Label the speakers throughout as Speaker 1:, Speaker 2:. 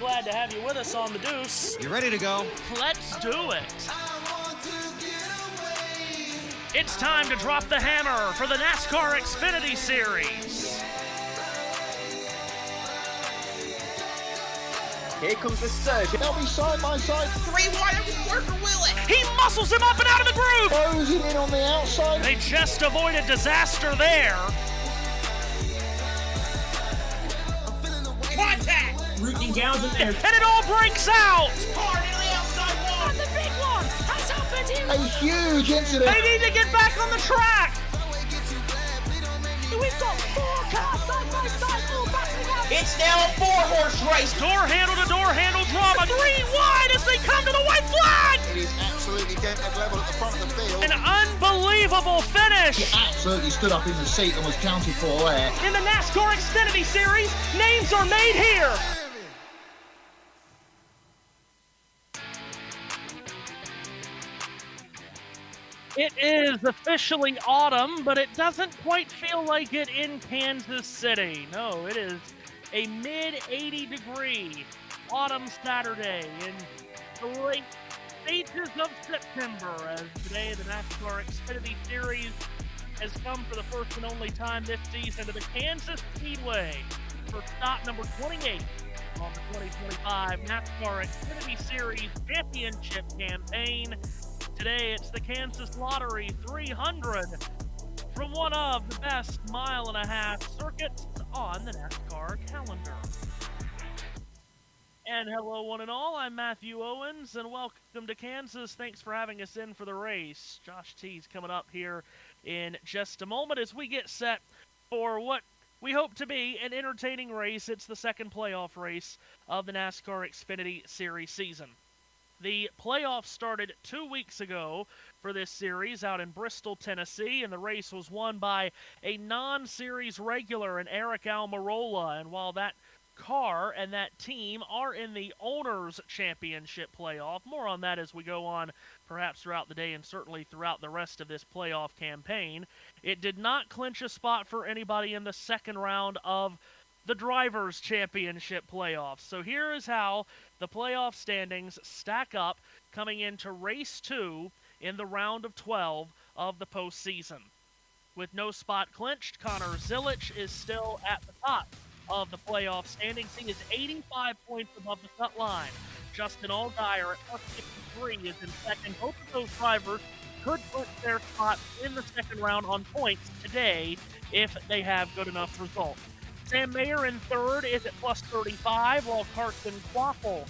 Speaker 1: Glad to have you with us on the Deuce.
Speaker 2: You ready to go?
Speaker 1: Let's do it. It's time to drop the hammer for the NASCAR Xfinity Series.
Speaker 3: Here comes the surge.
Speaker 4: They'll be side by side.
Speaker 5: 3 wide open worker will it.
Speaker 1: He muscles him up and out of the groove.
Speaker 4: Closing in on the outside.
Speaker 1: They just avoided disaster there.
Speaker 5: Contact.
Speaker 3: Rooting gals in there.
Speaker 1: And it all breaks out.
Speaker 5: Hard in the outside wall.
Speaker 1: And the big one has happened here.
Speaker 4: A huge incident.
Speaker 1: They need to get back on the track. We've got 4 cars side by side, all battling out.
Speaker 5: It's now a 4-horse race.
Speaker 1: Door handle to door handle drama. 3 wide as they come to the white flag.
Speaker 4: It is absolutely dead level at the front of the field.
Speaker 1: An unbelievable finish.
Speaker 4: He absolutely stood up in the seat and was counted for there.
Speaker 1: In the NASCAR Xfinity Series, names are made here. It is officially autumn, but it doesn't quite feel like it in Kansas City. No, it is a mid-80 degree autumn Saturday in the late stages of September, as today the NASCAR Xfinity Series has come for the first and only time this season to the Kansas Speedway for stop number 28 on the 2025 NASCAR Xfinity Series Championship campaign. Today, it's the Kansas Lottery 300 from one of the best mile-and-a-half circuits on the NASCAR calendar. And hello, one and all. I'm Matthew Owens, and welcome to Kansas. Thanks for having us in for the race. Josh T's coming up here in just a moment as we get set for what we hope to be an entertaining race. It's the second playoff race of the NASCAR Xfinity Series season. The playoffs started 2 weeks ago for this series out in Bristol, Tennessee, and the race was won by a non-series regular in Eric Almirola. And while that car and that team are in the Owners' Championship playoff, more on that as we go on perhaps throughout the day and certainly throughout the rest of this playoff campaign, it did not clinch a spot for anybody in the second round of the Drivers' Championship playoffs. So here is how the playoff standings stack up coming into race 2 in the round of 12 of the postseason. With no spot clinched, Connor Zilich is still at the top of the playoff standings. He is 85 points above the cut line. Justin Allgaier at plus 53 is in second. Both of those drivers could put their spot in the second round on points today if they have good enough results. Sam Mayer in third is at plus 35, while Carson Quaffle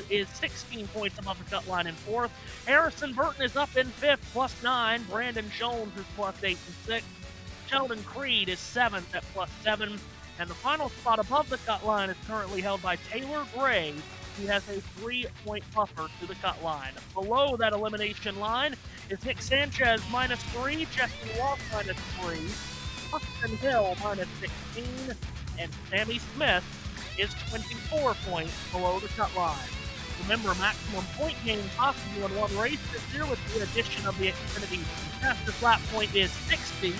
Speaker 1: is 16 points above the cut line in fourth. Harrison Burton is up in fifth, plus 9. Brandon Jones is plus 8 and 6. Sheldon Creed is seventh at plus 7. And the final spot above the cut line is currently held by Taylor Gray, who has a 3-point buffer to the cut line. Below that elimination line is Nick Sanchez minus 3, Jesse Walsh minus 3, Austin Hill minus 16, and Sammy Smith is 24 points below the cut line. Remember, maximum point gain possible in one race this year with the addition of the Xfinity fastest lap point is 60.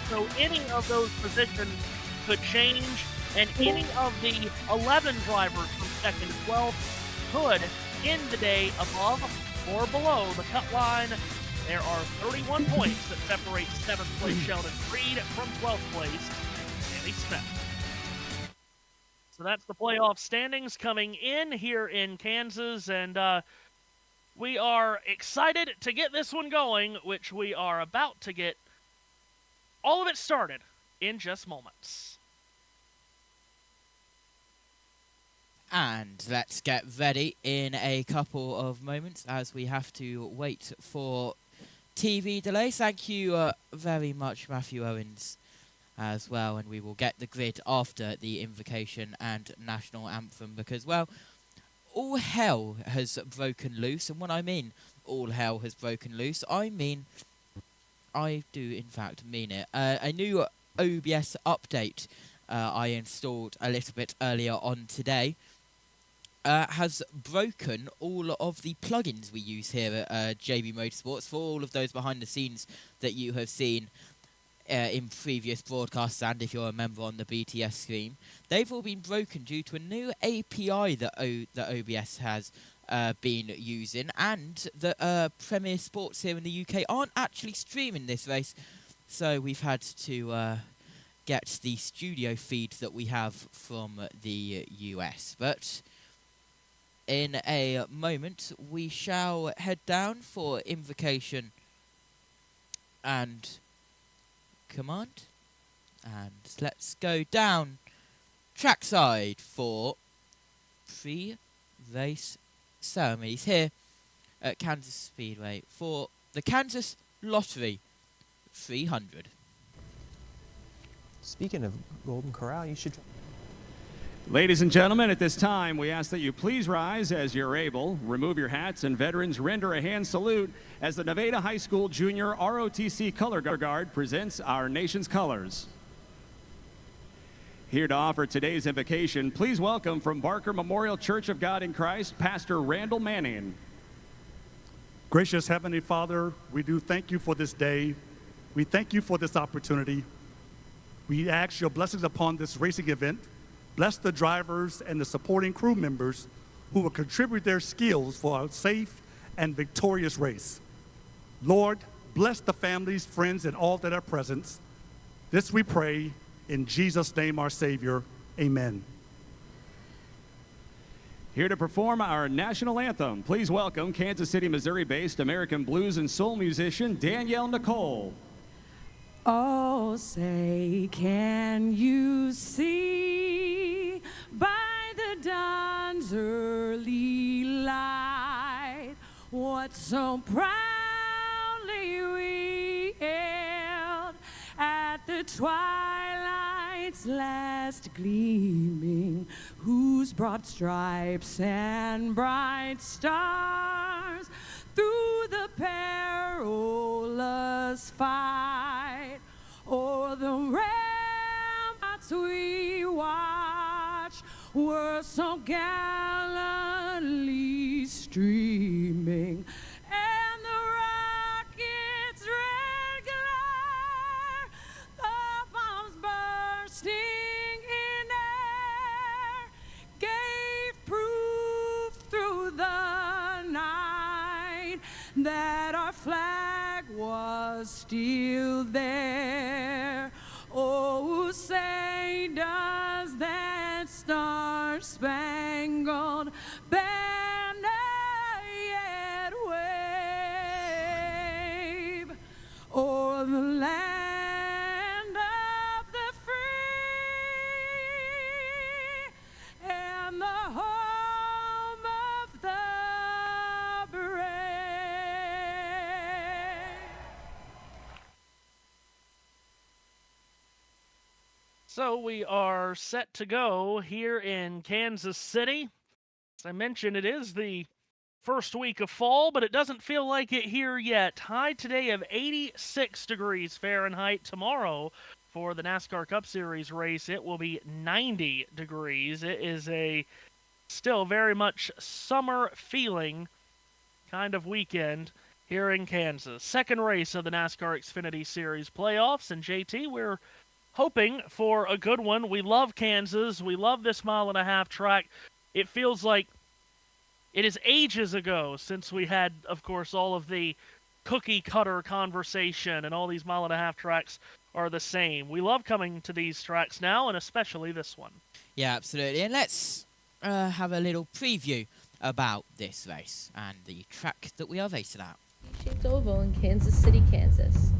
Speaker 1: So any of those positions could change, and any of the 11 drivers from second to 12 could end the day above or below the cut line. There are 31 points that separate 7th place Sheldon Creed from 12th place Sammy Smith. So that's the playoff standings coming in here in Kansas, and we are excited to get this one going, which we are about to get all of it started in just moments.
Speaker 6: And let's get ready in a couple of moments as we have to wait for TV delay. Thank you very much, Matthew Owens, as well. And we will get the grid after the invocation and national anthem because, well, all hell has broken loose. And when I mean all hell has broken loose, I do in fact mean it. A new OBS update I installed a little bit earlier on today has broken all of the plugins we use here at JB Motorsports. For all of those behind the scenes that you have seen in previous broadcasts, and if you're a member on the BTS stream, they've all been broken due to a new API that OBS has been using, and the Premier Sports here in the UK aren't actually streaming this race, so we've had to get the studio feed that we have from the US. But in a moment, we shall head down for invocation and command, and let's go down trackside for pre-race ceremonies here at Kansas Speedway for the Kansas Lottery 300.
Speaker 2: Speaking of Golden Corral, you should...
Speaker 7: Ladies and gentlemen, at this time, we ask that you please rise as you're able, remove your hats, and veterans render a hand salute as the Nevada High School Junior ROTC Color Guard presents our nation's colors. Here to offer today's invocation, please welcome from Barker Memorial Church of God in Christ, Pastor Randall Manning.
Speaker 8: Gracious Heavenly Father, we do thank you for this day. We thank you for this opportunity. We ask your blessings upon this racing event. Bless the drivers and the supporting crew members who will contribute their skills for a safe and victorious race. Lord, bless the families, friends, and all that are present. This we pray in Jesus' name, our Savior. Amen.
Speaker 7: Here to perform our national anthem, please welcome Kansas City, Missouri-based American blues and soul musician Danielle Nicole.
Speaker 9: Oh, say, can you see by the dawn's early light what so proudly we hailed at the twilight's last gleaming, whose broad stripes and bright stars through the perilous fight o'er the ramparts we watched were so gallantly streaming, and the rocket's red glare, the bombs bursting in air, gave proof through the night that our flag was still there. Oh, say does that star-spangled banner yet wave o'er the land of the free and the home of the brave?
Speaker 1: So we are set to go here in Kansas City. As I mentioned, it is the first week of fall, but it doesn't feel like it here yet. High today of 86 degrees Fahrenheit. Tomorrow for the NASCAR Cup Series race, it will be 90 degrees. It is a still very much summer feeling kind of weekend here in Kansas. Second race of the NASCAR Xfinity Series playoffs, and JT, we're hoping for a good one. We love Kansas. We love this mile-and-a-half track. It feels like it is ages ago since we had, of course, all of the cookie-cutter conversation, and all these mile-and-a-half tracks are the same. We love coming to these tracks now, and especially this one.
Speaker 6: Yeah, absolutely. And let's have a little preview about this race and the track that we are racing at.
Speaker 10: Shaped oval in Kansas City, Kansas.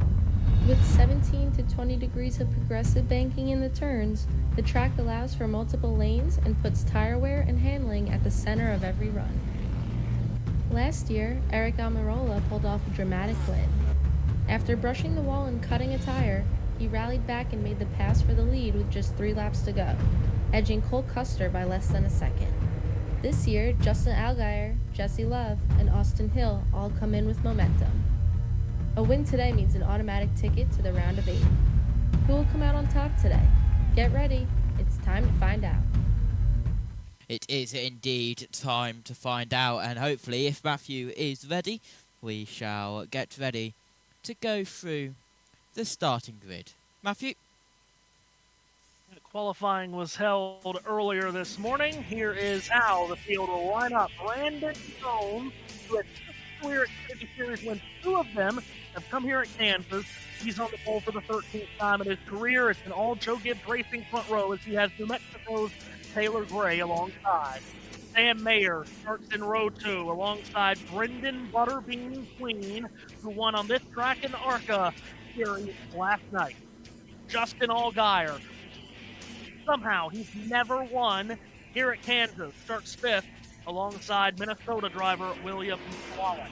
Speaker 10: With 17 to 20 degrees of progressive banking in the turns, the track allows for multiple lanes and puts tire wear and handling at the center of every run. Last year, Eric Almirola pulled off a dramatic win. After brushing the wall and cutting a tire, he rallied back and made the pass for the lead with just 3 laps to go, edging Cole Custer by less than a second. This year, Justin Allgaier, Jesse Love, and Austin Hill all come in with momentum. A win today means an automatic ticket to the round of 8. Who will come out on top today? Get ready. It's time to find out.
Speaker 6: It is indeed time to find out, and hopefully, if Matthew is ready, we shall get ready to go through the starting grid. Matthew?
Speaker 1: Qualifying was held earlier this morning. Here is how the field will line up. Brandon Jones, who has clear Xfinity Series wins, 2 of them have come here at Kansas. He's on the pole for the 13th time in his career. It's an all Joe Gibbs Racing front row as he has New Mexico's Taylor Gray alongside. Sam Mayer starts in row 2 alongside Brendan Butterbean Queen, who won on this track in the ARCA Series last night. Justin Allgaier, somehow he's never won here at Kansas, starts 5th alongside Minnesota driver William Wallace.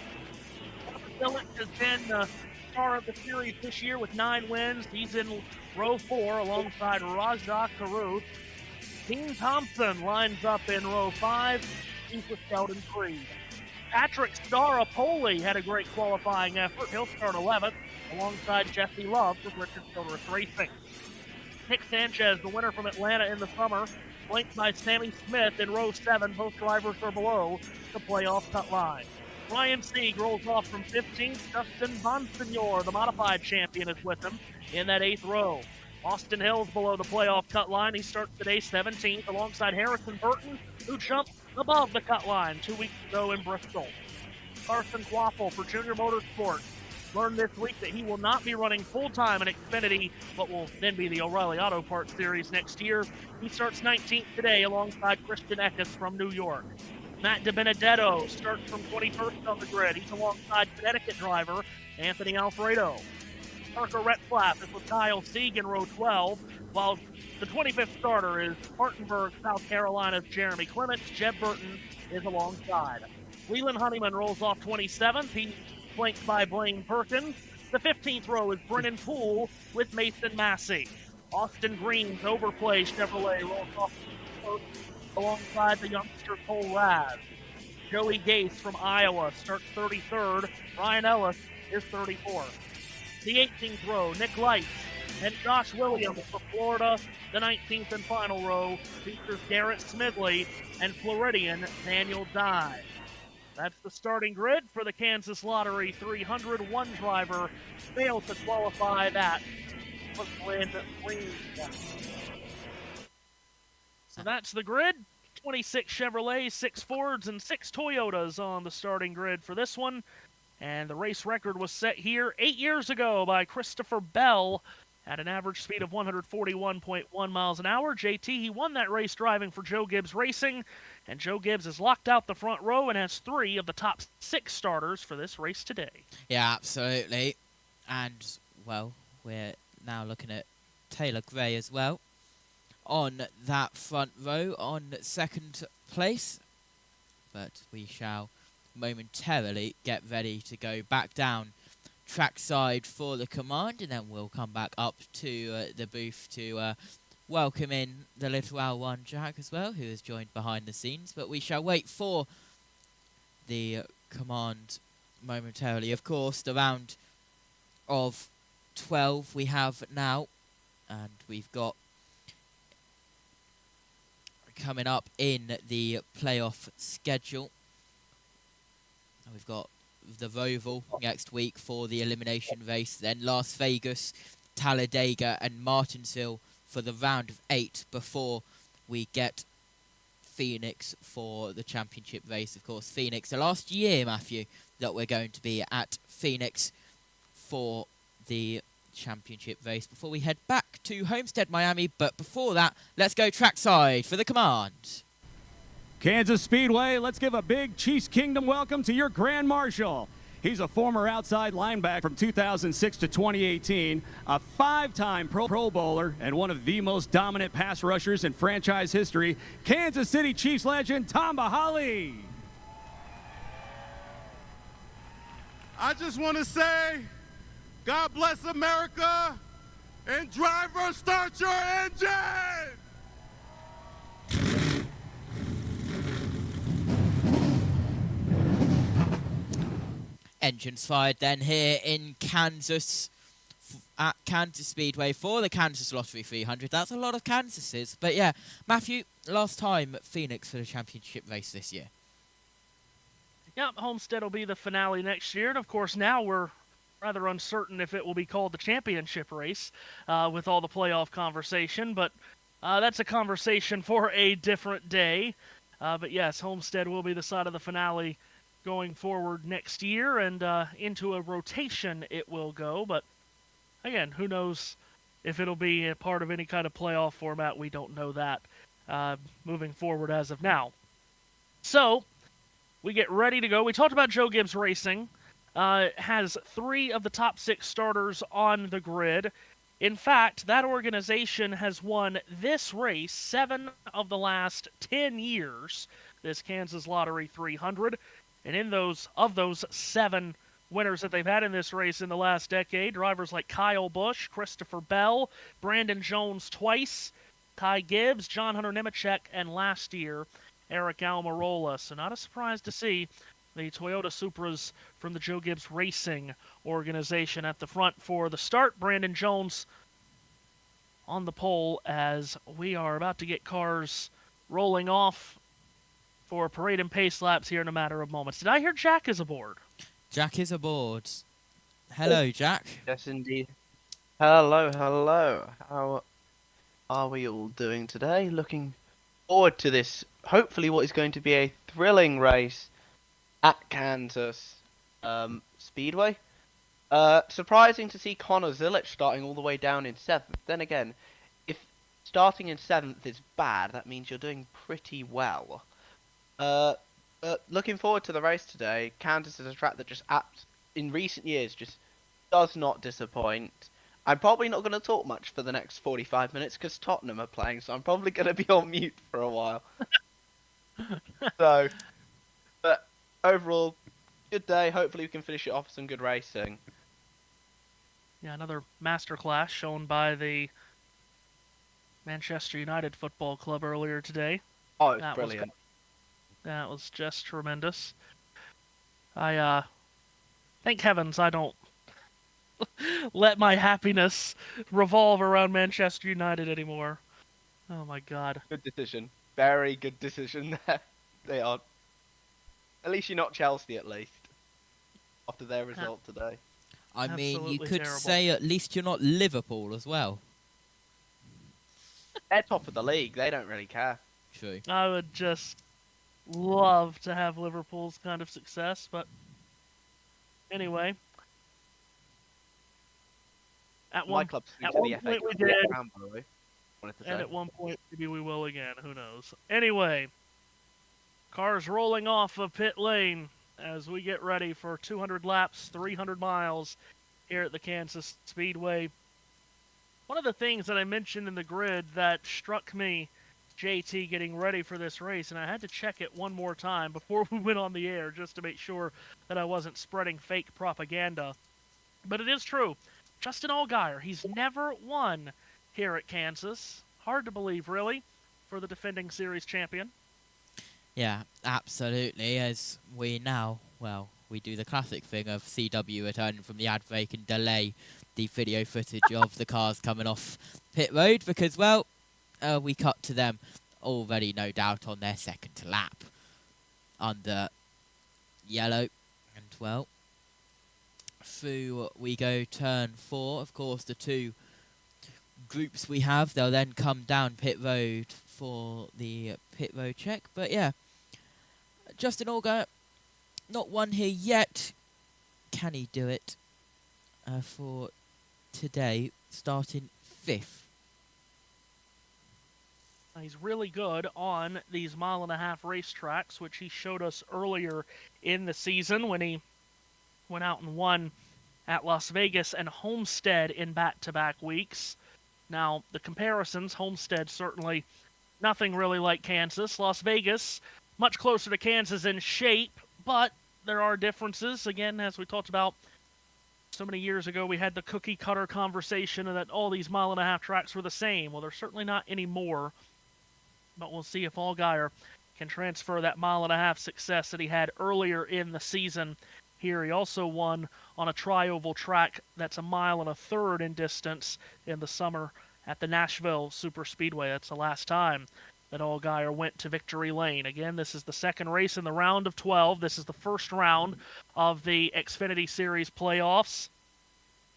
Speaker 1: Phillips has been the star of the series this year with 9 wins. He's in row 4 alongside Raja Caruth. Dean Thompson lines up in row 5. He's with Sheldon Creed. Patrick Staropoli had a great qualifying effort. He'll start 11th alongside Jesse Love with Richard Childress Racing. Nick Sanchez, the winner from Atlanta in the summer, flanked by Sammy Smith in row 7. Both drivers are below the playoff cut line. Ryan Sieg rolls off from 15th. Justin Bonsignor, the modified champion, is with him in that 8th row. Austin Hill's below the playoff cut line. He starts today 17th alongside Harrison Burton, who jumped above the cut line 2 weeks ago in Bristol. Carson Quaffle for Junior Motorsports learned this week that he will not be running full-time in Xfinity, but will then be the O'Reilly Auto Parts Series next year. He starts 19th today alongside Christian Eckes from New York. Matt DiBenedetto starts from 21st on the grid. He's alongside Connecticut driver Anthony Alfredo. Parker Retzlaff is with Kyle Sieg in row 12, while the 25th starter is Spartanburg, South Carolina's Jeremy Clements. Jeb Burton is alongside. Leland Honeyman rolls off 27th. He's flanked by Blaine Perkins. The 15th row is Brennan Poole with Mason Massey. Austin Green's Overplay Chevrolet rolls off alongside the youngster Cole Raz. Joey Gase from Iowa starts 33rd. Ryan Ellis is 34th. The 18th row, Nick Light and Josh Williams for Florida. The 19th and final row features Garrett Smidley and Floridian Daniel Dye. That's the starting grid for the Kansas Lottery 300. One driver failed to qualify. That was Glenn Green. So that's the grid. 26 Chevrolets, 6 Fords, and 6 Toyotas on the starting grid for this one. And the race record was set here 8 years ago by Christopher Bell at an average speed of 141.1 miles an hour. JT, he won that race driving for Joe Gibbs Racing, and Joe Gibbs has locked out the front row and has 3 of the top 6 starters for this race today.
Speaker 6: Yeah, absolutely. And, well, we're now looking at Taylor Gray as well on that front row on 2nd place. But we shall momentarily get ready to go back down trackside for the command, and then we'll come back up to the booth to welcome in the little L1 Jack as well, who has joined behind the scenes. But we shall wait for the command momentarily. Of course, the round of 12 we have now, and we've got coming up in the playoff schedule. We've got the Roval next week for the elimination race, then Las Vegas, Talladega and Martinsville for the round of 8 before we get Phoenix for the championship race. Of course, Phoenix, the last year, Matthew, that we're going to be at Phoenix for the championship race before we head back to Homestead, Miami. But before that, let's go trackside for the command.
Speaker 7: Kansas Speedway, let's give a big Chiefs Kingdom welcome to your Grand Marshal. He's a former outside linebacker from 2006 to 2018, a 5-time Pro Bowler, and one of the most dominant pass rushers in franchise history, Kansas City Chiefs legend Tom Bahali.
Speaker 11: I just want to say, God bless America, and driver, start your engine!
Speaker 6: Engines fired then here in Kansas, at Kansas Speedway for the Kansas Lottery 300. That's a lot of Kansases. But yeah, Matthew, last time at Phoenix for the championship race this year.
Speaker 1: Yep, Homestead will be the finale next year. And of course, now we're rather uncertain if it will be called the championship race with all the playoff conversation, but that's a conversation for a different day. But yes, Homestead will be the side of the finale going forward next year, and into a rotation it will go. But again, who knows if it'll be a part of any kind of playoff format. We don't know that moving forward as of now. So we get ready to go. We talked about Joe Gibbs Racing. Has 3 of the top 6 starters on the grid. In fact, that organization has won this race 7 of the last 10 years, this Kansas Lottery 300. And in those 7 winners that they've had in this race in the last decade, drivers like Kyle Busch, Christopher Bell, Brandon Jones twice, Ty Gibbs, John Hunter Nemechek, and last year, Eric Almirola. So not a surprise to see the Toyota Supras from the Joe Gibbs Racing organization at the front for the start. Brandon Jones on the pole as we are about to get cars rolling off for parade and pace laps here in a matter of moments. Did I hear Jack is aboard?
Speaker 6: Jack is aboard. Hello, Jack.
Speaker 12: Yes, indeed. Hello, hello. How are we all doing today? Looking forward to this, hopefully what is going to be a thrilling race at Kansas Speedway. Surprising to see Connor Zilich starting all the way down in 7th. Then again, if starting in 7th is bad, that means you're doing pretty well. Looking forward to the race today. Kansas is a track that just in recent years just does not disappoint. I'm probably not going to talk much for the next 45 minutes because Tottenham are playing, so I'm probably going to be on mute for a while. But overall, good day. Hopefully we can finish it off with some good racing.
Speaker 1: Yeah, another masterclass shown by the Manchester United Football Club earlier today.
Speaker 12: Oh, it's brilliant.
Speaker 1: That was just tremendous. I thank heavens I don't let my happiness revolve around Manchester United anymore. Oh my God.
Speaker 12: Good decision. Very good decision there. They are. At least you're not Chelsea, at least. After their result today.
Speaker 6: I mean, you
Speaker 1: Absolutely
Speaker 6: could
Speaker 1: terrible.
Speaker 6: say at least you're not Liverpool as well.
Speaker 12: They're top of the league. They don't really care.
Speaker 6: True.
Speaker 1: I would just love to have Liverpool's kind of success, but anyway.
Speaker 12: My club's
Speaker 1: at
Speaker 12: to
Speaker 1: one
Speaker 12: the FA
Speaker 1: point we
Speaker 12: Cup
Speaker 1: did,
Speaker 12: round, by the way. Wanted to
Speaker 1: and
Speaker 12: say.
Speaker 1: at one point maybe we will again. Who knows? Anyway, cars rolling off of pit lane as we get ready for 200 laps, 300 miles here at the Kansas Speedway. One of the things that I mentioned in the grid that struck me, JT, getting ready for this race, and I had to check it one more time before we went on the air just to make sure that I wasn't spreading fake propaganda. But it is true. Justin Allgaier, he's never won here at Kansas. Hard to believe, really, for the defending series champion.
Speaker 6: Yeah, absolutely. As we now, well, we do the classic thing of CW returning from the ad break and delay the video footage of the cars coming off pit road because, well, we cut to them already, no doubt, on their second lap under yellow. And, well, through we go turn 4. Of course, the 2 groups we have, they'll then come down pit road for the pit road check. But, yeah, Justin Allgaier, not won here yet. Can he do it for today, starting 5th?
Speaker 1: He's really good on these mile-and-a-half racetracks, which he showed us earlier in the season when he went out and won at Las Vegas and Homestead in back-to-back weeks. Now, the comparisons, Homestead certainly nothing really like Kansas. Las Vegas, much closer to Kansas in shape, but there are differences. Again, as we talked about so many years ago, we had the cookie-cutter conversation that all these mile-and-a-half tracks were the same. Well, they're certainly not anymore. But we'll see if Allgaier can transfer that mile-and-a-half success that he had earlier in the season here. He also won on a tri-oval track that's 1.3 miles in distance in the summer at the Nashville Super Speedway. That's the last time that Allgaier went to victory lane. Again, this is the second race in the round of 12. This is the first round of the Xfinity Series playoffs.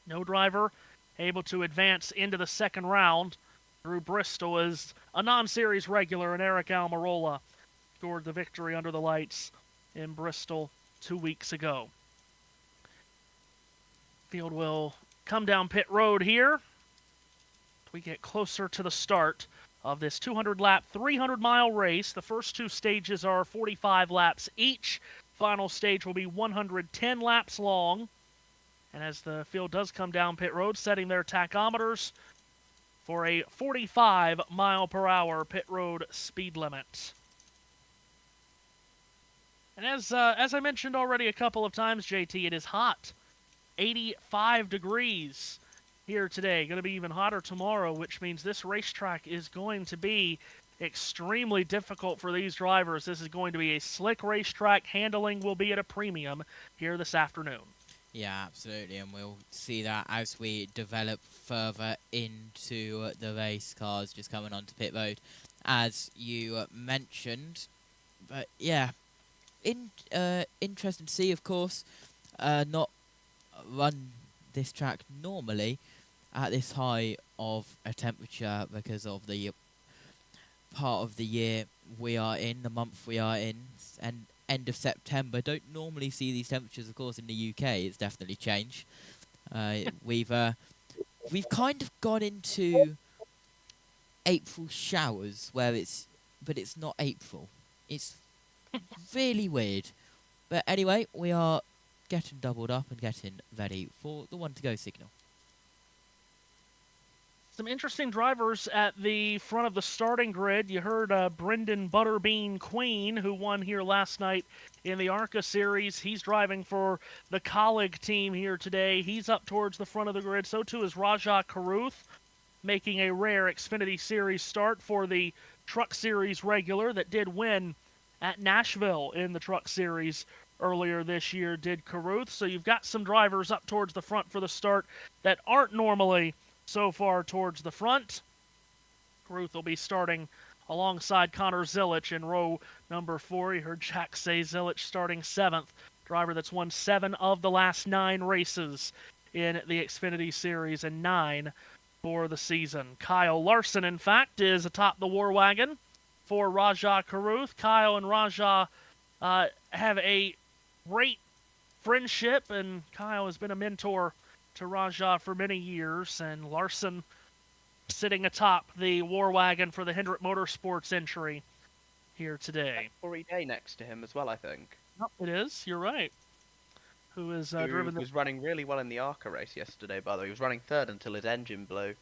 Speaker 1: No driver able to advance into the second round. Drew Bristol is a non-series regular, and Eric Almirola scored the victory under the lights in Bristol 2 weeks ago. Field will come down pit road here. We get closer to the start of this 200-lap, 300-mile race. The first two stages are 45 laps each. Final stage will be 110 laps long. And as the field does come down pit road, setting their tachometers for a 45-mile-per-hour pit road speed limit. And as I mentioned already a couple of times, JT, it is hot. 85 degrees here today. Going to be even hotter tomorrow, which means this racetrack is going to be extremely difficult for these drivers. This is going to be a slick racetrack. Handling will be at a premium here this afternoon.
Speaker 6: Yeah, absolutely, and we'll see that as we develop further into the race. Cars just coming onto pit road, as you mentioned. But yeah, interesting to see, of course, not run this track normally at this high of a temperature because of the part of the year we are in, the month we are in, and end of September. Don't normally see these temperatures, of course, in the UK. It's definitely changed. We've kind of gone into April showers but it's not April. It's really weird. But anyway, we are getting doubled up and getting ready for the 1 to go signal.
Speaker 1: Some interesting drivers at the front of the starting grid. You heard Brendan Butterbean Queen, who won here last night in the ARCA Series. He's driving for the Colleague team here today. He's up towards the front of the grid. So too is Rajah Caruth, making a rare Xfinity Series start for the Truck Series regular that did win at Nashville in the Truck Series earlier this year, did Caruth. So you've got some drivers up towards the front for the start that aren't normally so far towards the front. Caruth will be starting alongside Connor Zilic in row number 4. You heard Jack say Zilic starting 7th. Driver that's won 7 of the last 9 races in the Xfinity Series and 9 for the season. Kyle Larson, in fact, is atop the war wagon for Rajah Caruth. Kyle and Rajah have a great friendship, and Kyle has been a mentor to Rajah for many years, and Larson sitting atop the war wagon for the Hendrick Motorsports entry here today.
Speaker 12: Corey Day next to him as well, I think.
Speaker 1: Yep, it is. You're right. Who is
Speaker 12: driven? Was running really well in the ARCA race yesterday, by the way. He was running 3rd until his engine blew.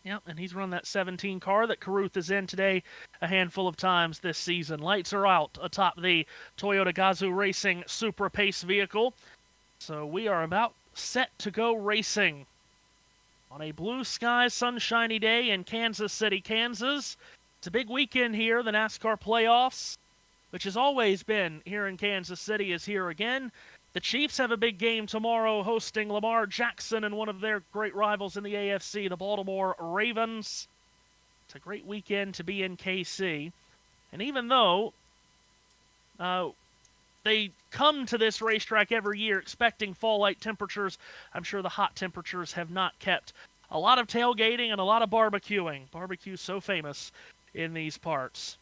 Speaker 1: Yep, and he's run that 17 car that Caruth is in today a handful of times this season. Lights are out atop the Toyota Gazoo Racing Supra Pace vehicle. So we are about set to go racing on a blue sky, sunshiny day in Kansas City, Kansas. It's a big weekend here. The NASCAR playoffs, which has always been here in Kansas City, is here again. The Chiefs have a big game tomorrow hosting Lamar Jackson and one of their great rivals in the AFC, the Baltimore Ravens. It's a great weekend to be in KC. And even though they come to this racetrack every year expecting fall-like temperatures, I'm sure the hot temperatures have not kept a lot of tailgating and a lot of barbecuing. Barbecue's so famous in these parts.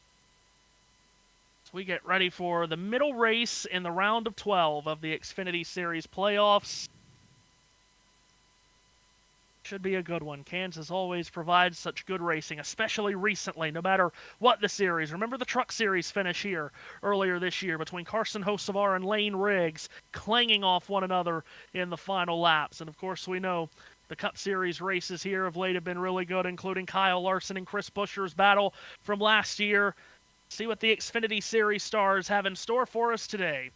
Speaker 1: So we get ready for the middle race in the round of 12 of the Xfinity Series playoffs. Should be a good one. Kansas always provides such good racing, especially recently, no matter what the series. Remember the Truck Series finish here earlier this year between Carson Hocevar and Lane Riggs, clanging off one another in the final laps. And, of course, we know the Cup Series races here of late have been really good, including Kyle Larson and Chris Buescher's battle from last year. See what the Xfinity Series stars have in store for us today.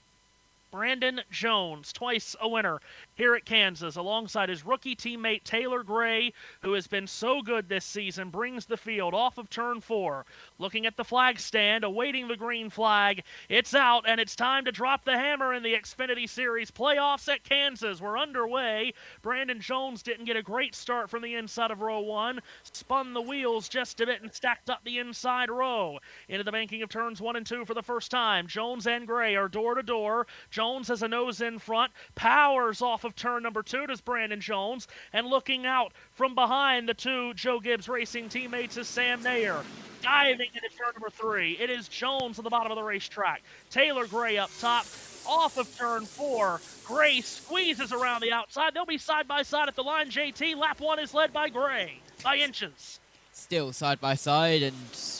Speaker 1: Brandon Jones, twice a winner here at Kansas, alongside his rookie teammate Taylor Gray, who has been so good this season, brings the field off of turn 4. Looking at the flag stand, awaiting the green flag. It's out, and it's time to drop the hammer in the Xfinity Series playoffs at Kansas. We're underway. Brandon Jones didn't get a great start from the inside of row 1. Spun the wheels just a bit and stacked up the inside row. Into the banking of turns 1 and 2 for the first time. Jones and Gray are door to door. Jones has a nose in front, powers off of of turn number 2 does Brandon Jones. And looking out from behind the two Joe Gibbs Racing teammates is Sam Mayer. Diving into turn number 3, it is Jones at the bottom of the racetrack. Taylor Gray up top. Off of turn 4, Gray squeezes around the outside. They'll be side by side at the line. JT, lap 1 is led by Gray by inches.
Speaker 6: Still side by side, and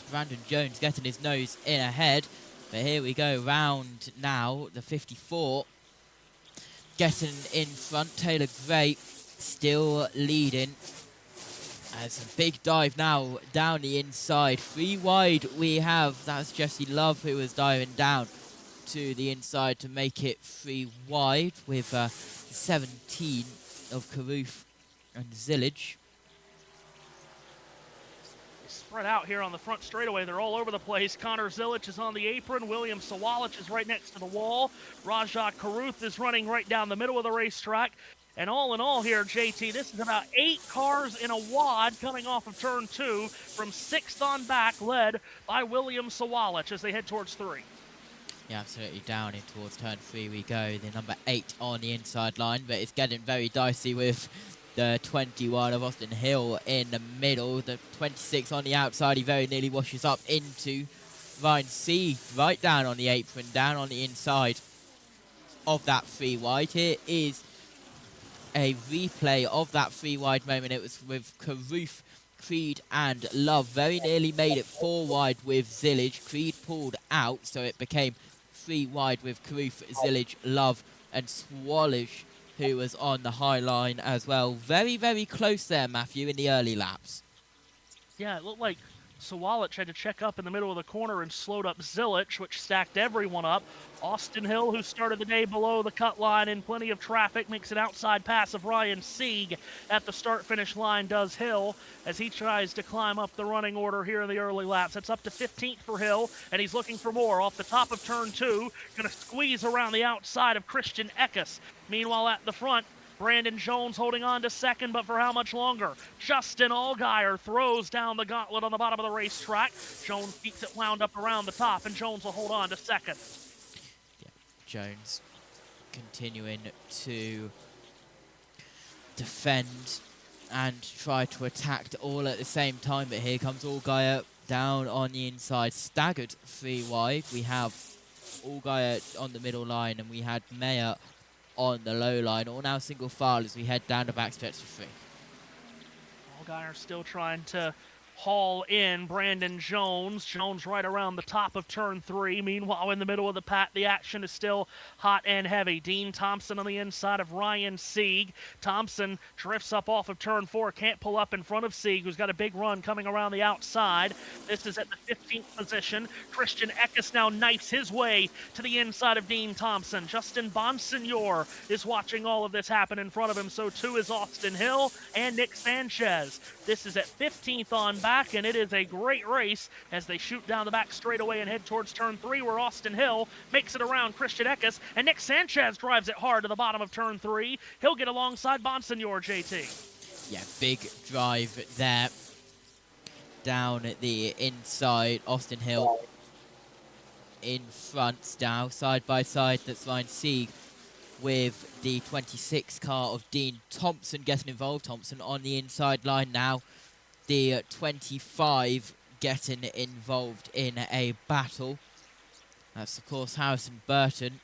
Speaker 6: Brandon Jones getting his nose in ahead. But here we go, round now, the 54. Getting in front, Taylor Gray still leading. As a big dive now down the inside. 3 wide we have, that's Jesse Love who was diving down to the inside to make it 3 wide with 17 of Karoof and Zillage.
Speaker 1: Spread out here on the front straightaway. They're all over the place. Connor Zillage is on the apron. William Sawalich is right next to the wall. Rajah Karuth is running right down the middle of the racetrack. And all in all here, JT, this is about 8 cars in a wad coming off of turn 2 from 6th on back, led by William Sawalich as they head towards 3.
Speaker 6: Yeah, absolutely down in towards turn 3 we go. The number 8 on the inside line, but it's getting very dicey with the 21 of Austin Hill in the middle. The 26 on the outside, he very nearly washes up into Ryan C. right down on the apron, down on the inside of that 3 wide. Here is a replay of that 3 wide moment. It was with Karoof, Creed and Love. Very nearly made it 4 wide with Zillage. Creed pulled out, so it became 3 wide with Karoof, Zillage, Love and Swallish, who was on the high line as well. Very, very close there, Matthew, in the early laps.
Speaker 1: Yeah, it looked like Sawalich had to check up in the middle of the corner and slowed up Zillage, which stacked everyone up. Austin Hill, who started the day below the cut line in plenty of traffic, makes an outside pass of Ryan Sieg at the start-finish line, does Hill, as he tries to climb up the running order here in the early laps. It's up to 15th for Hill, and he's looking for more. Off the top of turn 2, going to squeeze around the outside of Christian Eckes. Meanwhile, at the front, Brandon Jones holding on to second, but for how much longer? Justin Allgaier throws down the gauntlet on the bottom of the racetrack. Jones keeps it wound up around the top, and Jones will hold on to second.
Speaker 6: Yeah, Jones continuing to defend and try to attack all at the same time, but here comes Allgaier down on the inside, staggered 3 wide. We have Allgaier on the middle line, and we had Mayer on the low line, all now single file as we head down the backstretch to 3.
Speaker 1: Allgaier still trying to haul in Brandon Jones. Jones right around the top of turn 3. Meanwhile, in the middle of the pack, the action is still hot and heavy. Dean Thompson on the inside of Ryan Sieg. Thompson drifts up off of turn 4. Can't pull up in front of Sieg, who's got a big run coming around the outside. This is at the 15th position. Christian Eckes now knifes his way to the inside of Dean Thompson. Justin Bonsignor is watching all of this happen in front of him. So too is Austin Hill and Nick Sanchez. This is at 15th on back, and it is a great race as they shoot down the back straightaway and head towards turn 3, where Austin Hill makes it around Christian Eckes, and Nick Sanchez drives it hard to the bottom of turn 3. He'll get alongside Bonsignor, JT.
Speaker 6: Yeah, big drive there down at the inside. Austin Hill in front now, side by side. That's Ryan Sieg with the 26 car of Dean Thompson getting involved. Thompson on the inside line now. The 25 getting involved in a battle. That's, of course, Harrison Burton.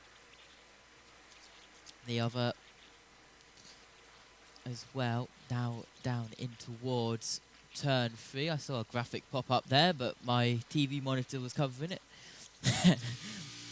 Speaker 6: The other as well, now down in towards turn 3. I saw a graphic pop up there, but my TV monitor was covering it.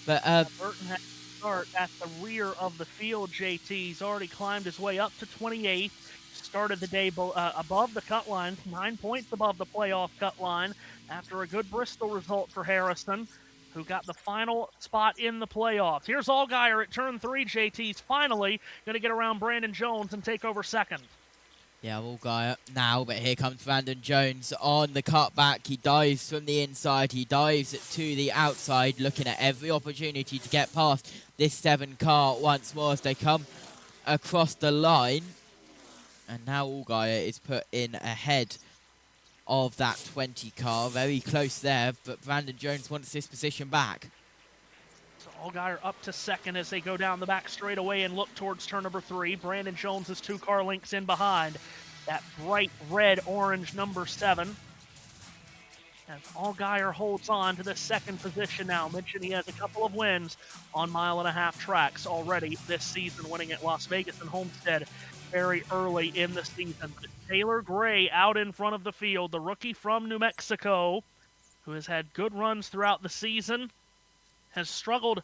Speaker 6: But
Speaker 1: Burton had to start at the rear of the field, JT. He's already climbed his way up to 28th. Started the day above the cut line, 9 points above the playoff cut line, after a good Bristol result for Harrison, who got the final spot in the playoffs. Here's Allgaier at turn 3, JT's finally going to get around Brandon Jones and take over second.
Speaker 6: Yeah, Allgaier now, but here comes Brandon Jones on the cutback. He dives from the inside, he dives to the outside, looking at every opportunity to get past this 7 car once more as they come across the line. And now Allgaier is put in ahead of that 20 car. Very close there, but Brandon Jones wants this position back.
Speaker 1: So Allgaier up to second as they go down the back straightaway and look towards turn number 3. Brandon Jones is 2 car lengths in behind. That bright red-orange number 7. As Allgaier holds on to the second position now. Mentioned he has a couple of wins on 1.5-mile tracks already this season, winning at Las Vegas and Homestead very early in the season. But Taylor Gray out in front of the field, the rookie from New Mexico, who has had good runs throughout the season, has struggled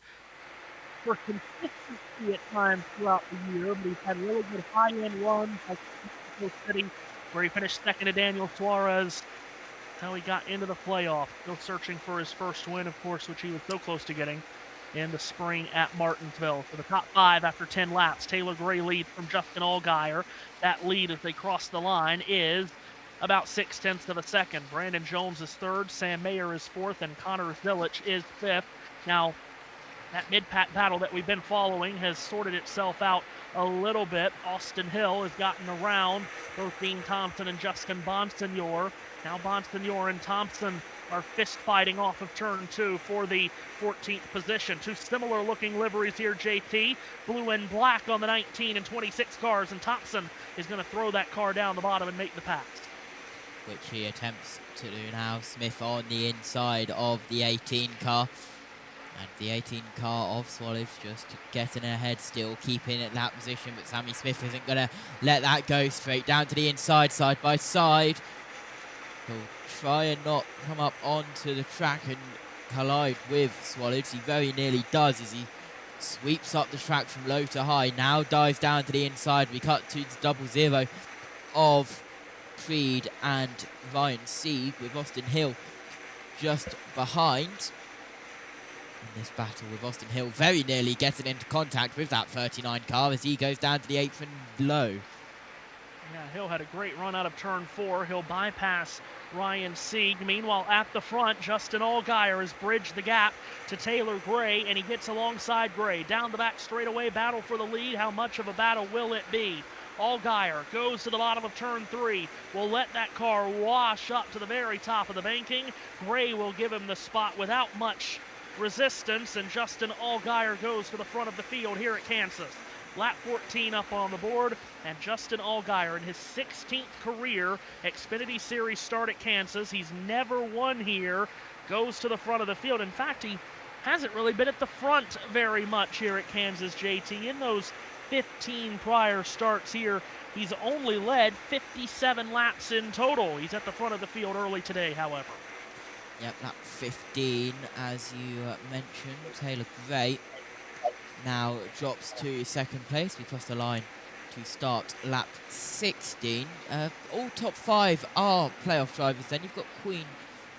Speaker 1: for consistency at times throughout the year, but he's had really good high-end runs like Mexico City, where he finished second to Daniel Suarez. How he got into the playoff. Still searching for his first win, of course, which he was so close to getting in the spring at Martinsville. For the top 5 after 10 laps, Taylor Gray leads from Justin Allgaier. That lead as they cross the line is about 0.6 of a second. Brandon Jones is 3rd, Sam Mayer is 4th, and Connor Zilich is 5th. Now, that mid-pack battle that we've been following has sorted itself out a little bit. Austin Hill has gotten around both Dean Thompson and Justin Bonsignor. Now Bonsignor and Thompson are fist-fighting off of turn 2 for the 14th position. 2 similar-looking liveries here, JT. Blue and black on the 19 and 26 cars, and Thompson is going to throw that car down the bottom and make the pass.
Speaker 6: Which he attempts to do now. Smith on the inside of the 18 car. And the 18 car of Swallows just getting ahead still, keeping at that position, but Sammy Smith isn't going to let that go. Straight down to the inside, side by side. He'll try and not come up onto the track and collide with Swallows. He very nearly does as he sweeps up the track from low to high. Now dives down to the inside. We cut to the 0-0 of Creed and Ryan Sieg, with Austin Hill just behind. In this battle with Austin Hill very nearly getting into contact with that 39 car as he goes down to the apron low.
Speaker 1: Yeah, Hill had a great run out of turn 4. He'll bypass Ryan Sieg. Meanwhile, at the front, Justin Allgaier has bridged the gap to Taylor Gray, and he gets alongside Gray. Down the back straightaway, battle for the lead. How much of a battle will it be? Allgaier goes to the bottom of turn 3. Will let that car wash up to the very top of the banking. Gray will give him the spot without much resistance, and Justin Allgaier goes to the front of the field here at Kansas. Lap 14 up on the board, and Justin Allgaier in his 16th career Xfinity Series start at Kansas. He's never won here, goes to the front of the field. In fact, he hasn't really been at the front very much here at Kansas, JT. In those 15 prior starts here, he's only led 57 laps in total. He's at the front of the field early today, however.
Speaker 6: Yep, lap 15, as you mentioned. Taylor Gray now drops to 2nd place. We cross the line to start lap 16. All top 5 are playoff drivers. Then you've got Queen,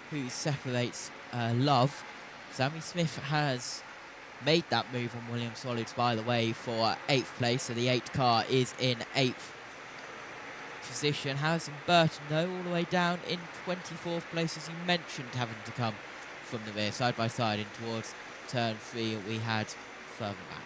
Speaker 6: who separates Love. Sammy Smith has made that move on Williams Solids, by the way, for 8th place. So the 8th car is in 8th position. Harrison Burton, though, all the way down in 24th place, as you mentioned, having to come from the rear, side by side, in towards turn 3 we had further back.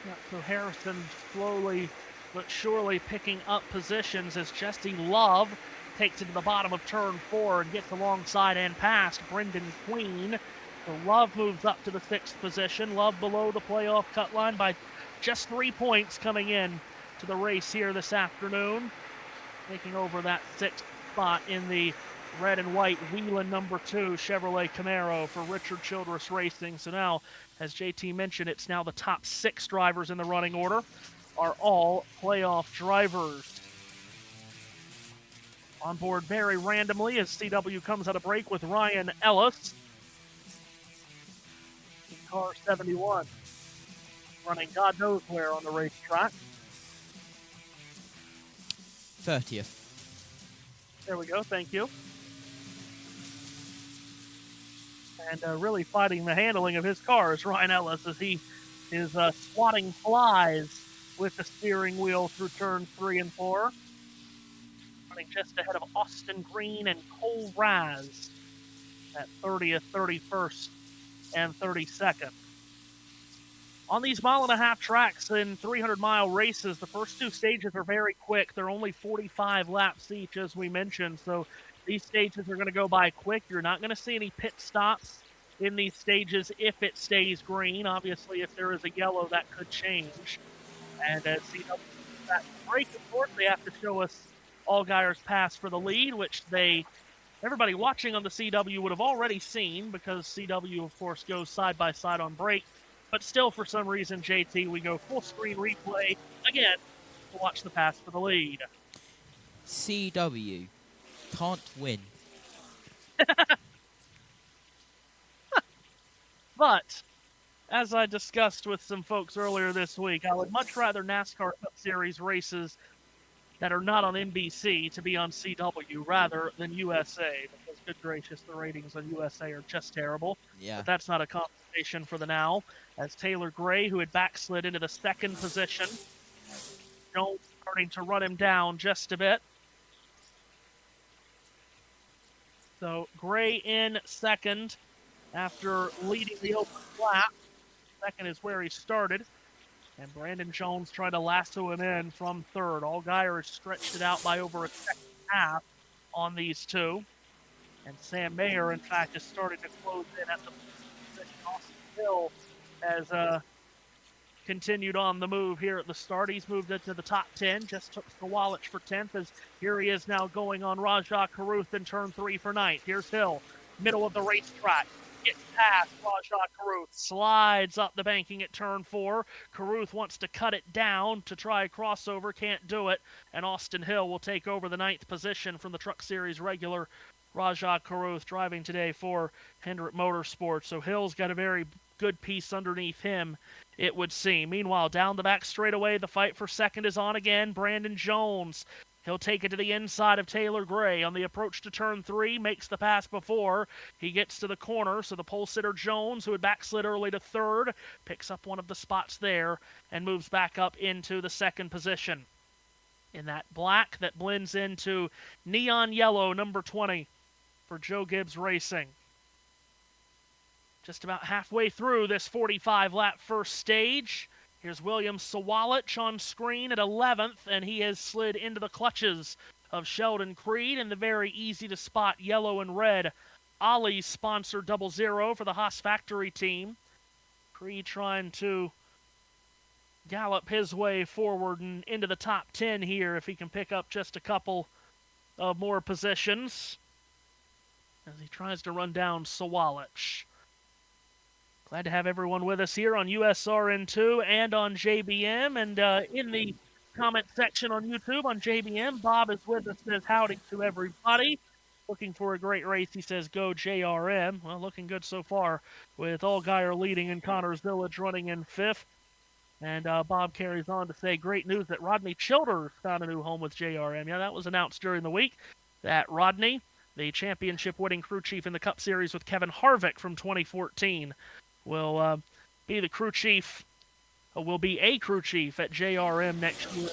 Speaker 1: Yeah, so Harrison slowly but surely picking up positions as Jesse Love takes it to the bottom of turn 4 and gets alongside and past Brendan Queen. So Love moves up to the 6th position. Love below the playoff cut line by just 3 points coming in to the race here this afternoon, taking over that 6th spot in the red and white Wheelan number 2 Chevrolet Camaro for Richard Childress Racing. So now, as JT mentioned, it's now the top 6 drivers in the running order are all playoff drivers. On board very randomly as CW comes out of break with Ryan Ellis in car 71, running God knows where on the racetrack.
Speaker 6: 30th.
Speaker 1: There we go, thank you. And really fighting the handling of his car is Ryan Ellis as he is swatting flies with the steering wheel through turn 3 and 4. Running just ahead of Austin Green and Cole Raz at 30th, 31st, and 32nd. On these 1.5-mile tracks in 300-mile races, the first 2 stages are very quick. They're only 45 laps each, as we mentioned, so these stages are going to go by quick. You're not going to see any pit stops in these stages if it stays green. Obviously, if there is a yellow, that could change. And as CW that break, of course, they have to show us Allgaier's pass for the lead, which everybody watching on the CW would have already seen because CW, of course, goes side by side on break. But still, for some reason, JT, we go full screen replay again to watch the pass for the lead.
Speaker 6: CW can't win.
Speaker 1: But, as I discussed with some folks earlier this week, I would much rather NASCAR Cup Series races that are not on NBC to be on CW rather than USA, because, good gracious, the ratings on USA are just terrible.
Speaker 6: Yeah.
Speaker 1: But that's not a conversation for the now, as Taylor Gray, who had backslid into the second position, Jones starting to run him down just a bit. So Gray in second after leading the open lap. Second is where he started. And Brandon Jones trying to lasso him in from third. Allgaier has stretched it out by over a second half on these two. And Sam Mayer, in fact, has started to close in at the position. Austin Hill has continued on the move here at the start. He's moved into the top 10. Just took Swalich for 10th as here he is now going on Rajah Caruth in turn 3 for 9th. Here's Hill, middle of the racetrack. Gets past Rajah Caruth, slides up the banking at turn 4. Caruth wants to cut it down to try a crossover, can't do it. And Austin Hill will take over the 9th position from the Truck Series regular Rajah Caruth, driving today for Hendrick Motorsports. So Hill's got a very good piece underneath him, it would seem. Meanwhile, down the back straightaway, the fight for second is on again. Brandon Jones. He'll take it to the inside of Taylor Gray on the approach to turn 3, makes the pass before he gets to the corner. So the pole sitter Jones, who had backslid early to third, picks up one of the spots there and moves back up into the second position. In that black that blends into neon yellow, number 20 for Joe Gibbs Racing. Just about halfway through this 45-lap first stage. Here's William Swalich on screen at 11th, and he has slid into the clutches of Sheldon Creed in the very easy-to-spot yellow and red Ollie's sponsor 00 for the Haas Factory team. Creed trying to gallop his way forward and into the top 10 here if he can pick up just a couple of more positions as he tries to run down Swalich. Glad to have everyone with us here on USRN2 and on JBM. And in the comment section on YouTube on JBM, Bob is with us, says howdy to everybody. Looking for a great race, he says go JRM. Well, looking good so far with Allgaier leading and Connors Village running in 5th. And Bob carries on to say great news that Rodney Childers found a new home with JRM. Yeah, that was announced during the week that Rodney, the championship-winning crew chief in the Cup Series with Kevin Harvick from 2014, will be the crew chief, will be a crew chief at JRM next year.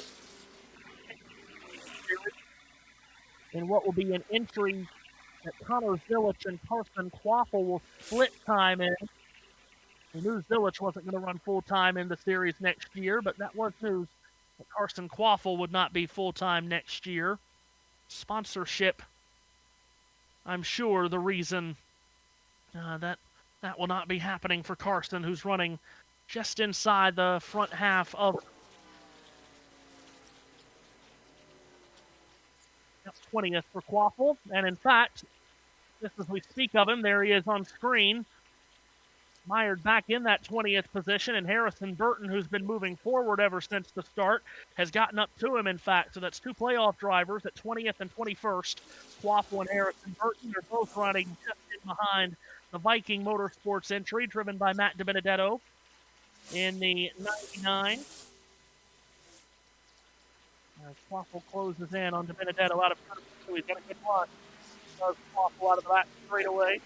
Speaker 1: In what will be an entry that Connor Zilich and Carson Quaffle will split time in. We knew Zilich wasn't going to run full-time in the series next year, but that was news that Carson Quaffle would not be full-time next year. Sponsorship, I'm sure, the reason that will not be happening for Carson, who's running just inside the front half of 20th for Quaffle. And in fact, just as we speak of him, there he is on screen, mired back in that 20th position, and Harrison Burton, who's been moving forward ever since the start, has gotten up to him, in fact. So that's two playoff drivers at 20th and 21st. Quaffle and Harrison Burton are both running just in behind the Viking Motorsports entry, driven by Matt DiBenedetto in the 99. As Quaffle closes in on DiBenedetto out of turn 2. He's got a good run. Does Quaffle out of the back straightaway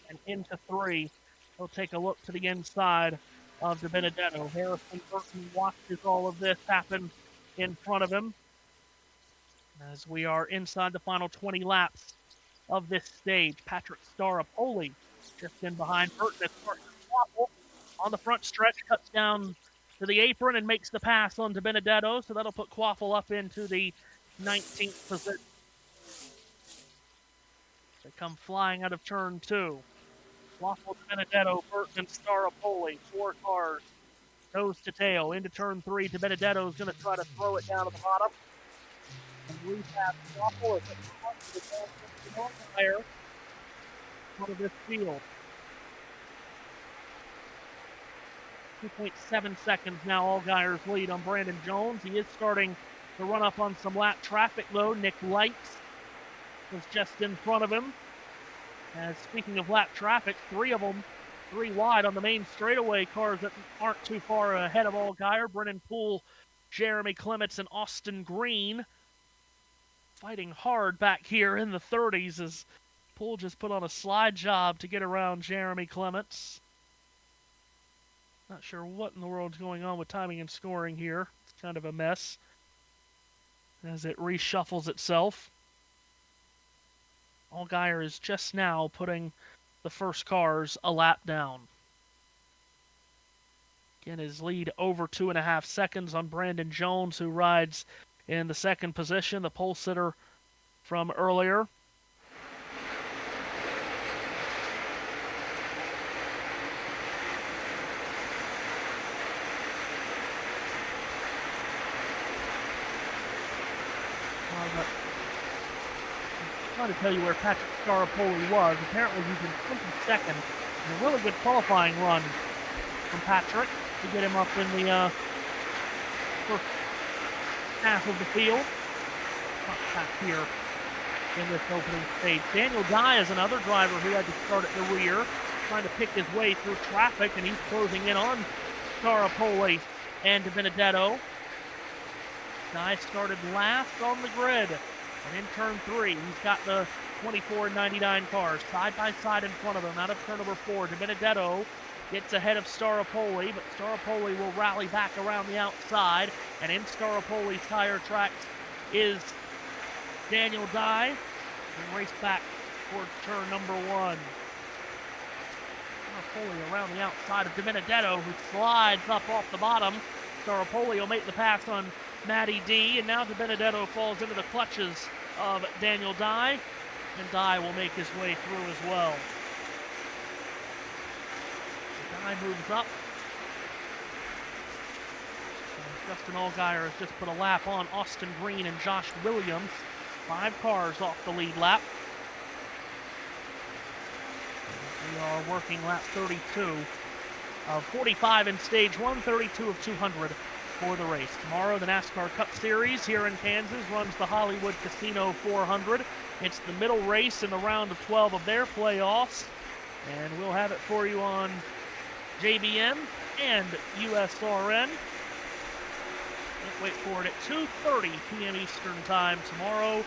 Speaker 1: and into 3. He'll take a look to the inside of DiBenedetto. Harrison Burton watches all of this happen in front of him as we are inside the final 20 laps of this stage. Patrick Staropoli just in behind Burton as Carson Quaffle on the front stretch cuts down to the apron and makes the pass on DiBenedetto, so that'll put Quaffle up into the 19th position. They come flying out of turn 2. Waffle, Benedetto, Burton, and Staropoli. 4 cars, nose to tail. Into turn 3, Benedetto is going to try to throw it down to the bottom. And we have Waffle as it comes to the higher out of this field. 2.7 seconds now, Allgaier's lead on Brandon Jones. He is starting to run up on some lap traffic, though. Nick Lights was just in front of him. As speaking of lap traffic, 3 of them, 3 wide on the main straightaway, cars that aren't too far ahead of Allgaier. Brennan Poole, Jeremy Clements, and Austin Green fighting hard back here in the 30s as Poole just put on a slide job to get around Jeremy Clements. Not sure what in the world's going on with timing and scoring here. It's kind of a mess as it reshuffles itself. Allgaier is just now putting the first cars a lap down. Again, his lead over 2.5 seconds on Brandon Jones, who rides in the second position, the pole sitter from earlier. I'm trying to tell you where Patrick Staropoli was. Apparently he's in 22nd. A really good qualifying run from Patrick to get him up in the first half of the field. Not back here in this opening stage. Daniel Dye is another driver who had to start at the rear, trying to pick his way through traffic, and he's closing in on Staropoli and Benedetto. Dye started last on the grid. And in turn 3, he's got the 24 and 99 cars side by side in front of him. Out of turn number 4, Benedetto gets ahead of Staropoli, but Staropoli will rally back around the outside. And in Staropoli's tire tracks is Daniel Dye, and race back towards turn number 1. Staropoli around the outside of Benedetto, who slides up off the bottom. Staropoli will make the pass on Matty D, and now Benedetto falls into the clutches of Daniel Dye, and Dye will make his way through as well. Dye moves up. And Justin Allgaier has just put a lap on Austin Green and Josh Williams. 5 cars off the lead lap. We are working lap 32 of 45 in stage 1, 32 of 200. For the race. Tomorrow, the NASCAR Cup Series here in Kansas runs the Hollywood Casino 400. It's the middle race in the round of 12 of their playoffs, and we'll have it for you on JBM and USRN. Can't wait for it at 2:30 p.m. Eastern Time tomorrow.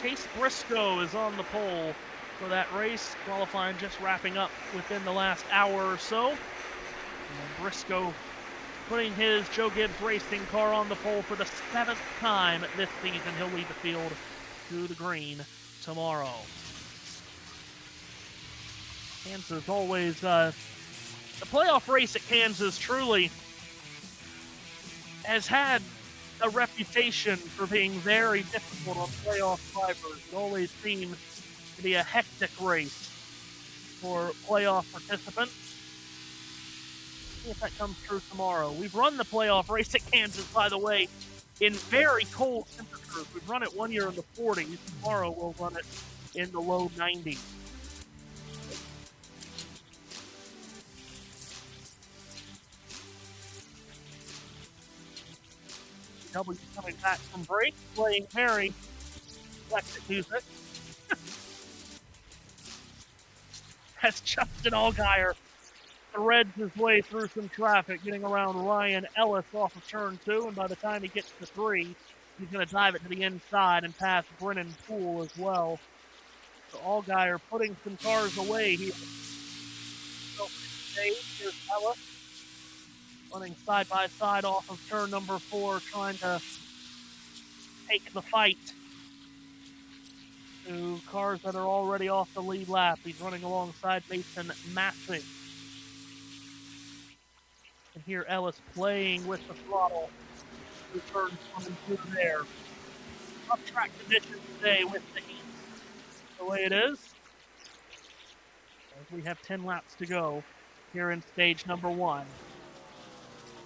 Speaker 1: Chase Briscoe is on the pole for that race, qualifying just wrapping up within the last hour or so. And Briscoe putting his Joe Gibbs Racing car on the pole for the 7th time this season. He'll lead the field to the green tomorrow. Kansas always, the playoff race at Kansas truly has had a reputation for being very difficult on playoff drivers. It always seems to be a hectic race for playoff participants. See if that comes true tomorrow. We've run the playoff race at Kansas, by the way, in very cold temperatures. We've run it one year in the 40s. Tomorrow we'll run it in the low 90s. W coming back from break, playing very electric music. As Justin Allgaier threads his way through some traffic, getting around Ryan Ellis off of turn 2, and by the time he gets to 3, he's going to dive it to the inside and pass Brennan Poole as well. So Allgaier putting some cars away here. So here's Ellis running side by side off of turn number 4, trying to take the fight to cars that are already off the lead lap. He's running alongside Mason Massey. And here Ellis playing with the throttle. Two turns coming through there. Tough track conditions today with the heat the way it is. as we have 10 laps to go here in stage number 1.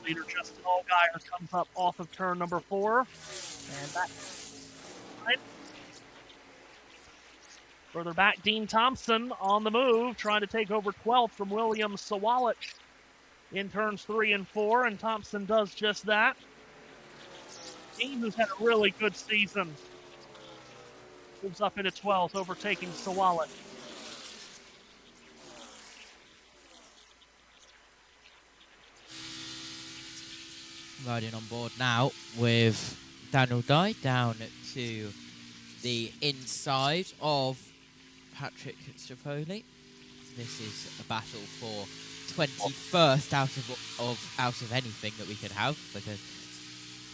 Speaker 1: Leader Justin Allgaier comes up off of turn number 4. And back. Further back, Dean Thompson on the move, trying to take over 12th from William Sawalich in turns 3 and 4, and Thompson does just that. Dean, who's had a really good season, moves up into 12th, overtaking Sawalich.
Speaker 6: Riding on board now with Daniel Dye down to the inside of Patrick Strapoli. This is a battle for 21st out of anything that we could have, because,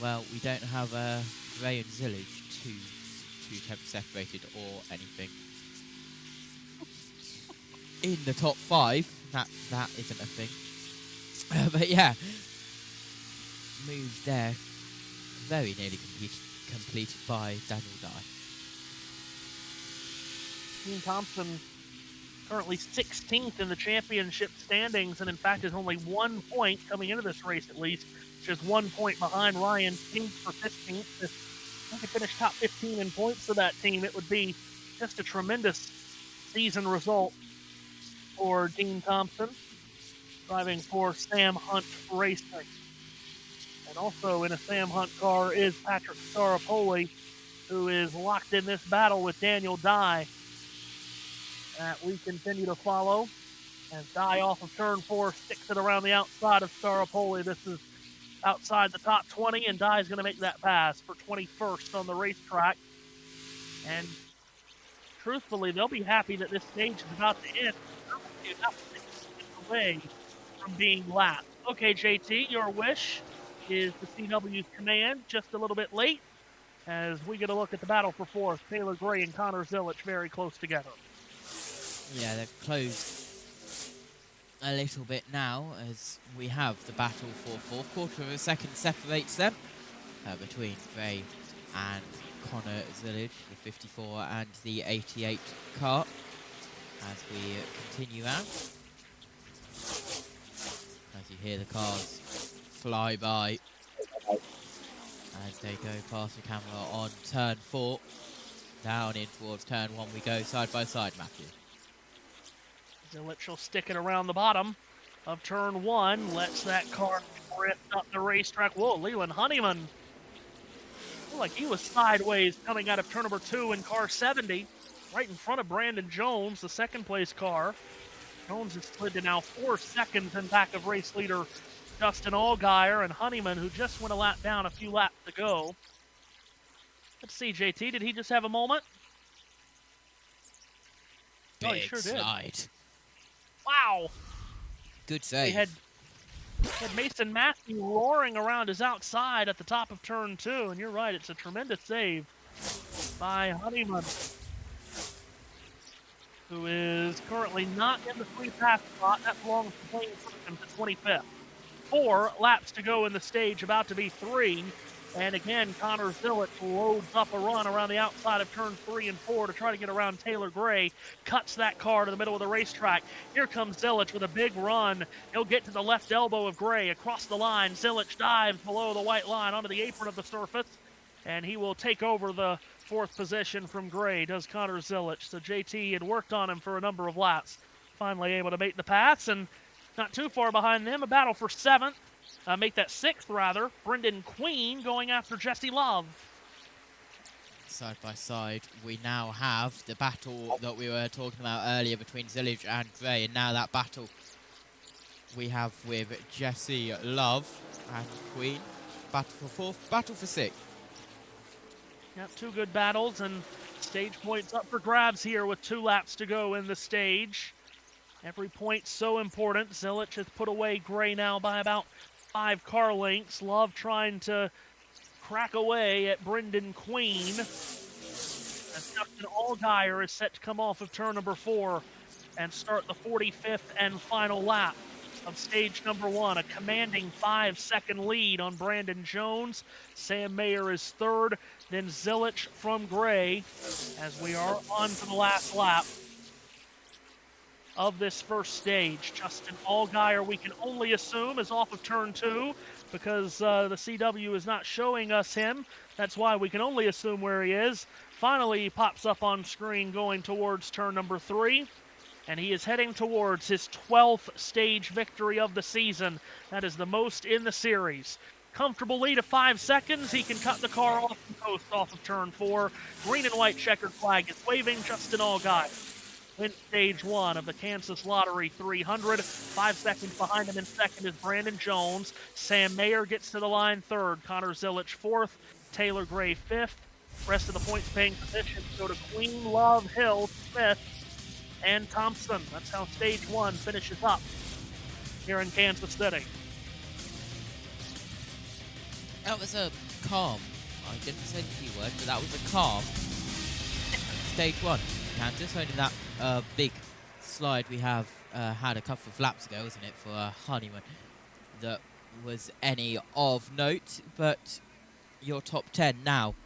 Speaker 6: well, we don't have Ray and Zillage two temp separated or anything in the top 5. That isn't a thing. But yeah, move there, very nearly completed by Daniel Dye.
Speaker 1: Dean Thompson currently 16th in the championship standings, and in fact is only 1 point coming into this race, at least, which is 1 point behind Ryan King for 15th. If he could finish top 15 in points for that team, it would be just a tremendous season result for Dean Thompson, driving for Sam Hunt Racing. And also in a Sam Hunt car is Patrick Staropoli, who is locked in this battle with Daniel Dye that we continue to follow. As Dye off of turn 4 sticks it around the outside of Staropoli. This is outside the top 20, and Dye's going to make that pass for 21st on the racetrack. And truthfully, they'll be happy that this stage is about to end. They're about 6 minutes away from being lapped. Okay, JT, your wish is the CW's command, just a little bit late, as we get a look at the battle for 4th. Taylor Gray and Connor Zilic very close together.
Speaker 6: Yeah, they've closed a little bit now, as we have the battle for 4th. Quarter of a second separates them between Gray and Connor Zilic, the 54 and the 88 car, as we continue out. As you hear the cars fly by as they go past the camera on turn 4. Down in towards turn 1 we go, side by side, Matthew.
Speaker 1: Zilic will stick it around the bottom of turn 1, lets that car drift up the racetrack. Whoa, Leland Honeyman looked like he was sideways coming out of turn number 2 in car 70, right in front of Brandon Jones, the second place car. Jones has slid to now 4 seconds in back of race leader Justin Allgaier, and Honeyman, who just went a lap down, a few laps to go. Let's see, JT, did he just have a moment?
Speaker 6: Big
Speaker 1: oh, he sure
Speaker 6: slide.
Speaker 1: Did. Wow.
Speaker 6: Good save.
Speaker 1: He had Mason Matthew roaring around his outside at the top of turn 2, and you're right, it's a tremendous save by Honeyman, who is currently not in the free pass spot. That belongs to Plain System to 25th. 4 laps to go in the stage, about to be 3. And again, Connor Zilic loads up a run around the outside of turn 3 and 4 to try to get around Taylor Gray. Cuts that car to the middle of the racetrack. Here comes Zilic with a big run. He'll get to the left elbow of Gray across the line. Zilic dives below the white line onto the apron of the surface, and he will take over the 4th position from Gray, does Connor Zilic. So JT had worked on him for a number of laps. Finally able to make the pass, and not too far behind them, a battle for 7th. Make that 6th, rather. Brendan Queen going after Jesse Love.
Speaker 6: Side by side, we now have the battle that we were talking about earlier between Zilic and Gray, and now that battle we have with Jesse Love and Queen. Battle for 4th, battle for 6th.
Speaker 1: Yep, 2 good battles, and stage points up for grabs here with 2 laps to go in the stage. Every point so important. Zilic has put away Gray now by about 5 car lengths. Love trying to crack away at Brendan Queen. As Justin Allgaier is set to come off of turn number 4 and start the 45th and final lap of stage number 1. A commanding 5-second lead on Brandon Jones. Sam Mayer is 3rd, then Zilic from Gray as we are on to the last lap of this first stage. Justin Allgaier, we can only assume, is off of turn 2 because the CW is not showing us him. That's why we can only assume where he is. Finally, he pops up on screen going towards turn number 3, and he is heading towards his 12th stage victory of the season. That is the most in the series. Comfortable lead of 5 seconds. He can cut the car off and coast off of turn 4. Green and white checkered flag is waving. Justin Allgaier wins stage 1 of the Kansas Lottery 300. 5 seconds behind him in second is Brandon Jones. Sam Mayer gets to the line third. Connor Zilic fourth. Taylor Gray fifth. Rest of the points paying positions go to Queen, Love, Hill, Smith, and Thompson. That's how stage 1 finishes up here in Kansas City.
Speaker 6: That was a calm. I didn't say the key word, but that was a calm stage 1. Kansas, only that big slide we have had a couple of laps ago, wasn't it, for Honeyman, that was any of note. But your top 10 now.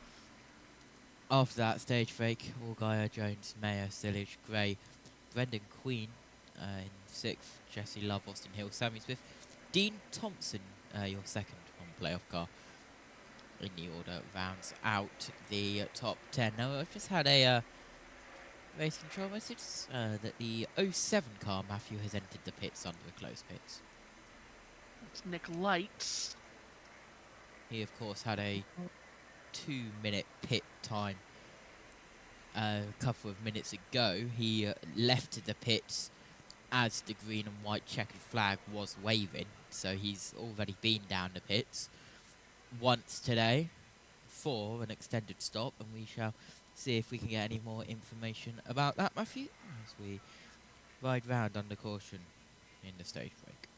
Speaker 6: After that stage break, Allgaier, Jones, Mayer, Sillage, Gray, Brendan Queen in 6th, Jesse Love, Austin Hill, Sammy Smith, Dean Thompson, your second on playoff car in the order, rounds out the top 10. Now, I've just had a race control message that the 07 car, Matthew, has entered the pits under a closed pits.
Speaker 1: It's Nick Lights.
Speaker 6: He, of course, had a 2-minute pit time a couple of minutes ago. He left the pits as the green and white checkered flag was waving, so he's already been down the pits once today for an extended stop, and we shall see if we can get any more information about that, Matthew, as we ride round under caution in the stage break.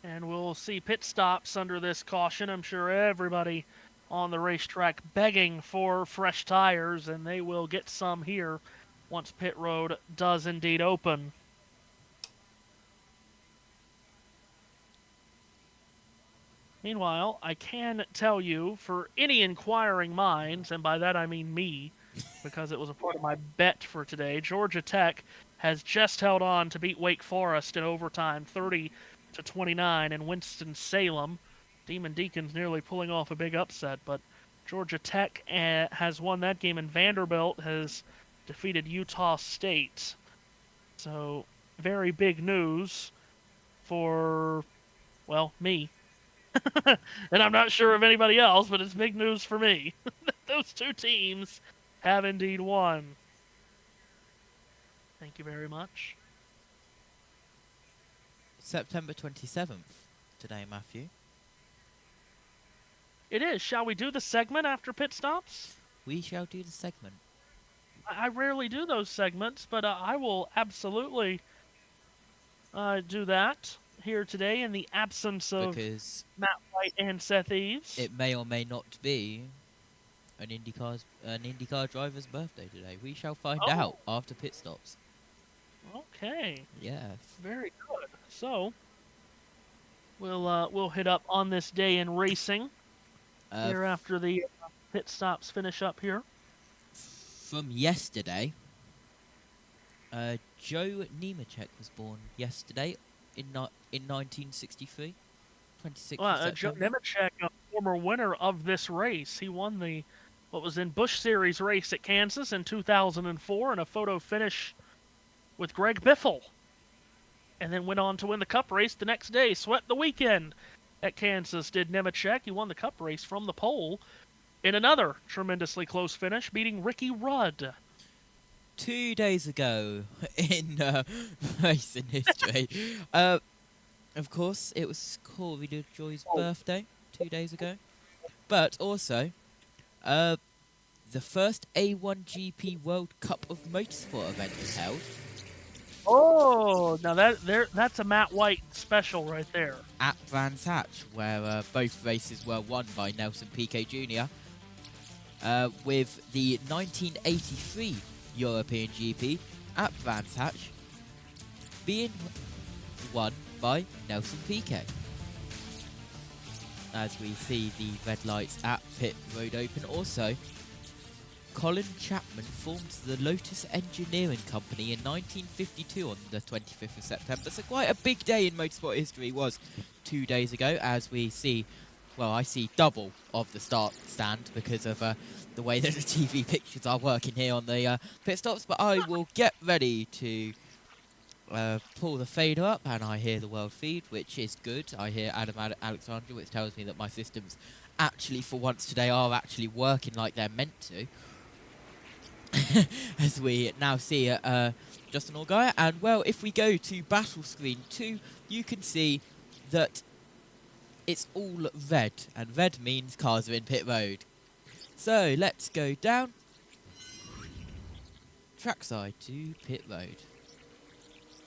Speaker 1: And we'll see pit stops under this caution. I'm sure everybody on the racetrack begging for fresh tires, and they will get some here once pit road does indeed open. Meanwhile, I can tell you, for any inquiring minds, and by that I mean me, because it was a part of my bet for today, Georgia Tech has just held on to beat Wake Forest in overtime, 30-29 in Winston-Salem. Demon Deacons nearly pulling off a big upset, but Georgia Tech has won that game, and Vanderbilt has defeated Utah State. So, very big news for, well, me. And I'm not sure of anybody else, but it's big news for me. Those two teams have indeed won. Thank you very much.
Speaker 6: September 27th today, Matthew.
Speaker 1: It is. Shall we do the segment after pit stops?
Speaker 6: We shall do the segment.
Speaker 1: I rarely do those segments, but I will absolutely do that here today in the absence of Matt White and Seth Eves.
Speaker 6: It may or may not be an IndyCar driver's birthday today. We shall find out after pit stops.
Speaker 1: Okay.
Speaker 6: Yes.
Speaker 1: Very good. So we'll hit up on this day in racing here after the pit stops finish up here.
Speaker 6: From yesterday, Joe Nemechek was born yesterday in 1963. 26th of
Speaker 1: Joe
Speaker 6: September.
Speaker 1: Nemechek, a former winner of this race. He won what was in Busch Series race at Kansas in 2004 in a photo finish with Greg Biffle. And then went on to win the Cup race the next day. Swept the weekend at Kansas, did Nemechek. He won the Cup race from the pole in another tremendously close finish, beating Ricky Rudd.
Speaker 6: 2 days ago in racing history. Of course, it was Corey DeJoy's birthday 2 days ago. But also, the first A1GP World Cup of Motorsport event was held.
Speaker 1: Oh, now that's a Matt White special right there.
Speaker 6: At Brands Hatch, where both races were won by Nelson Piquet Jr. With the 1983 European GP at Brands Hatch being won by Nelson Piquet. As we see the red lights at pit road open. Also, Colin Chapman formed the Lotus Engineering Company in 1952 on the 25th of September. So quite a big day in motorsport history was 2 days ago, as we see, well, I see double of the start stand because of the way that the TV pictures are working here on the pit stops. But I will get ready to pull the fader up, and I hear the world feed, which is good. I hear Adam Alexandra, which tells me that my systems actually, for once today, are actually working like they're meant to. As we now see Justin Allgaier. And, well, if we go to Battle Screen 2, you can see that it's all red, and red means cars are in pit road. So, let's go down trackside to pit road.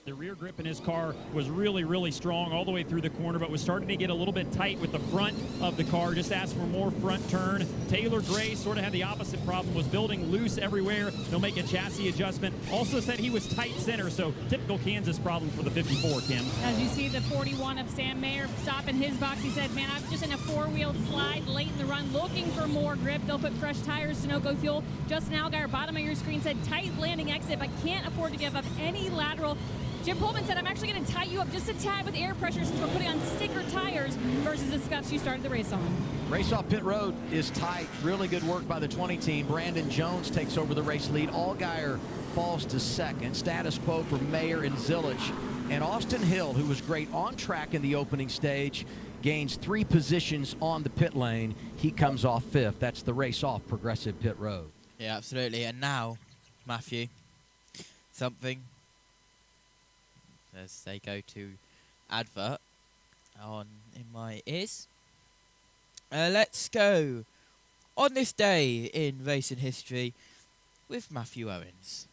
Speaker 13: The rear grip in his car was really, really strong all the way through the corner, but was starting to get a little bit tight with the front of the car. Just asked for more front turn. Taylor Gray sort of had the opposite problem, was building loose everywhere. They'll make a chassis adjustment. Also said he was tight center, so typical Kansas problem for the 54, Kim.
Speaker 14: As you see the 41 of Sam Mayer stop in his box, he said, man, I'm just in a four-wheeled slide late in the run looking for more grip. They'll put fresh tires, Sunoco fuel. Justin Allgaier, bottom of your screen, said tight landing exit, but can't afford to give up any lateral. Jim Pullman said, I'm actually going to tie you up just a tad with air pressure since we're putting on sticker tires versus the scuffs you started the race on.
Speaker 15: Race off pit road is tight. Really good work by the 20 team. Brandon Jones takes over the race lead. Allgaier falls to second. Status quo for Mayer and Zilich. And Austin Hill, who was great on track in the opening stage, gains 3 positions on the pit lane. He comes off 5th. That's the race off Progressive Pit Road.
Speaker 6: Yeah, absolutely. And now, Matthew, something as they go to advert on in my ears. Let's go on this day in racing history with Matthew Owens.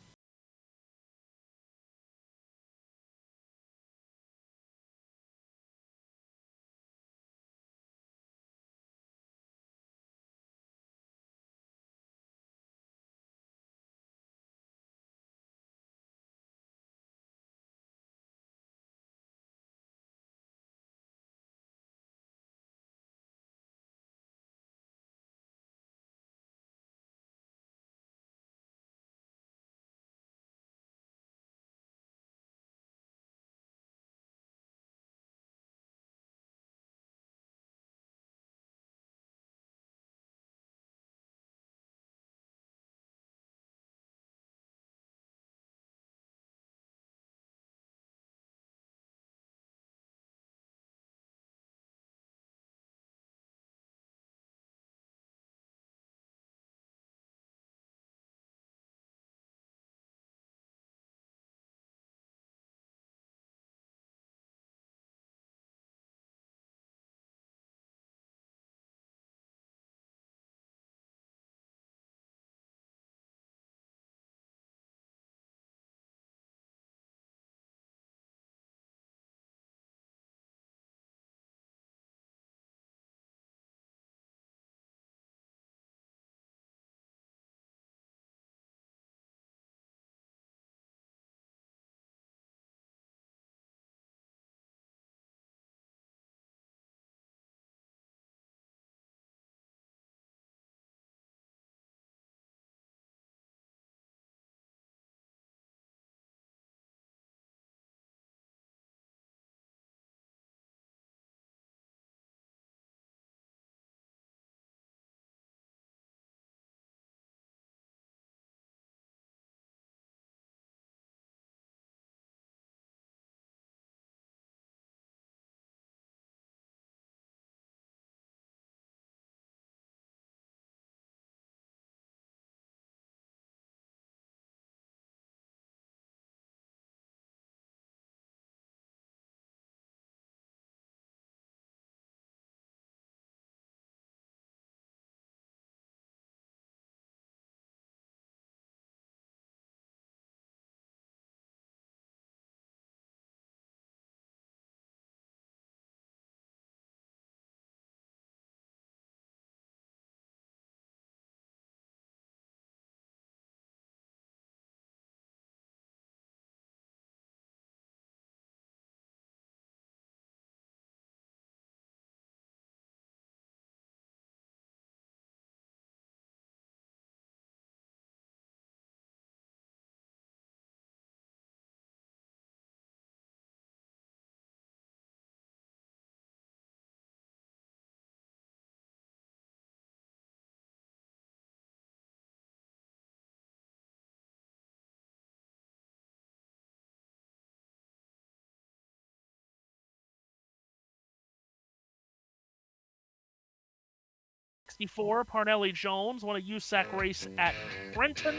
Speaker 1: 1964, Parnelli Jones won a USAC race at Trenton.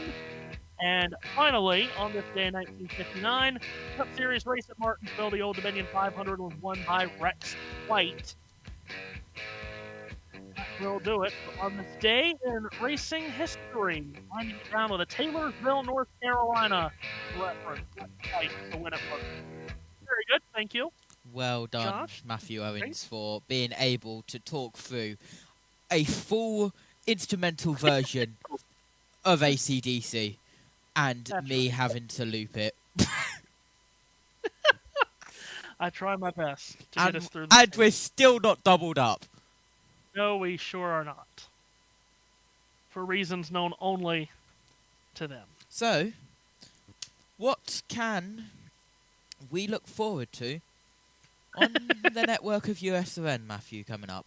Speaker 1: And finally, on this day in 1959, Cup Series race at Martinsville, the Old Dominion 500 was won by Rex White. That will do it on this day in racing history. Winding it down with a Taylorsville, North Carolina reference. Rex White to win it. Very good, thank you.
Speaker 6: Well done,
Speaker 1: Josh?
Speaker 6: Matthew Owens, for being able to talk through a full instrumental version of AC/DC and me having to loop it.
Speaker 1: I try my best to get us through this.
Speaker 6: And we're still not doubled up.
Speaker 1: No, we sure are not. For reasons known only to them.
Speaker 6: So, what can we look forward to on the network of USRN, Matthew, coming up?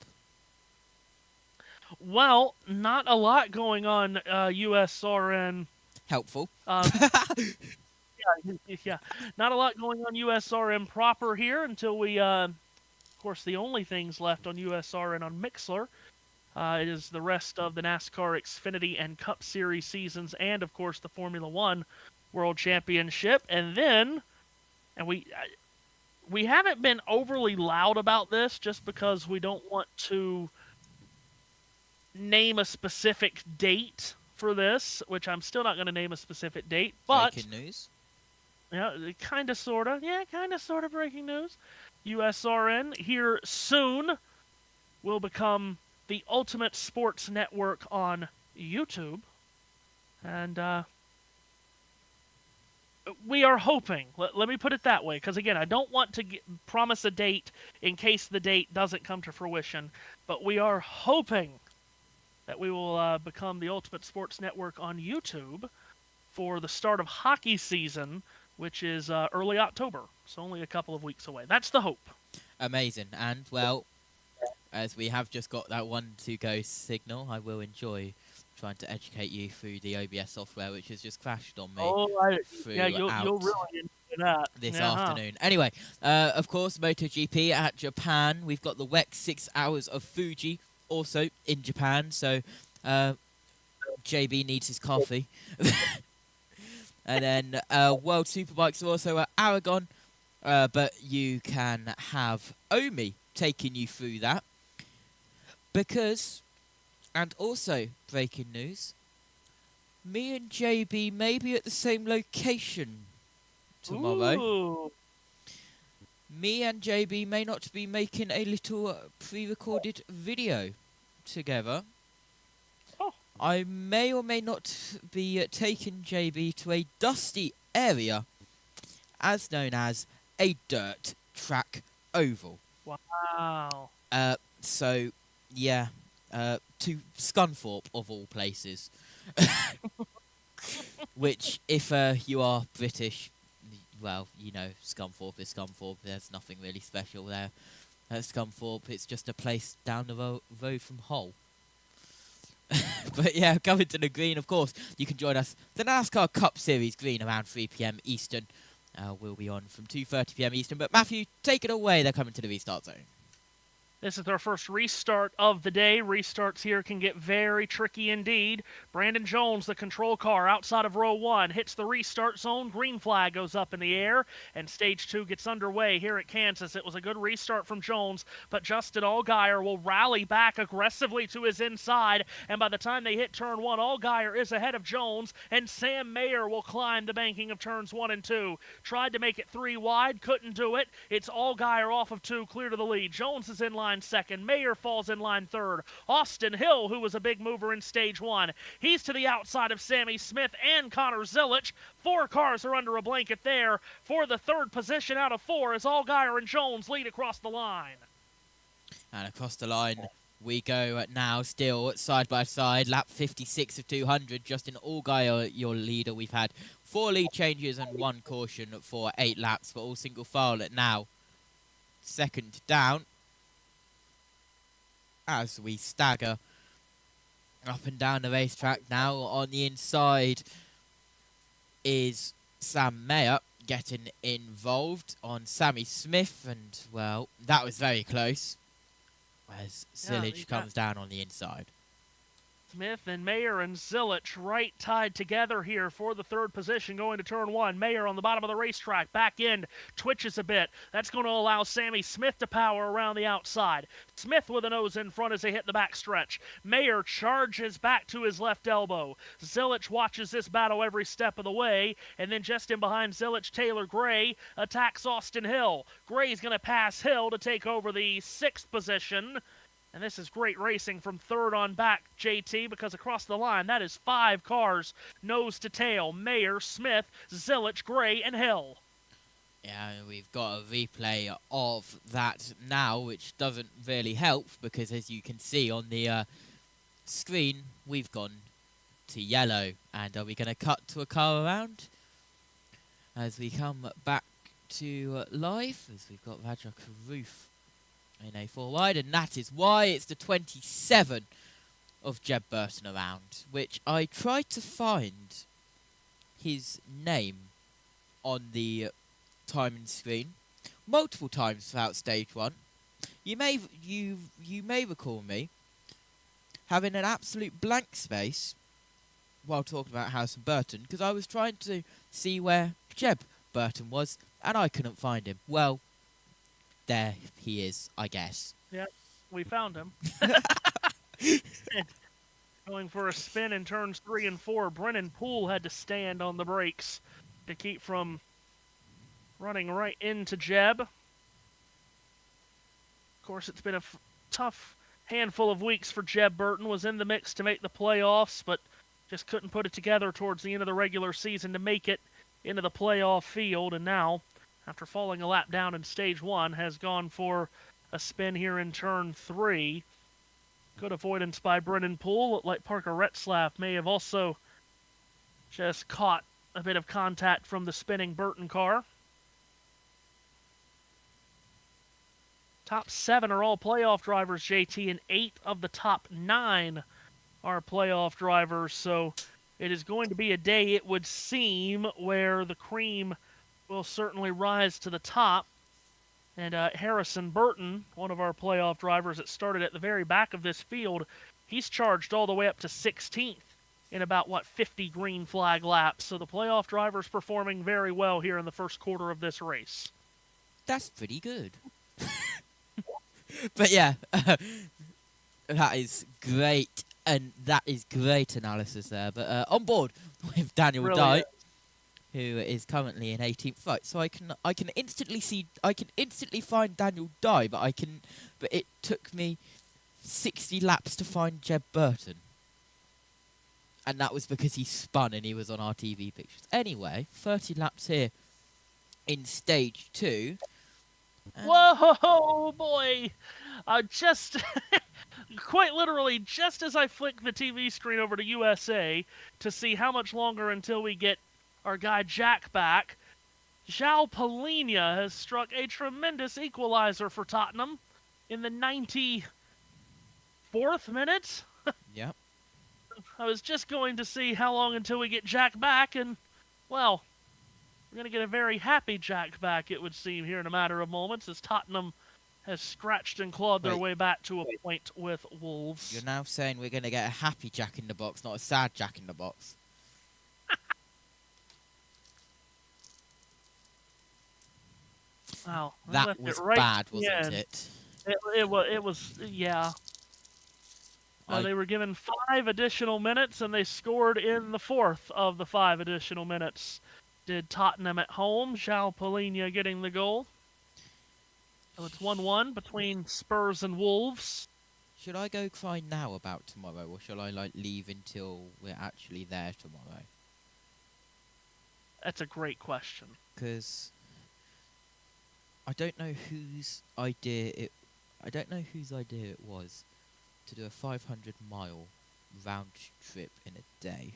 Speaker 1: Well, not a lot going on USRN.
Speaker 6: Helpful.
Speaker 1: Yeah, not a lot going on USRN proper here until we, of course, the only things left on USRN on Mixler is the rest of the NASCAR Xfinity and Cup Series seasons and, of course, the Formula One World Championship. And then, and we haven't been overly loud about this just because we don't want to name a specific date for this, which I'm still not going to name a specific date, but
Speaker 6: breaking news.
Speaker 1: Yeah, kind of, sort of. Yeah, kind of, sort of breaking news. USRN here soon will become the ultimate sports network on YouTube, and we are hoping. Let me put it that way, because again, I don't want to promise a date in case the date doesn't come to fruition, but we are hoping that we will become the ultimate sports network on YouTube for the start of hockey season, which is early October, so only a couple of weeks away. That's the hope.
Speaker 6: Amazing. And, well, as we have just got that 1-2-go signal, I will enjoy trying to educate you through the OBS software, which has just crashed on me.
Speaker 1: Yeah, you'll really enjoy that.
Speaker 6: This afternoon. Anyway, of course, MotoGP at Japan. We've got the WEC 6 Hours of Fuji also in Japan, so JB needs his coffee. And then World Superbikes are also at Aragon, but you can have Omi taking you through that. Because, and also breaking news, me and JB may be at the same location tomorrow.
Speaker 1: Ooh.
Speaker 6: Me and JB may not be making a little pre-recorded video together. I may or may not be taking JB to a dusty area as known as a dirt track oval.
Speaker 1: Wow.
Speaker 6: So, yeah, to Scunthorpe of all places. Which, if you are British, well, you know, Scunthorpe is Scunthorpe. There's nothing really special there at Scunthorpe. It's just a place down the road from Hull. But yeah, coming to the green, of course, you can join us. The NASCAR Cup Series green around 3 p.m. Eastern. We'll be on from 2:30 p.m. Eastern. But Matthew, take it away. They're coming to the restart zone.
Speaker 1: This is our first restart of the day. Restarts here can get very tricky indeed. Brandon Jones, the control car outside of row 1, hits the restart zone. Green flag goes up in the air, and stage 2 gets underway here at Kansas. It was a good restart from Jones, but Justin Allgaier will rally back aggressively to his inside, and by the time they hit turn 1, Allgaier is ahead of Jones, and Sam Mayer will climb the banking of turns 1 and 2. Tried to make it 3 wide, couldn't do it. It's Allgaier off of 2, clear to the lead. Jones is in line second. Mayer falls in line third. Austin Hill, who was a big mover in stage 1, he's to the outside of Sammy Smith and Connor Zilic. 4 cars are under a blanket there for the third position out of 4 as Allgaier and Jones lead across the line.
Speaker 6: And across the line we go now, still side by side, lap 56 of 200. Justin Allgaier, your leader. We've had 4 lead changes and 1 caution for 8 laps, but all single file at now. Second down, as we stagger up and down the racetrack. Now on the inside is Sam Mayer getting involved on Sammy Smith, and well, that was very close as Zilic comes down on the inside.
Speaker 1: Smith and Mayer and Zilich right tied together here for the third position going to turn one. Mayer on the bottom of the racetrack, back end, twitches a bit. That's going to allow Sammy Smith to power around the outside. Smith with a nose in front as they hit the back stretch. Mayer charges back to his left elbow. Zilich watches this battle every step of the way, and then just in behind Zilich, Taylor Gray attacks Austin Hill. Gray's going to pass Hill to take over the sixth position. And this is great racing from third on back, JT, because across the line, that is 5 cars, nose to tail. Mayer, Smith, Zilich, Gray, and Hill.
Speaker 6: Yeah, we've got a replay of that now, which doesn't really help, because as you can see on the screen, we've gone to yellow. And are we going to cut to a car around? As we come back to live, as we've got Raja Karoof in a 4 wide, and that is why it's the 27 of Jeb Burton around, which I tried to find his name on the timing screen multiple times throughout stage 1. You may recall me having an absolute blank space while talking about Harrison Burton, because I was trying to see where Jeb Burton was, and I couldn't find him. Well, there he is, I guess.
Speaker 1: Yeah, we found him. Going for a spin in turns 3 and 4. Brennan Poole had to stand on the brakes to keep from running right into Jeb. Of course, it's been a tough handful of weeks for Jeb Burton. Was in the mix to make the playoffs, but just couldn't put it together towards the end of the regular season to make it into the playoff field. And now, after falling a lap down in stage 1, has gone for a spin here in turn 3. Good avoidance by Brennan Poole. Looked like Parker Retzlaff may have also just caught a bit of contact from the spinning Burton car. Top 7 are all playoff drivers, JT, and 8 of the top 9 are playoff drivers. So it is going to be a day, it would seem, where the cream will certainly rise to the top. And Harrison Burton, one of our playoff drivers that started at the very back of this field, he's charged all the way up to 16th in about, 50 green flag laps. So the playoff driver's performing very well here in the first quarter of this race.
Speaker 6: That's pretty good. But yeah, that is great. And that is great analysis there. But on board with Daniel Dye, who is currently in 18th. Right, so I can instantly find Daniel Dye, but it took me 60 laps to find Jeb Burton. And that was because he spun and he was on our TV pictures. Anyway, 30 laps here in stage 2.
Speaker 1: Whoa, boy! Just, quite literally, just as I flick the TV screen over to USA to see how much longer until we get our guy Jack back, João Palhinha has struck a tremendous equalizer for Tottenham in the 94th minute.
Speaker 6: Yep.
Speaker 1: I was just going to see how long until we get Jack back, and, well, we're going to get a very happy Jack back, it would seem, here in a matter of moments, as Tottenham has scratched and clawed their way back to a point with Wolves.
Speaker 6: You're now saying we're going to get a happy Jack in the box, not a sad Jack in the box.
Speaker 1: Wow,
Speaker 6: that was bad, wasn't it?
Speaker 1: It was, yeah. They were given 5 additional minutes, and they scored in the 4th of the 5 additional minutes. Did Tottenham at home, João Palhinha getting the goal. So it's 1-1 between Spurs and Wolves.
Speaker 6: Should I go cry now about tomorrow, or shall I leave until we're actually there tomorrow?
Speaker 1: That's a great question.
Speaker 6: Because I don't know whose idea it was to do a 500-mile round trip in a day.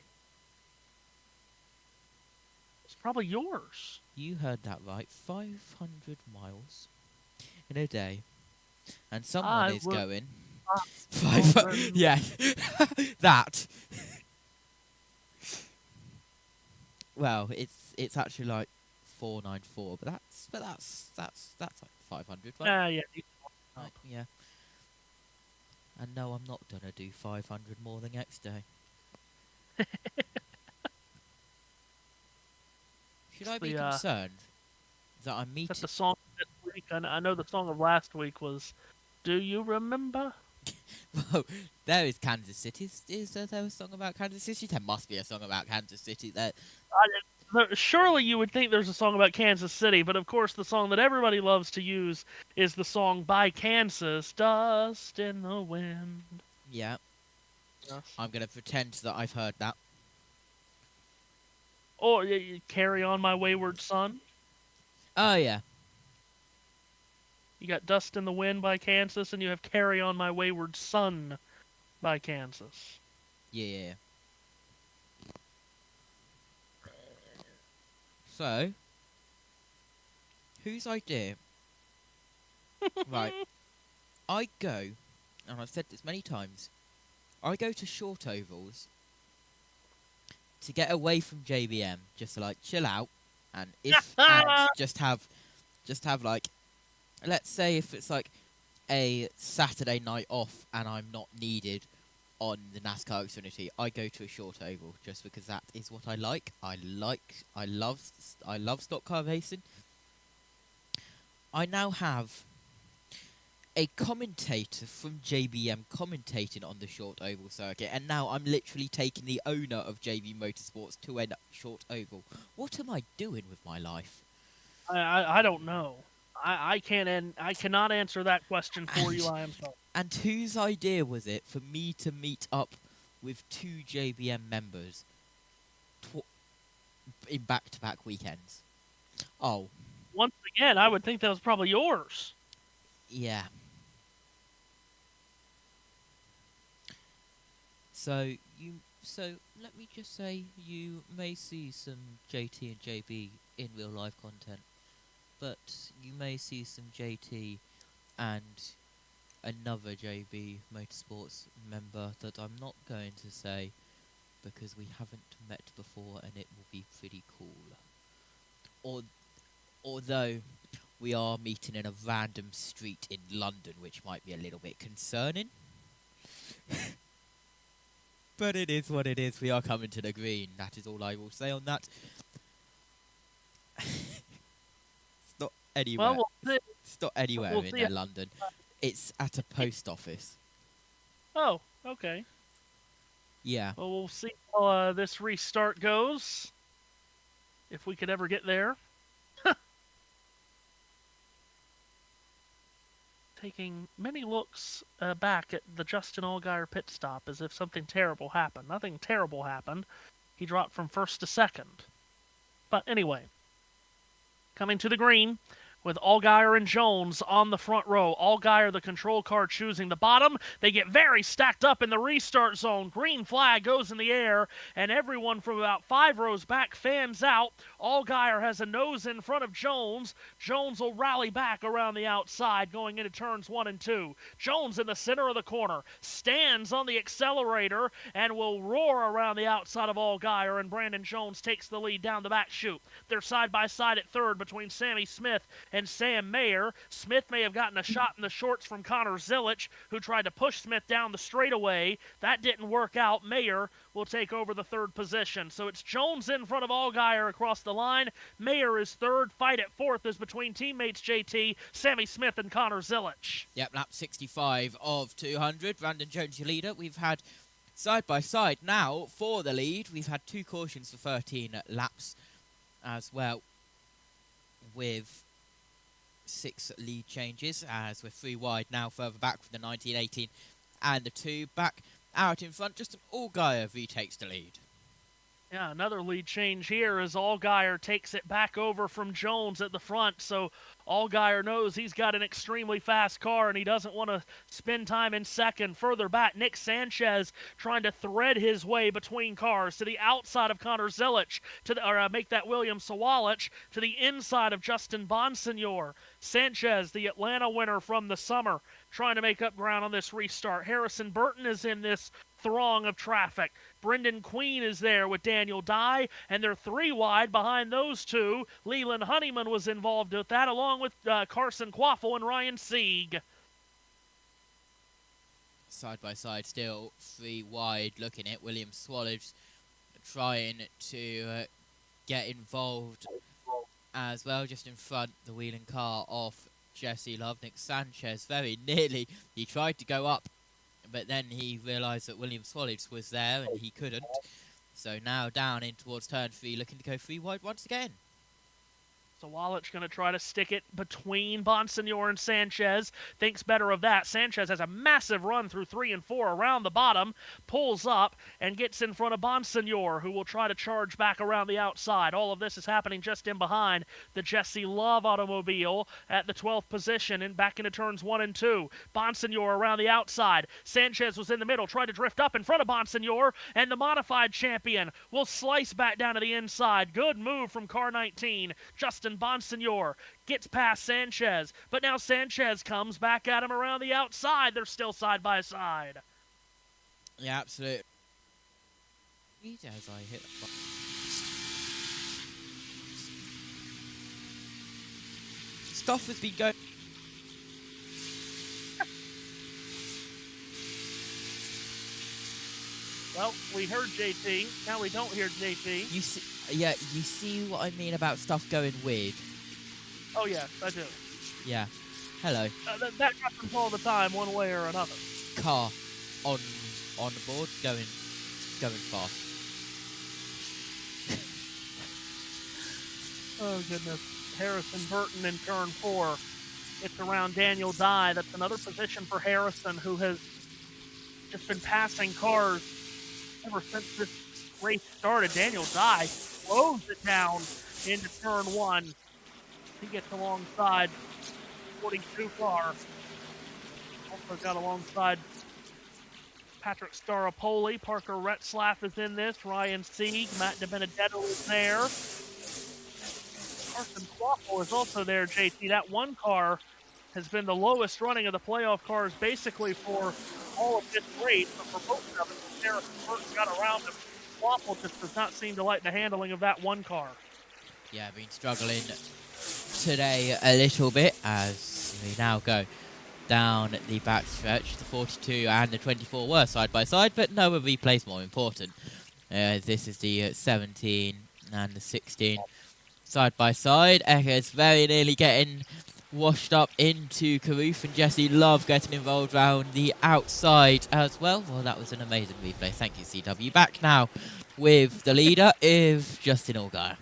Speaker 1: It's probably yours.
Speaker 6: You heard that right. 500 miles in a day. And someone is going... yeah. That. Well, it's actually 494, but that's like 500, right?
Speaker 1: Yeah.
Speaker 6: Yeah. And no, I'm not gonna do 500 more than next day. Should I be concerned that I'm meeting...
Speaker 1: That's the song this week. I know the song of last week was, "Do You Remember?"
Speaker 6: Well, there is Kansas City. Is there a song about Kansas City? There must be a song about Kansas City.
Speaker 1: Surely you would think there's a song about Kansas City, but of course the song that everybody loves to use is the song by Kansas, "Dust in the Wind."
Speaker 6: Yeah.
Speaker 1: Yes.
Speaker 6: I'm going to pretend that I've heard that.
Speaker 1: Or "Carry On My Wayward Son."
Speaker 6: Oh, yeah.
Speaker 1: You got "Dust in the Wind" by Kansas, and you have "Carry On My Wayward Son" by Kansas.
Speaker 6: Yeah. So, whose idea? Right. I go, and I've said this many times, I go to short ovals to get away from JBM, just to like chill out, and just have like, let's say if it's like a Saturday night off and I'm not needed on the NASCAR Xfinity, I go to a short oval just because that is what I like. I love stock car racing. I now have a commentator from JBM commentating on the short oval circuit, and now I'm literally taking the owner of JB Motorsports to a short oval. What am I doing with my life?
Speaker 1: I don't know. I cannot answer that question for you. I am sorry.
Speaker 6: And whose idea was it for me to meet up with two JBM members in back-to-back weekends? Oh.
Speaker 1: Once again, I would think that was probably yours.
Speaker 6: Yeah. So let me just say, you may see some JT and JB in real life content, but you may see some JT and another JB Motorsports member that I'm not going to say because we haven't met before and it will be pretty cool. Although we are meeting in a random street in London, which might be a little bit concerning. But it is what it is. We are coming to the green. That is all I will say on that. It's not anywhere.
Speaker 1: Well,
Speaker 6: it's not anywhere in London. It's at a post office.
Speaker 1: Oh, okay.
Speaker 6: Yeah.
Speaker 1: Well, we'll see how this restart goes. If we could ever get there. Taking many looks back at the Justin Allgaier pit stop as if something terrible happened. Nothing terrible happened. He dropped from first to second. But anyway, coming to the green with Allgaier and Jones on the front row. Allgaier, the control car, choosing the bottom. They get very stacked up in the restart zone. Green flag goes in the air, and everyone from about 5 rows back fans out. Allgaier has a nose in front of Jones. Jones will rally back around the outside going into turns 1 and 2. Jones in the center of the corner, stands on the accelerator, and will roar around the outside of Allgaier, and Brandon Jones takes the lead down the back chute. They're side by side at third between Sammy Smith and Sam Mayer. Smith may have gotten a shot in the shorts from Connor Zilich, who tried to push Smith down the straightaway. That didn't work out. Mayer will take over the third position. So it's Jones in front of Allgaier across the line. Mayer is third. Fight at fourth is between teammates JT, Sammy Smith, and Connor Zilich.
Speaker 6: Yep, lap 65 of 200. Brandon Jones, your leader. We've had side by side now for the lead. We've had 2 cautions for 13 laps as well, with 6 lead changes, as we're 3 wide now, further back from the 1918 and the 2 back out in front. Justin Allgaier retakes the lead.
Speaker 1: Yeah, another lead change here as Allgaier takes it back over from Jones at the front. So Allgaier knows he's got an extremely fast car and he doesn't want to spend time in second. Further back, Nick Sanchez trying to thread his way between cars to the outside of Connor Zilich, make that William Sawalich, to the inside of Justin Bonsignor. Sanchez, the Atlanta winner from the summer, trying to make up ground on this restart. Harrison Burton is in this throng of traffic. Brendan Queen is there with Daniel Dye, and they're 3 wide behind those 2. Leland Honeyman was involved with that, along with Carson Quaffle and Ryan Sieg.
Speaker 6: side by side still, 3 wide looking at William Swallows trying to get involved as well, just in front, the wheeling car off Jesse Love. Nick Sanchez very nearly, he tried to go up, but then he realised that William Swallows was there and he couldn't. So now down in towards turn 3, looking to go 3 wide once again.
Speaker 1: So Wallach going to try to stick it between Bonsignor and Sanchez. Thinks better of that. Sanchez has a massive run through 3 and 4 around the bottom, pulls up, and gets in front of Bonsignor, who will try to charge back around the outside. All of this is happening just in behind the Jesse Love automobile at the 12th position and back into turns 1 and 2. Bonsignor around the outside. Sanchez was in the middle, tried to drift up in front of Bonsignor, and the modified champion will slice back down to the inside. Good move from car 19. Justin Bonsignor gets past Sanchez, but now Sanchez comes back at him around the outside. They're still side by side.
Speaker 6: Yeah, absolutely. As I hit the button. Stuff has been going.
Speaker 1: Well, we heard JT. Now we don't hear JT.
Speaker 6: You see, yeah, you see what I mean about stuff going weird?
Speaker 1: Oh, yes, I do.
Speaker 6: Yeah. Hello.
Speaker 1: That happens all the time, one way or another.
Speaker 6: Car on the board, going fast.
Speaker 1: Oh, goodness. Harrison Burton in turn 4. It's around Daniel Dye. That's another position for Harrison, who has just been passing cars ever since this race started. Daniel Dye slows it down into turn 1. He gets alongside 42 car. Also got alongside Patrick Staropoli. Parker Retzlaff is in this. Ryan Sieg. Matt DiBenedetto is there. Carson Quaffle is also there, JT. That one car has been the lowest running of the playoff cars basically for all of this race, but for both of them, Harrison Burton got around him. Quaffle just does not seem to like the handling of that one car.
Speaker 6: Yeah, been struggling today a little bit as we now go down the backstretch. The 42 and the 24 were side by side, but no replays more important. This is the 17 and the 16 side by side. Eckers very nearly getting washed up into Carruth, and Jesse Love getting involved round the outside as well. Well, that was an amazing replay. Thank you, CW. Back now with the leader is Justin Allgaier.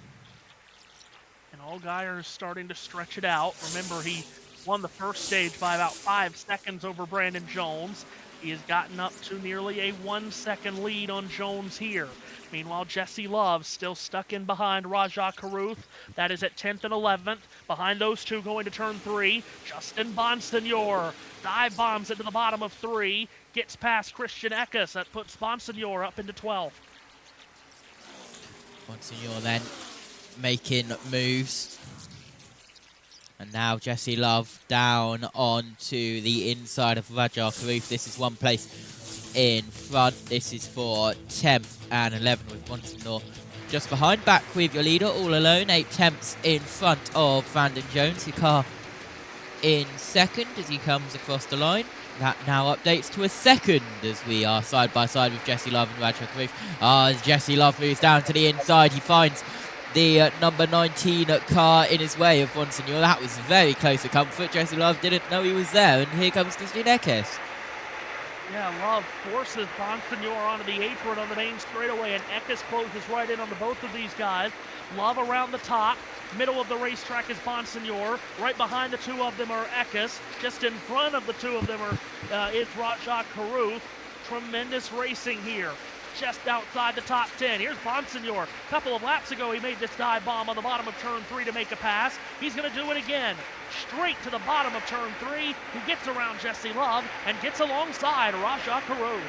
Speaker 1: And Allgaier is starting to stretch it out. Remember, he won the first stage by about 5 seconds over Brandon Jones. He has gotten up to nearly a 1-second lead on Jones here. Meanwhile, Jesse Love still stuck in behind Rajah Carruth. That is at 10th and 11th. Behind those two going to turn 3. Justin Bonsignor dive bombs it to the bottom of 3. Gets past Christian Eckes. That puts Bonsignor up into 12th.
Speaker 6: Bonsignor then making moves. And now Jesse Love down onto the inside of Rajah Carruth. This is one place in front. This is for 10th and 11th with Bonsignor just behind. Back with your leader all alone, 8 tenths in front of Brandon Jones. The car in second as he comes across the line. That now updates to a second as we are side by side with Jesse Love and Rajah Carruth. As Jesse Love moves down to the inside, he finds the number 19 car in his way of Bonsignor. That was very close to comfort. Jesse Love didn't know he was there, and here comes Christian Eckes.
Speaker 1: Yeah, Love forces Bonsignor onto the apron on the main straightaway, and Eckes closes right in on the both of these guys. Love around the top. Middle of the racetrack is Bonsignor. Right behind the two of them are Eckes. Just in front of the two of them is Rajah Carruth. Tremendous racing here. Just outside the top 10. Here's Bonsignor. A couple of laps ago, he made this dive bomb on the bottom of turn 3 to make a pass. He's going to do it again. Straight to the bottom of turn 3. He gets around Jesse Love and gets alongside Rajah Carruth.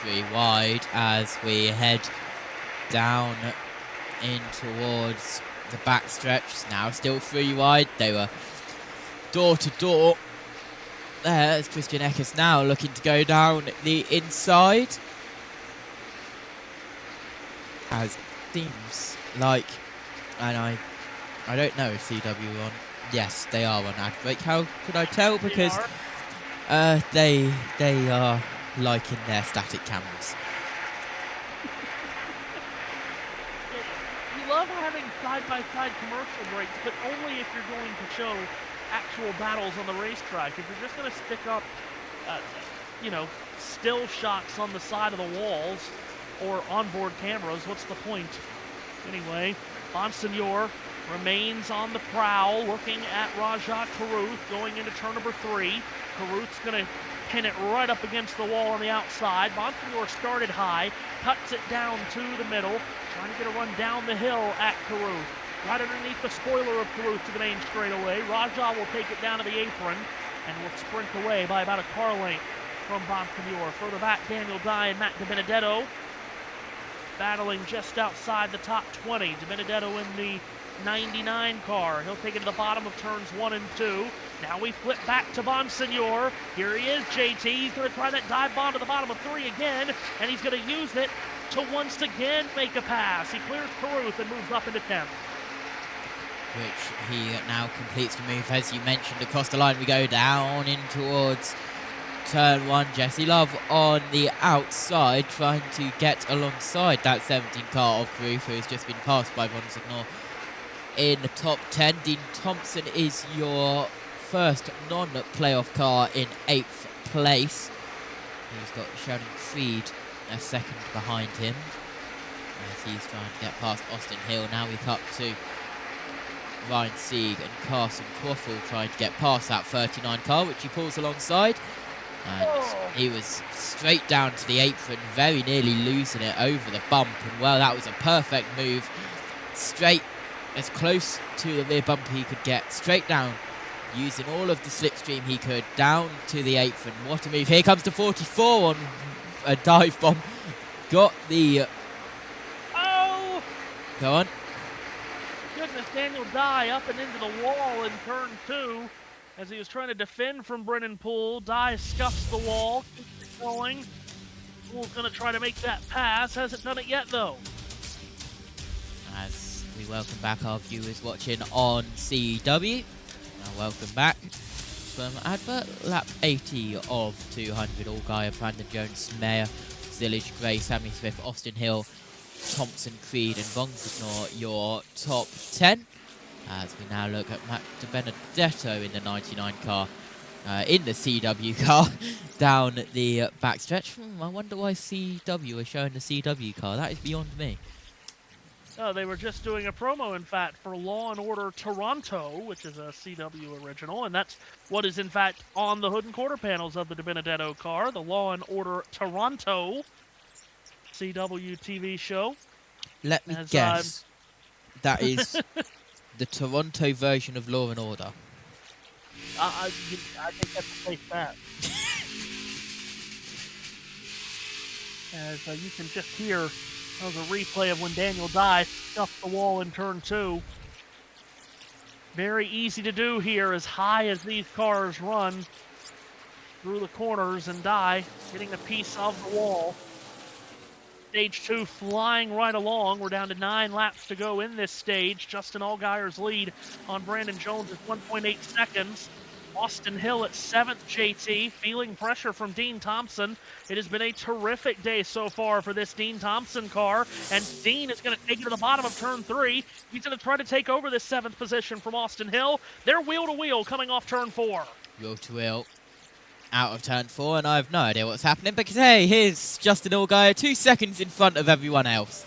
Speaker 6: 3 wide as we head down in towards the backstretch. Now still 3 wide. They were door to door. There's Christian Eckes now looking to go down the inside. As seems like, and I don't know if CW are on. Yes, they are on ad break. How could I tell? Because They are liking their static cameras.
Speaker 1: You love having side-by-side commercial breaks, but only if you're going to show actual battles on the racetrack. If you're just going to stick up, you know, still shots on the side of the walls or onboard cameras, what's the point? Anyway, Bonsignor remains on the prowl, looking at Rajah Caruth going into turn number 3. Caruth's going to pin it right up against the wall on the outside. Bonsignor started high, cuts it down to the middle, trying to get a run down the hill at Caruth. Right underneath the spoiler of Caruth to the main straightaway. Rajah will take it down to the apron and will sprint away by about a car length from Bonsignor. Further back, Daniel Dye and Matt DiBenedetto battling just outside the top 20. DiBenedetto in the 99 car. He'll take it to the bottom of turns 1 and 2. Now we flip back to Bonsignor. Here he is, JT. He's going to try that dive bomb to the bottom of 3 again, and he's going to use it to once again make a pass. He clears Caruth and moves up into 10th.
Speaker 6: Which he now completes the move, as you mentioned, across the line. We go down in towards turn 1. Jesse Love on the outside, trying to get alongside that 17 car of Caruth, who has just been passed by Bonsignor in the top 10. Dean Thompson is your first non-playoff car in 8th place. He's got Sheldon Freed a second behind him as he's trying to get past Austin Hill. Now we cut to Ryan Sieg and Carson Quaffle trying to get past that 39 car, which he pulls alongside. And he was straight down to the apron, very nearly losing it over the bump. And well, that was a perfect move. Straight, as close to the rear bumper he could get, straight down, using all of the slipstream he could, down to the apron. What a move. Here comes the 44 on a dive bomb. Got the...
Speaker 1: Oh!
Speaker 6: Go on.
Speaker 1: Goodness, Daniel Dye up and into the wall in turn 2. As he was trying to defend from Brennan Poole, Dye scuffs the wall, keeps it going. Poole's going to try to make that pass. Hasn't done it yet, though.
Speaker 6: As we welcome back our viewers watching on CW. Welcome back from advert lap 80 of 200. Allgaier, Brandon Jones, Mayer, Zillage, Gray, Sammy Smith, Austin Hill, Thompson, Creed, and Bonsignor, your top 10. As we now look at Matt DiBenedetto in the 99 car, in the CW car, down the backstretch. I wonder why CW are showing the CW car. That is beyond me.
Speaker 1: Oh, they were just doing a promo, in fact, for Law & Order Toronto, which is a CW original, and that's what is, in fact, on the hood and quarter panels of the DiBenedetto car, the Law & Order Toronto CW TV show.
Speaker 6: Let me guess. That is the Toronto version of Law & Order.
Speaker 1: I think that's a safe bet. As you can just hear... That was a replay of when Daniel Dye stuffed the wall in turn 2. Very easy to do here, as high as these cars run through the corners, and Dye getting a piece of the wall. Stage 2 flying right along. We're down to 9 laps to go in this stage. Justin Allgaier's lead on Brandon Jones is 1.8 seconds. Austin Hill at 7th, JT, feeling pressure from Dean Thompson. It has been a terrific day so far for this Dean Thompson car, and Dean is going to take it to the bottom of turn 3. He's going to try to take over this 7th position from Austin Hill. They're wheel-to-wheel coming off turn 4.
Speaker 6: Wheel-to-wheel out of turn 4, and I have no idea what's happening, because, hey, here's Justin Allgaier, 2 seconds in front of everyone else.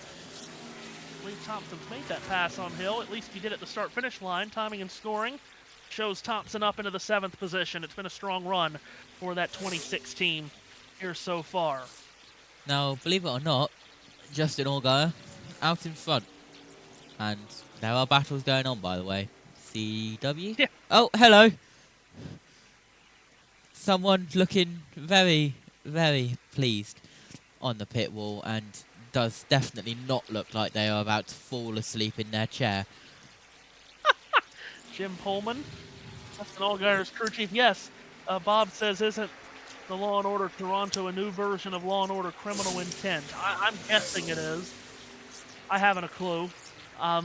Speaker 1: I believe Thompson's made that pass on Hill. At least he did at the start-finish line. Timing and scoring shows Thompson up into the 7th position. It's been a strong run for that 26 team here so far.
Speaker 6: Now, believe it or not, Justin Allgaier out in front. And there are battles going on, by the way. CW?
Speaker 1: Yeah.
Speaker 6: Oh, hello. Someone looking very, very pleased on the pit wall, and does definitely not look like they are about to fall asleep in their chair.
Speaker 1: Jim Pullman, Justin Allgaier's crew chief. Yes, Bob says, isn't the Law & Order Toronto a new version of Law & Order Criminal Intent? I'm guessing it is. I haven't a clue. I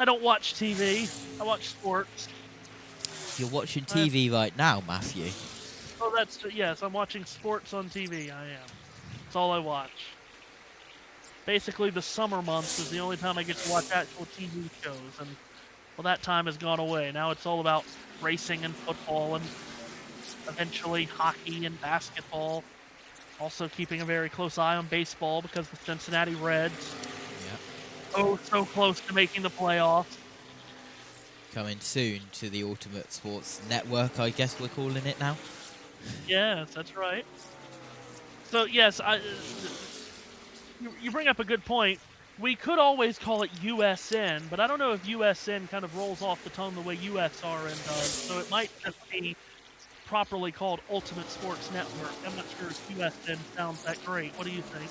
Speaker 1: don't watch TV. I watch sports.
Speaker 6: You're watching TV right now, Matthew.
Speaker 1: Oh, yes, I'm watching sports on TV, I am. That's all I watch. Basically, the summer months is the only time I get to watch actual TV shows, and, well, that time has gone away. Now it's all about racing and football and eventually hockey and basketball. Also keeping a very close eye on baseball because the Cincinnati Reds, so close to making the playoffs.
Speaker 6: Coming soon to the Ultimate Sports Network, I guess we're calling it now.
Speaker 1: Yes, that's right. So, yes, you bring up a good point. We could always call it USN, but I don't know if USN kind of rolls off the tongue the way USRN does, so it might just be properly called Ultimate Sports Network. I'm not sure if USN sounds that great. What do you think?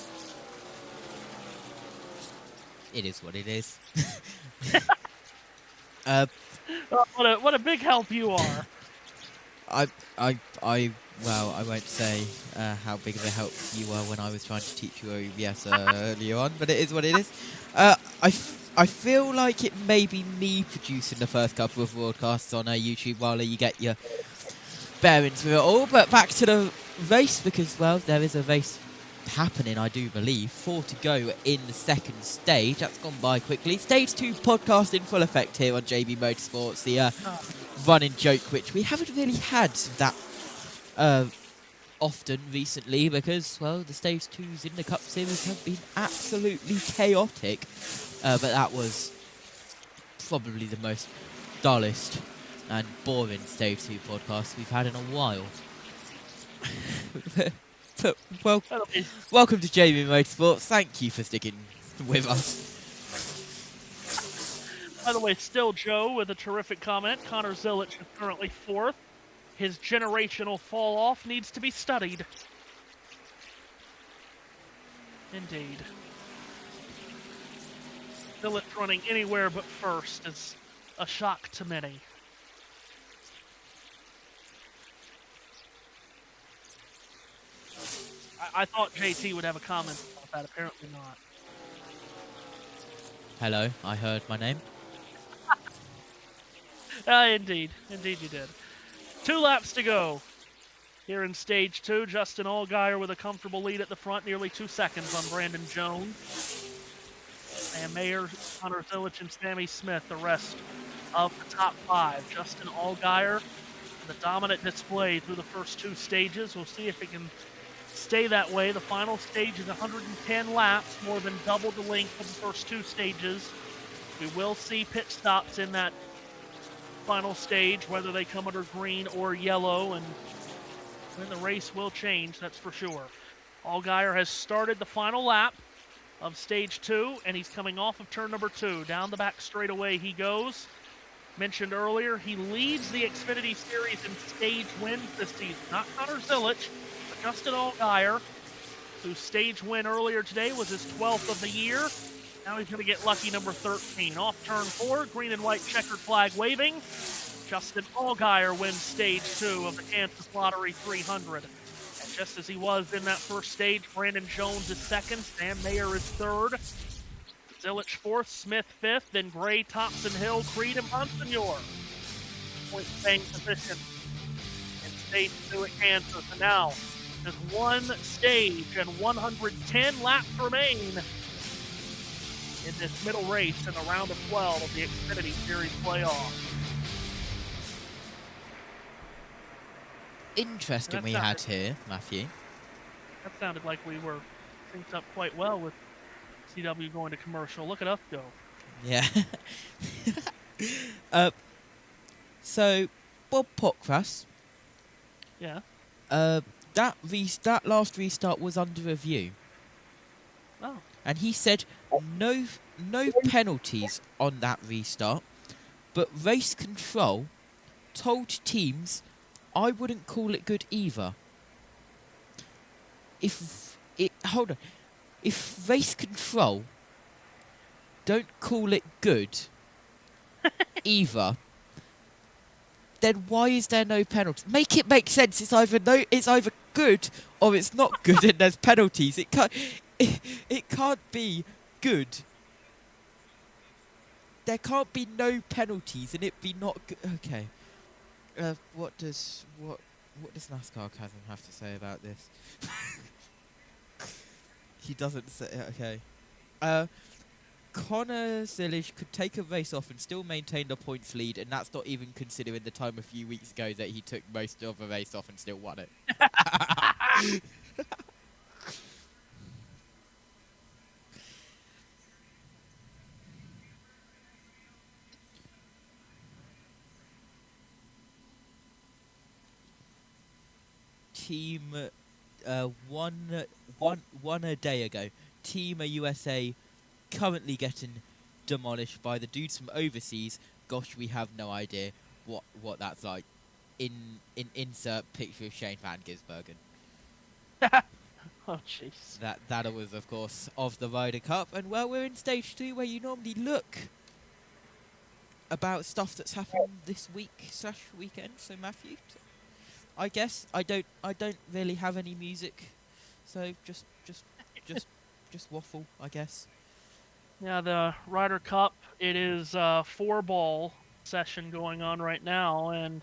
Speaker 6: It is what it is.
Speaker 1: What a big help you are.
Speaker 6: Well, I won't say how big of a help you were when I was trying to teach you OBS earlier on, but it is what it is. I feel like it may be me producing the first couple of broadcasts on YouTube while you get your bearings with it all, but back to the race, because, well, there is a race happening, I do believe. 4 to go in the second stage. That's gone by quickly. Stage 2 podcast in full effect here on JB Motorsports, the running joke, which we haven't really had that often recently because, well, the Stage 2s in the Cup Series have been absolutely chaotic. But that was probably the most dullest and boring Stage 2 podcast we've had in a while. But, well, welcome to JB Motorsports. Thank you for sticking with us.
Speaker 1: By the way, still Joe with a terrific comment. Connor Zilich is currently 4th. His generational fall-off needs to be studied. Indeed. Zilich running anywhere but first is a shock to many. I thought JT would have a comment about that. Apparently not.
Speaker 6: Hello, I heard my name.
Speaker 1: Indeed. Indeed you did. 2 laps to go. Here in Stage 2, Justin Allgaier with a comfortable lead at the front, nearly 2 seconds on Brandon Jones. And Mayer, Connor Zilich, and Sammy Smith, the rest of the top 5. Justin Allgaier, the dominant display through the first 2 stages. We'll see if it can stay that way. The final stage is 110 laps, more than double the length of the first 2 stages. We will see pit stops in that final stage, whether they come under green or yellow, and then the race will change, that's for sure. Allgaier has started the final lap of Stage 2, and he's coming off of turn number 2. Down the back straightaway he goes. Mentioned earlier, he leads the Xfinity Series in stage wins this season. Not Connor Zilich, but Justin Allgaier, whose stage win earlier today was his 12th of the year. Now he's going to get lucky number 13. Off turn 4, green and white checkered flag waving. Justin Allgaier wins Stage 2 of the Kansas Lottery 300. And just as he was in that first stage, Brandon Jones is 2nd, Sam Mayer is 3rd, Zilich 4th, Smith 5th, then Gray, Thompson, Hill, Creed, and Monsignor. Point staying position in Stage 2 at Kansas. And now, just 1 stage and 110 laps remain in this middle race in the round of 12 of the Xfinity Series playoff.
Speaker 6: Interesting we had here, Matthew.
Speaker 1: That sounded like we were synced up quite well with CW going to commercial. Look at us go.
Speaker 6: Yeah. So, Bob Pockcrass.
Speaker 1: Yeah.
Speaker 6: That last restart was under review.
Speaker 1: Oh.
Speaker 6: And he said no penalties on that restart, but race control told teams I wouldn't call it good either. If race control don't call it good either, then why is there no penalty? Make it make sense. It's either good or it's not good, and there's penalties. It can't be good. There can't be no penalties and it be not good. Okay. What What does NASCAR Chasm have to say about this? He doesn't say. Okay. Connor Zilish could take a race off and still maintain the points lead, and that's not even considering the time a few weeks ago that he took most of a race off and still won it. Team one a day ago. Team USA currently getting demolished by the dudes from overseas. Gosh, we have no idea what that's like. In insert picture of Shane Van Gisbergen.
Speaker 1: Oh jeez.
Speaker 6: That was of course of the Ryder Cup, and well, we're in stage 2 where you normally look about stuff that's happened this week/weekend. So Matthew, I guess I don't really have any music, so just waffle, I guess.
Speaker 1: Yeah, the Ryder Cup, it is a 4-ball session going on right now, and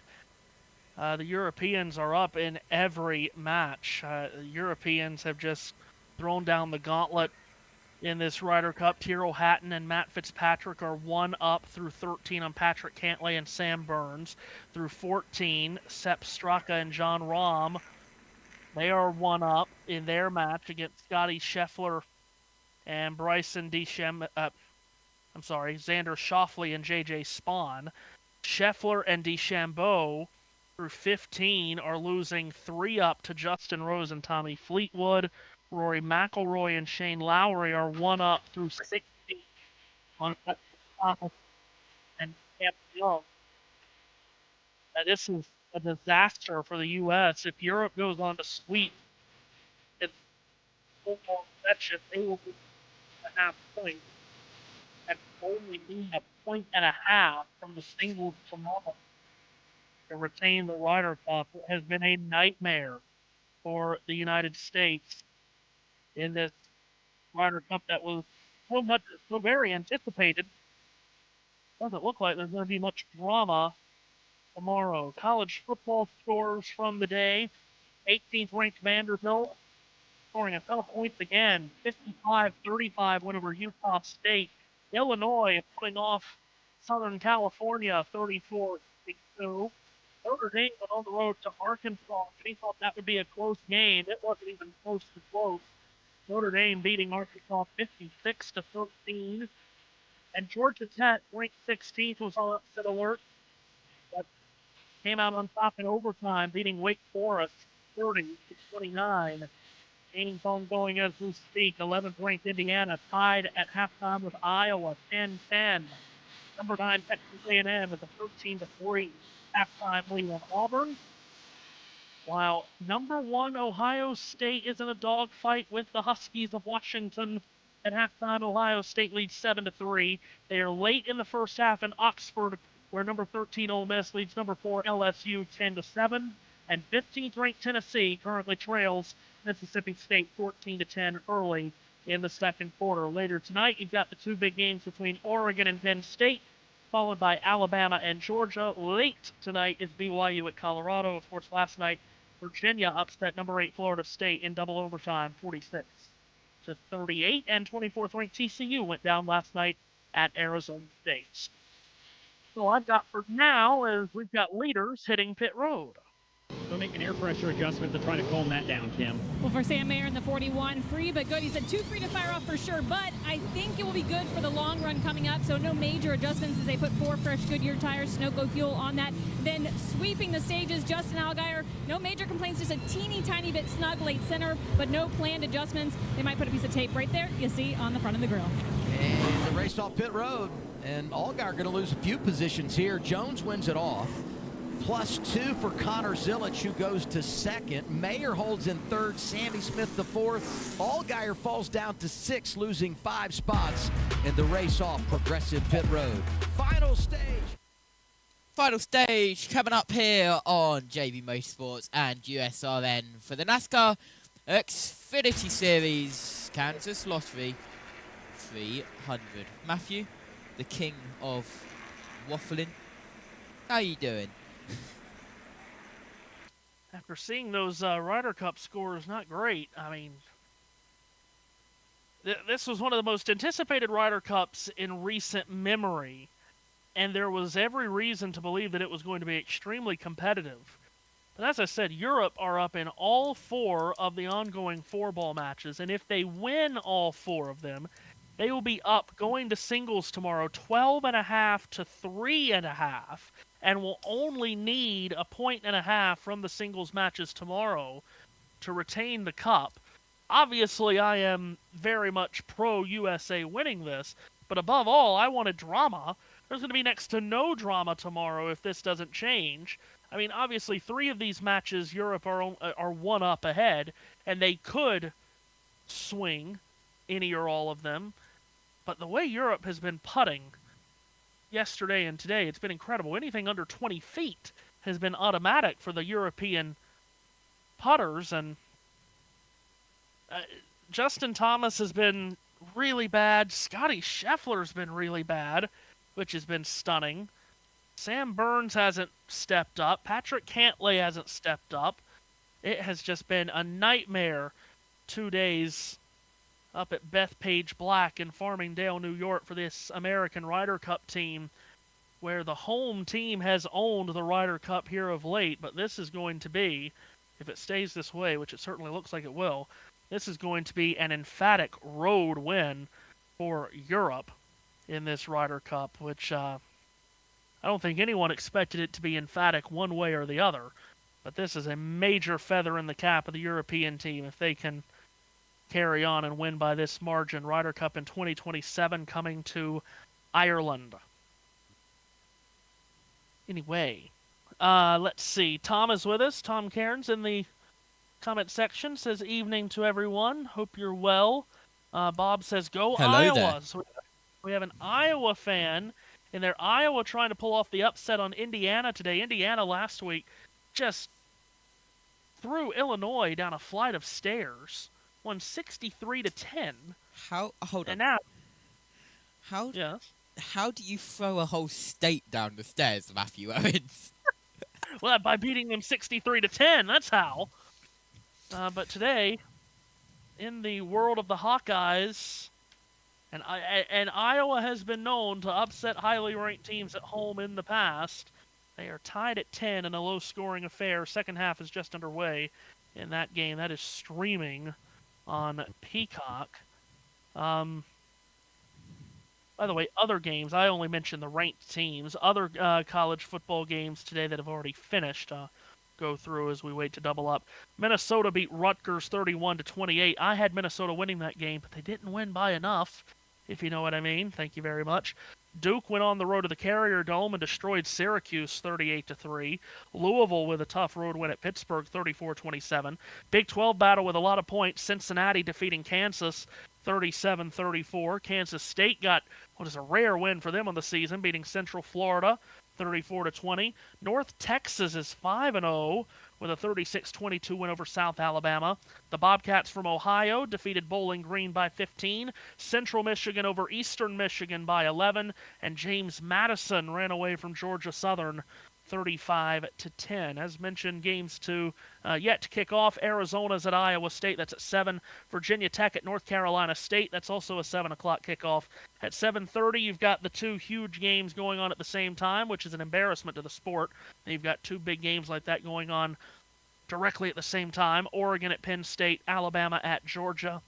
Speaker 1: the Europeans are up in every match. The Europeans have just thrown down the gauntlet in this Ryder Cup. Tyrrell Hatton and Matt Fitzpatrick are 1 up through 13 on Patrick Cantlay and Sam Burns. Through 14, Sepp Straka and John Rahm, they are 1 up in their match against Scotty Scheffler and Xander Schauffele and JJ Spawn. Scheffler and DeChambeau through 15 are losing 3 up to Justin Rose and Tommy Fleetwood. Rory McIlroy and Shane Lowry are 1 up through 16 on Thomas and Cam Young. This is a disaster for the U.S. If Europe goes on to sweep in full-on session, they will be a half point and only need a point and a half from the singles tomorrow to retain the Ryder Cup. It has been a nightmare for the United States in this Ryder Cup that was so very anticipated. Doesn't look like there's going to be much drama tomorrow. College football scores from the day. 18th ranked Vanderbilt scoring a ton of points again. 55-35 win over Utah State. Illinois putting off Southern California 34-62. Notre Dame went on the road to Arkansas. We thought that would be a close game. It wasn't even close to close. Notre Dame beating Arkansas 56-13. And Georgia Tech, ranked 16th, was on upset alert, but came out on top in overtime, beating Wake Forest 30-29. Games ongoing as we speak. 11th ranked Indiana tied at halftime with Iowa 10-10. Number 9 Texas A&M with a 13-3 halftime lead on Auburn. While number 1 Ohio State is in a dogfight with the Huskies of Washington. At halftime, Ohio State leads 7-3. They are late in the first half in Oxford, where number 13 Ole Miss leads number 4 LSU 10-7. And 15th ranked Tennessee currently trails Mississippi State 14-10 early in the second quarter. Later tonight, you've got the 2 big games between Oregon and Penn State, followed by Alabama and Georgia. Late tonight is BYU at Colorado. Of course, last night, Virginia upset number 8 Florida State in double overtime, 46-38. And 24th ranked TCU went down last night at Arizona State. So I've got for now is we've got leaders hitting pit road.
Speaker 13: So make an air pressure adjustment to try to calm that down, Kim.
Speaker 14: Well, for Sam Mayer in the 41, free but good. He said too free to fire off for sure, but I think it will be good for the long run coming up. So no major adjustments as they put 4 fresh Goodyear tires, Sunoco fuel on that. Then sweeping the stages, Justin Allgaier, no major complaints, just a teeny tiny bit snug late center, but no planned adjustments. They might put a piece of tape right there, you see, on the front of the grill.
Speaker 15: And the race off pit road, and Allgaier going to lose a few positions here. Jones wins it off. +2 for Connor Zilic, who goes to second. Mayer holds in third. Sandy Smith the fourth. Allgaier falls down to 6th, losing 5 spots in the race off Progressive Pit Road. Final stage
Speaker 6: coming up here on JB Motorsports and USRN for the NASCAR Xfinity Series Kansas Lottery 300. Matthew, the king of waffling, how you doing?
Speaker 1: after seeing those Ryder Cup scores, not great. I mean, this was one of the most anticipated Ryder Cups in recent memory, and there was every reason to believe that it was going to be extremely competitive. But as I said, Europe are up in all 4 of the ongoing 4-ball matches, and if they win all 4 of them, they will be up going to singles tomorrow 12.5 to 3.5, and will only need a 1.5 from the singles matches tomorrow to retain the cup. Obviously, I am very much pro-USA winning this, but above all, I wanted drama. There's going to be next to no drama tomorrow if this doesn't change. I mean, obviously, 3 of these matches, Europe are 1 up ahead, and they could swing any or all of them. But the way Europe has been putting yesterday and today, it's been incredible. Anything under 20 feet has been automatic for the European putters, and Justin Thomas has been really bad. Scotty Scheffler's been really bad, which has been stunning. Sam Burns hasn't stepped up. Patrick Cantlay hasn't stepped up. It has just been a nightmare 2 days up at Bethpage Black in Farmingdale, New York for this American Ryder Cup team, where the home team has owned the Ryder Cup here of late, but this is going to be, if it stays this way, which it certainly looks like it will, this is going to be an emphatic road win for Europe in this Ryder Cup, which I don't think anyone expected it to be emphatic one way or the other. But this is a major feather in the cap of the European team if they can carry on and win by this margin. Ryder Cup in 2027 coming to Ireland. Anyway, let's see. Tom is with us. Tom Cairns in the comment section says, evening to everyone. Hope you're well. Bob says, go
Speaker 6: Hello
Speaker 1: Iowa.
Speaker 6: there.
Speaker 1: So we have an Iowa fan in there. Iowa trying to pull off the upset on Indiana today. Indiana last week just threw Illinois down a flight of stairs. Won 63-10.
Speaker 6: Hold on.
Speaker 1: And now,
Speaker 6: how do you throw a whole state down the stairs, Matthew Owens?
Speaker 1: Well, by beating them 63-10. That's how. But today, in the world of the Hawkeyes, and Iowa has been known to upset highly ranked teams at home in the past. They are tied at 10 in a low-scoring affair. Second half is just underway in that game. That is streaming on Peacock. By the way, other games, I only mentioned the ranked teams. Other college football games today that have already finished go through as we wait to double up. Minnesota beat Rutgers 31-28. I had Minnesota winning that game, but they didn't win by enough, if you know what I mean. Thank you very much. Duke went on the road to the Carrier Dome and destroyed Syracuse 38-3. Louisville with a tough road win at Pittsburgh 34-27. Big 12 battle with a lot of points. Cincinnati defeating Kansas 37-34. Kansas State got what is a rare win for them on the season, beating Central Florida 34-20. North Texas is 5-0 with a 36-22 win over South Alabama. The Bobcats from Ohio defeated Bowling Green by 15. Central Michigan over Eastern Michigan by 11. And James Madison ran away from Georgia Southern 35-10. As mentioned, games yet to kick off. Arizona's at Iowa State. That's at 7. Virginia Tech at North Carolina State. That's also a 7 o'clock kickoff. At 7:30, you've got the 2 huge games going on at the same time, which is an embarrassment to the sport. And you've got 2 big games like that going on directly at the same time. Oregon at Penn State. Alabama at Georgia.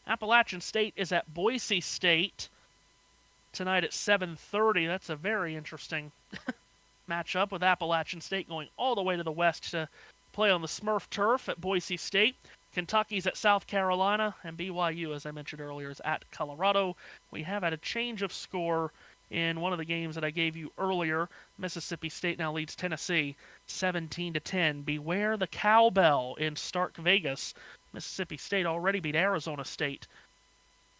Speaker 1: Appalachian State is at Boise State tonight at 7:30. That's a very interesting matchup with Appalachian State going all the way to the west to play on the Smurf turf at Boise State. Kentucky's at South Carolina, and BYU, as I mentioned earlier, is at Colorado. We have had a change of score in one of the games that I gave you earlier. Mississippi State now leads Tennessee 17-10. Beware the cowbell in Stark Vegas. Mississippi State already beat Arizona State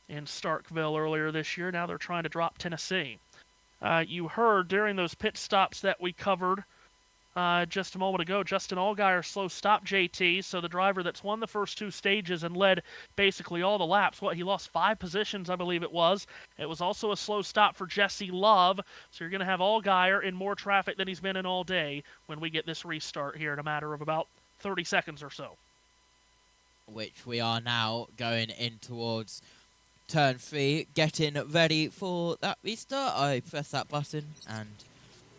Speaker 1: in Starkville earlier this year. Now they're trying to drop Tennessee. You heard during those pit stops that we covered just a moment ago. Justin Allgaier slow stopped JT, so the driver that's won the first 2 stages and led basically all the laps. He lost 5 positions, I believe it was. It was also a slow stop for Jesse Love, so you're going to have Allgaier in more traffic than he's been in all day when we get this restart here in a matter of about 30 seconds or so.
Speaker 6: Which we are now going in towards turn 3, getting ready for that restart. I press that button and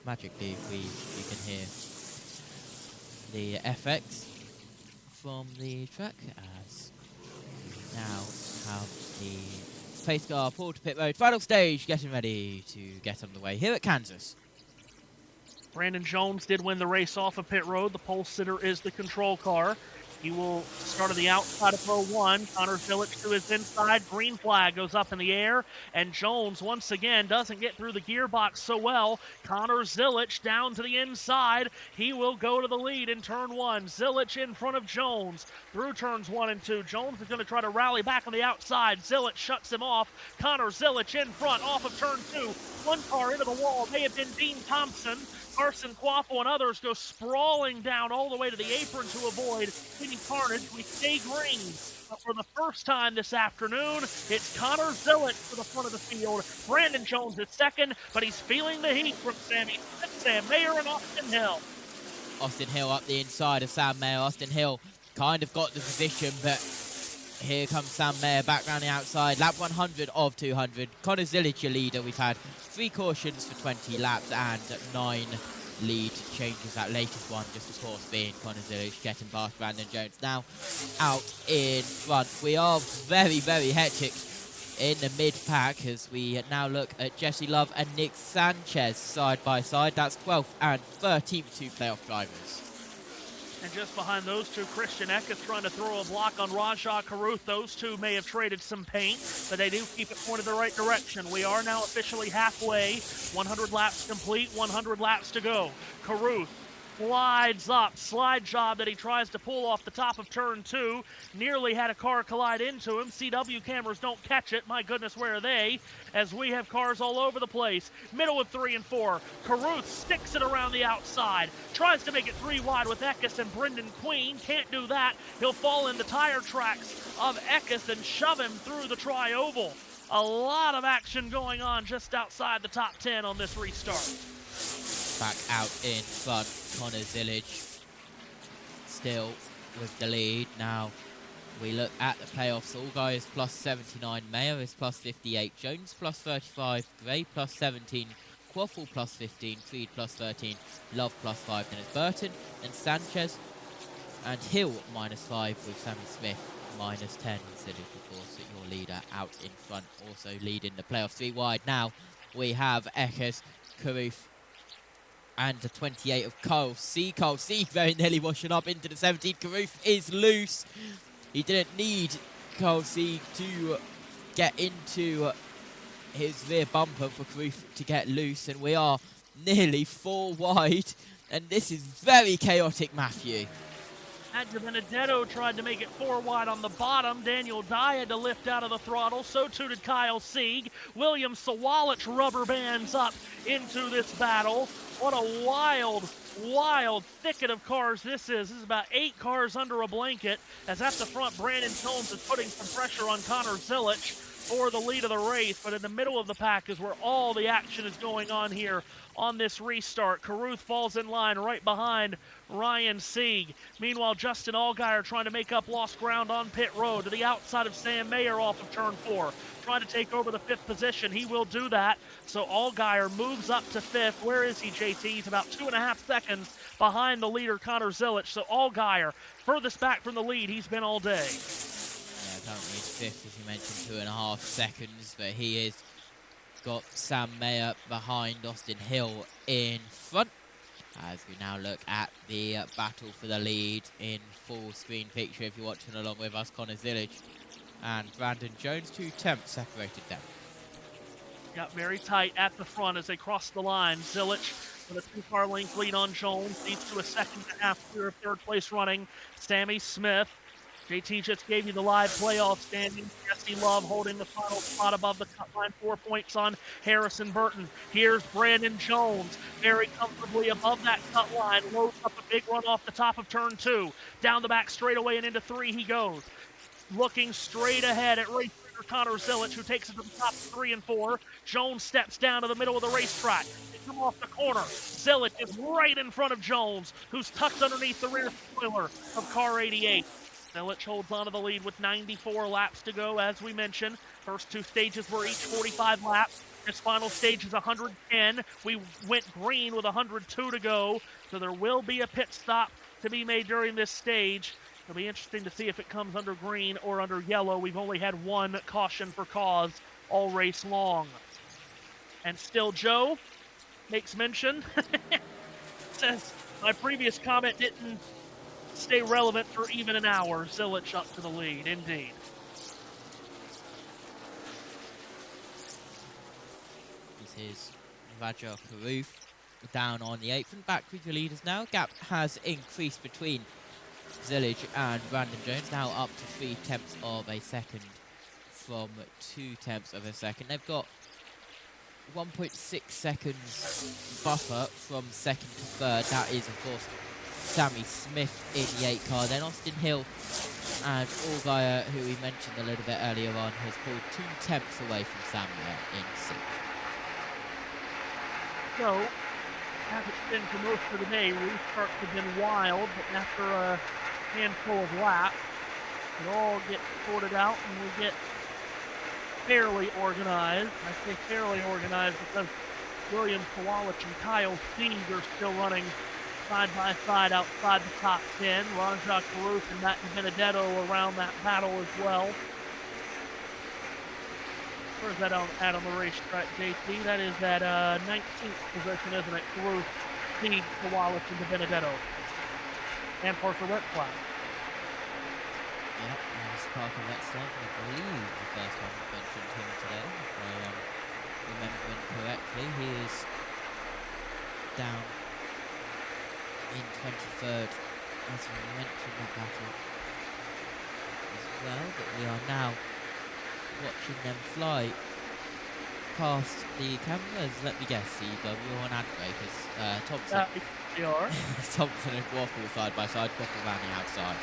Speaker 6: magically you can hear the FX from the track as we now have the pace car pulled to pit road. Final stage getting ready to get underway here at Kansas.
Speaker 1: Brandon Jones did win the race off of pit road. The pole sitter is the control car. He will start on the outside of row 1. Connor Zilic to his inside. Green flag goes up in the air. And Jones, once again, doesn't get through the gearbox so well. Connor Zilic down to the inside. He will go to the lead in turn 1. Zilic in front of Jones through turns 1 and 2. Jones is going to try to rally back on the outside. Zilic shuts him off. Connor Zilic in front off of turn 2. One car into the wall. May have been Dean Thompson. Carson Quaffle and others go sprawling down all the way to the apron to avoid any carnage. We stay green. But for the first time this afternoon, it's Connor Zilic to the front of the field. Brandon Jones is second, but he's feeling the heat from Sam Mayer and Austin Hill.
Speaker 6: Austin Hill up the inside of Sam Mayer. Austin Hill kind of got the position, but here comes Sam Mayer back round the outside. Lap 100 of 200. Connor Zilic, your leader. We've had 3 cautions for 20 laps and 9 lead changes. That latest one, just of course, being Connor Zilic getting past Brandon Jones. Now out in front. We are very, very hectic in the mid-pack as we now look at Jesse Love and Nick Sanchez side by side. That's 12th and 13th, 2 playoff drivers.
Speaker 1: And just behind those two, Christian Eck is trying to throw a block on Rajah Caruth. Those two may have traded some paint, but they do keep it pointed the right direction. We are now officially halfway. 100 laps complete, 100 laps to go. Caruth slides up. Slide job that he tries to pull off the top of turn 2. Nearly had a car collide into him. CW cameras don't catch it. My goodness, where are they? As we have cars all over the place. Middle of 3 and 4. Caruth sticks it around the outside. Tries to make it 3 wide with Eckes and Brendan Queen. Can't do that. He'll fall in the tire tracks of Eckes and shove him through the tri-oval. A lot of action going on just outside the top 10 on this restart.
Speaker 6: Back out in front, Connor Zilic still with the lead. Now we look at the playoffs. Allgaier is plus 79, Mayer is plus 58, Jones plus 35, Gray plus 17, Quaffle plus 15, Creed plus 13, Love plus 5. Then it's Burton and Sanchez and Hill minus 5 with Sammy Smith minus 10. Zilic, of course, your leader out in front, also leading the playoffs 3 wide. Now we have Eckes, Caruth, and the 28 of Cole C. Cole C very nearly washing up into the 17. Caruth is loose. He didn't need Cole C to get into his rear bumper for Caruth to get loose. And we are nearly 4 wide. And this is very chaotic, Matthew.
Speaker 1: Adja Benedetto tried to make it 4 wide on the bottom. Daniel Dye had to lift out of the throttle. So too did Kyle Sieg. William Sawalich rubber bands up into this battle. What a wild, wild thicket of cars this is. This is about 8 cars under a blanket. As at the front, Brandon Jones is putting some pressure on Connor Zilic for the lead of the race. But in the middle of the pack is where all the action is going on here on this restart. Caruth falls in line right behind Ryan Sieg. Meanwhile, Justin Allgaier trying to make up lost ground on pit road to the outside of Sam Mayer off of turn 4. Trying to take over the 5th position. He will do that. So Allgaier moves up to 5th. Where is he, JT? He's about 2.5 seconds behind the leader, Connor Zilic. So Allgaier, furthest back from the lead he's been all day.
Speaker 6: Yeah, currently he's 5th, as you mentioned, 2.5 seconds. But he is got Sam Mayer behind, Austin Hill in front. As we now look at the battle for the lead in full screen picture, if you're watching along with us, Connor Zilic and Brandon Jones, 2 tenths separated them.
Speaker 1: Got very tight at the front as they cross the line. Zilic with a 2-car length lead on Jones, leads to a 2.5 clear of 3rd place running Sammy Smith. JT just gave you the live playoff standings. Jesse Love holding the final spot above the cut line, 4 points on Harrison Burton. Here's Brandon Jones, very comfortably above that cut line, loads up a big run off the top of turn 2. Down the back straightaway and into 3 he goes. Looking straight ahead at race leader Connor Zilich, who takes it to the top of 3 and 4. Jones steps down to the middle of the racetrack. They come off the corner. Zilich is right in front of Jones, who's tucked underneath the rear spoiler of car 88. Zilich holds onto the lead with 94 laps to go, as we mentioned. First 2 stages were each 45 laps. This final stage is 110. We went green with 102 to go, so there will be a pit stop to be made during this stage. It'll be interesting to see if it comes under green or under yellow. We've only had 1 caution for cause all race long. And still Joe makes mention, says, my previous comment didn't stay relevant for even an hour. Zilich up to the lead, indeed.
Speaker 6: This is Raja Karoof down on the apron. Back with your leaders now. Gap has increased between Zilich and Brandon Jones, now up to 3/10 of a second from 2/10 of a second. They've got 1.6 seconds buffer from second to third. That is, of course, Sammy Smith in the 8 car. Then Austin Hill and Allgaier, who we mentioned a little bit earlier on, has pulled 2/10 away from Samuel in 6th.
Speaker 1: So, as it's been for most of the day, restarts have been wild, but after a handful of laps, it all gets sorted out and we get fairly organized. I say fairly organized because William Sawalich and Kyle Sieg are still running side by side outside the top 10. Raja Karoof and Matt Benedetto around that battle as well. Where's that at on the racetrack, JT? That is at 19th position, isn't it? Karoof, Sieg, Sawalich, and Benedetto. And Parker Wetflat.
Speaker 6: Yep, there's Parker Wetflat. I believe the first time we mentioned him today, if I remember correctly. He is down in 23rd, as we mentioned that battle as well, but we are now watching them fly past the cameras. Let me guess, CW on ad breakers. Thompson. Thompson and Waffle side by side, Waffle Vanny outside.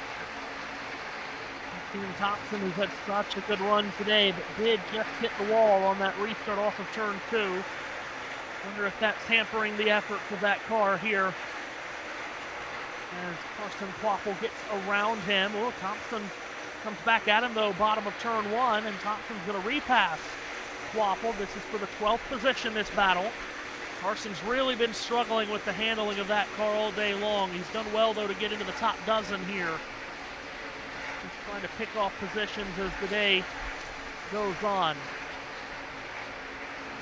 Speaker 1: Steven Thompson, who's had such a good run today, but did just hit the wall on that restart off of turn 2. Wonder if that's hampering the efforts of that car here. As Carson Waffle gets around him. Oh, Thompson comes back at him, though, bottom of turn 1, and Thompson's going to repass Waffle. This is for the 12th position, this battle. Carson's really been struggling with the handling of that car all day long. He's done well, though, to get into the top dozen here. He's trying to pick off positions as the day goes on.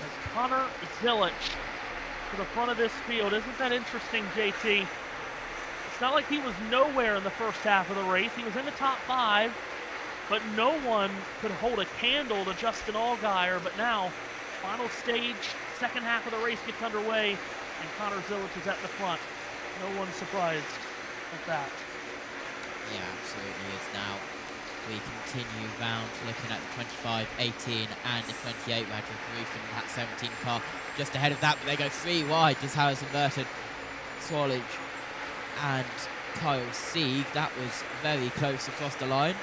Speaker 1: As Connor Zilich to the front of this field. Isn't that interesting, JT? It's not like he was nowhere in the first half of the race. He was in the top 5, but no one could hold a candle to Justin Allgaier. But now, final stage, second half of the race gets underway, and Connor Zilich is at the front. No one's surprised at that.
Speaker 6: Yeah, absolutely is. Now we continue round looking at the 25, 18 and the 28 Raja Karoof in that 17 car. Just ahead of that, but they go 3 wide. Just Harrison Burton, Swallage and Kyle Sieg. That was very close across the line.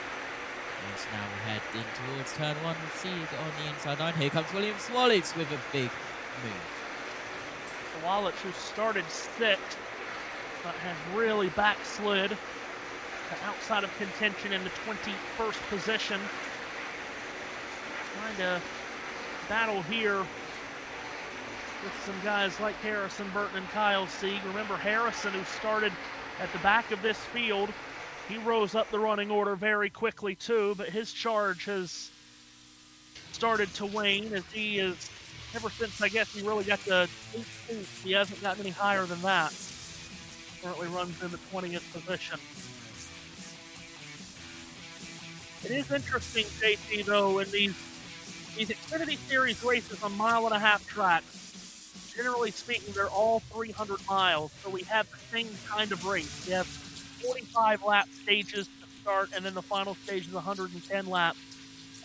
Speaker 6: As now we head in towards turn 1 with Sieg on the inside line. Here comes William Swallage with a big move.
Speaker 1: Swallage, who started 6th, but has really backslid outside of contention in the 21st position. Trying to battle here with some guys like Harrison Burton and Kyle Sieg. Remember Harrison, who started at the back of this field. He rose up the running order very quickly too, but his charge has started to wane as he is, ever since I guess he really got to 18th, he hasn't gotten any higher than that. Currently runs in the 20th position. It is interesting, JT, though, in these Xfinity Series races on 1.5-mile tracks, generally speaking, they're all 300 miles, so we have the same kind of race. We have 45-lap stages to start, and then the final stage is 110 laps.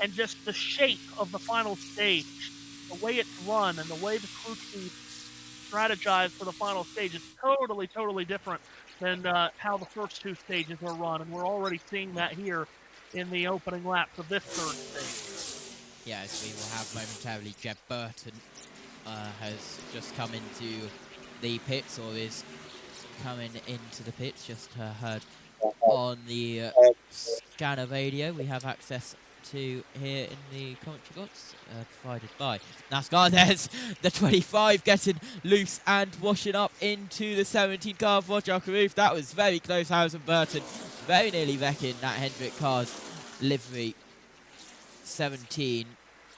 Speaker 1: And just the shape of the final stage, the way it's run, and the way the crew chief strategized for the final stage is totally, totally different than how the first two stages are run. And we're already seeing that here in the opening laps of this third stage.
Speaker 6: Yes, we will have momentarily Jeb Burton has just come into the pits, or is coming into the pits, just heard on the scanner radio. We have access to here in the commentary box, provided by NASCAR. There's the 25 getting loose and washing up into the 17 car of Roger Carruth. That was very close. Harrison Burton very nearly wrecking that Hendrick car's livery 17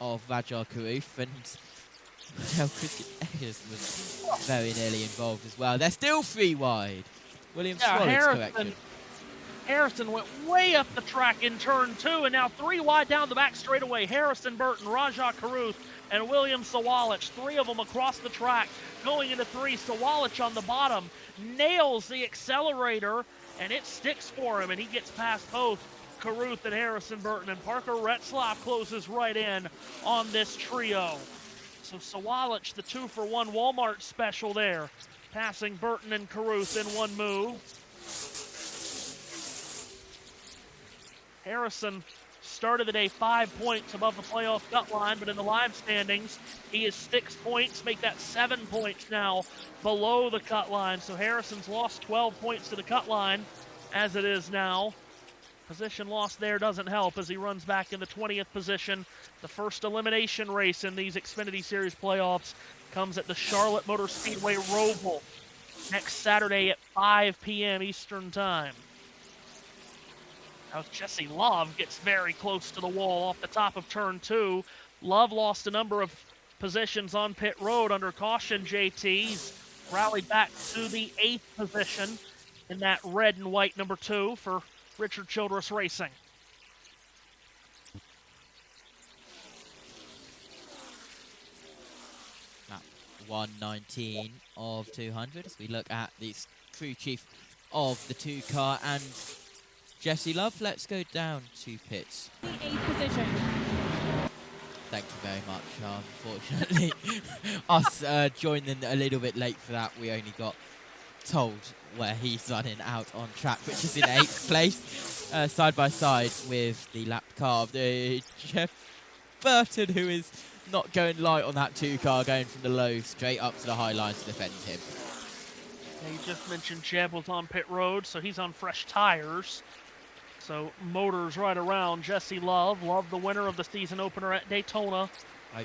Speaker 6: of Roger Carruth, and Christian Eggers was very nearly involved as well. They're still 3 wide. William Swallows correction.
Speaker 1: Harrison went way up the track in turn 2, and now 3 wide down the back straightaway. Harrison Burton, Rajah Caruth, and William Sawalich. 3 of them across the track going into 3. Sawalich on the bottom nails the accelerator, and it sticks for him, and he gets past both Caruth and Harrison Burton, and Parker Retzlaff closes right in on this trio. So Sawalich, the 2-for-1 Walmart special there, passing Burton and Caruth in one move. Harrison started the day 5 points above the playoff cut line, but in the live standings, he is 6 points, make that 7 points now below the cut line. So Harrison's lost 12 points to the cut line as it is now. Position loss there doesn't help as he runs back in the 20th position. The first elimination race in these Xfinity Series playoffs comes at the Charlotte Motor Speedway Roval next Saturday at 5 p.m. Eastern Time. Now Jesse Love gets very close to the wall off the top of turn 2. Love lost a number of positions on pit road under caution, JT. He's rallied back to the 8th position in that red and white number 2 for Richard Childress Racing.
Speaker 6: At 119 of 200 as we look at the crew chief of the 2 car and Jesse Love. Let's go down to pits.
Speaker 14: The 8th position.
Speaker 6: Thank you very much. Unfortunately, us joining a little bit late for that. We only got told where he's running out on track, which is in 8th place, side by side with the lap car of the Jeff Burton, who is not going light on that 2 car, going from the low straight up to the high line to defend him.
Speaker 1: Yeah, you just mentioned Jeb was on pit road, so he's on fresh tires. So motors right around Jesse Love. Love, the winner of the season opener at Daytona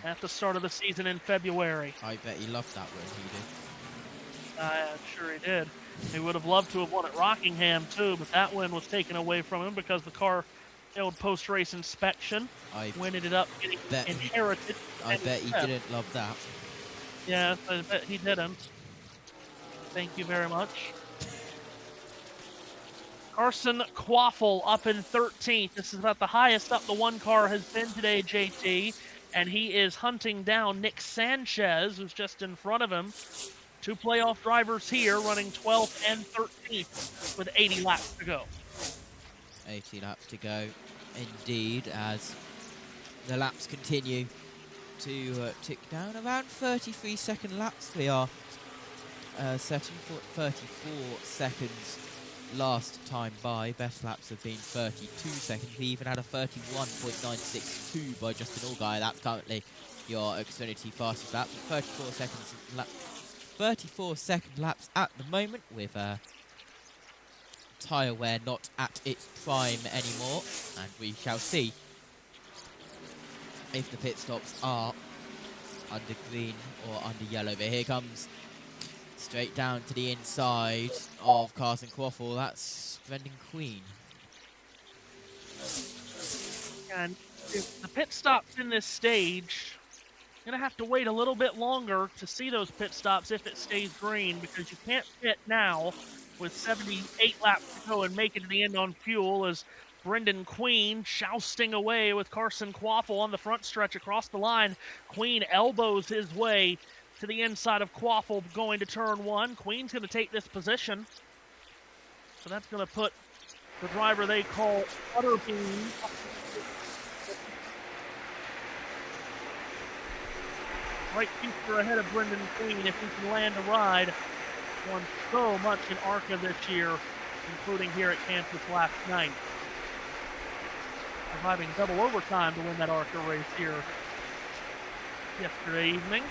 Speaker 1: at the start of the season in February.
Speaker 6: I bet he loved that win, he did.
Speaker 1: I'm sure he did. He would have loved to have won at Rockingham too, but that win was taken away from him because the car failed post-race inspection. When ended up getting inherited.
Speaker 6: I bet he didn't love that.
Speaker 1: Yeah, I bet he didn't. Thank you very much. Carson Quaffle up in 13th. This is about the highest up the 1 car has been today, JT. And he is hunting down Nick Sanchez, who's just in front of him. 2 playoff drivers here running 12th and 13th with 80 laps to go.
Speaker 6: 80 laps to go, indeed, as the laps continue to tick down. Around 33-second laps we are setting for 34 seconds last time by. Best laps have been 32 seconds. We even had a 31.962 by Justin Allgaier. That's currently your Xfinity fastest lap. 34-second laps at the moment, with tyre wear not at its prime anymore, and we shall see if the pit stops are under green or under yellow. But here comes straight down to the inside of Carson Quaffle. That's Brendan Queen.
Speaker 1: And if the pit stops in this stage, you're going to have to wait a little bit longer to see those pit stops if it stays green, because you can't pit now with 78 laps to go and make it to the end on fuel, as Brendan Queen jousting away with Carson Quaffle on the front stretch across the line. Queen elbows his way to the inside of Quaffle going to turn 1. Queen's going to take this position. So that's going to put the driver they call Butterbean. Right future ahead of Brendan Queen if he can land a ride. Won so much in ARCA this year, including here at Kansas last night. Surviving double overtime to win that ARCA race here yesterday evening.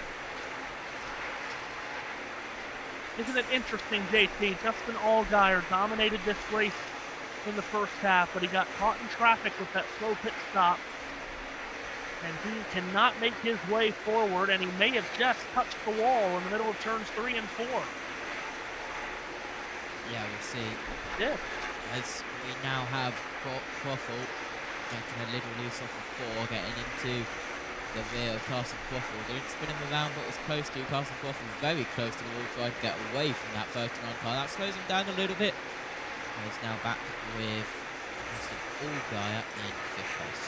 Speaker 1: Isn't it interesting, JT? Justin Allgaier dominated this race in the first half, but he got caught in traffic with that slow pit stop. And he cannot make his way forward, and he may have just touched the wall in the middle of turns 3 and 4.
Speaker 6: Yeah, we'll see.
Speaker 1: Yeah.
Speaker 6: As we now have Quaffle getting a little loose off of 4, getting into the rear of Carson Quaffle. Didn't spin him around, but was close to. Carson Quaffle very close to the wall, trying to get away from that 39 car. That slows him down a little bit. And he's now back with Allgaier in 5th place.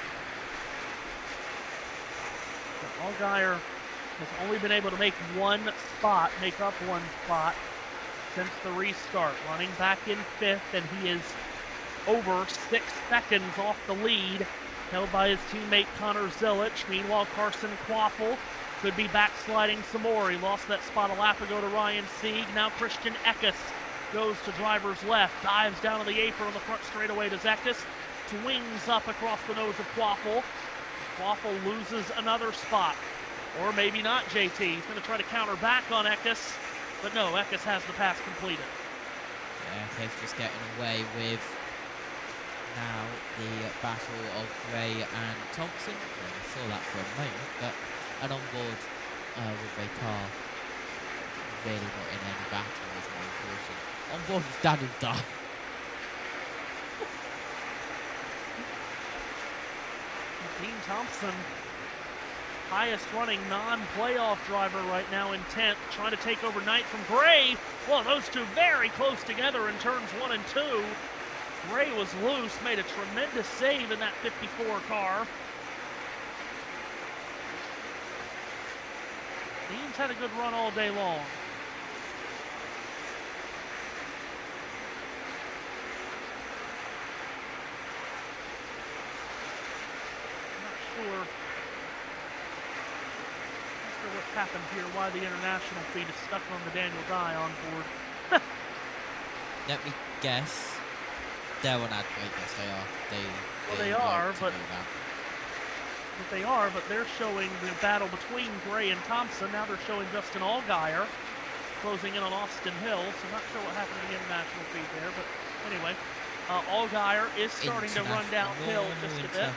Speaker 1: Allgaier has only been able to make up one spot since the restart. Running back in 5th, and he is over 6 seconds off the lead, held by his teammate Connor Zilich. Meanwhile, Carson Quaffle could be backsliding some more. He lost that spot a lap ago to Ryan Sieg. Now Christian Eckes goes to driver's left, dives down to the apron on the front straightaway to Eckes, swings up across the nose of Quaffle. Quaffle loses another spot. Or maybe not, JT. He's going to try to counter back on Eckes. But no, Eckes has the pass completed.
Speaker 6: Yeah, Eckes just getting away with now the battle of Gray and Thompson. Well, we saw that for a moment, but an onboard with a car really not in any battle is more important. Onboard with Daniel Dunn.
Speaker 1: Dean Thompson, highest running non-playoff driver right now in 10th, trying to take over Knight from Gray. Well, those two very close together in turns 1 and 2. Gray was loose, made a tremendous save in that 54 car. Dean's had a good run all day long. Sure what's happened here, why the international feed is stuck on the Daniel Dye on board.
Speaker 6: Let me guess. They're on ad break, yes they are.
Speaker 1: But they're showing the battle between Gray and Thompson. Now they're showing Justin Allgaier closing in on Austin Hill, so not sure what happened in the international feed there, but anyway. Allgaier is starting to run downhill just a bit.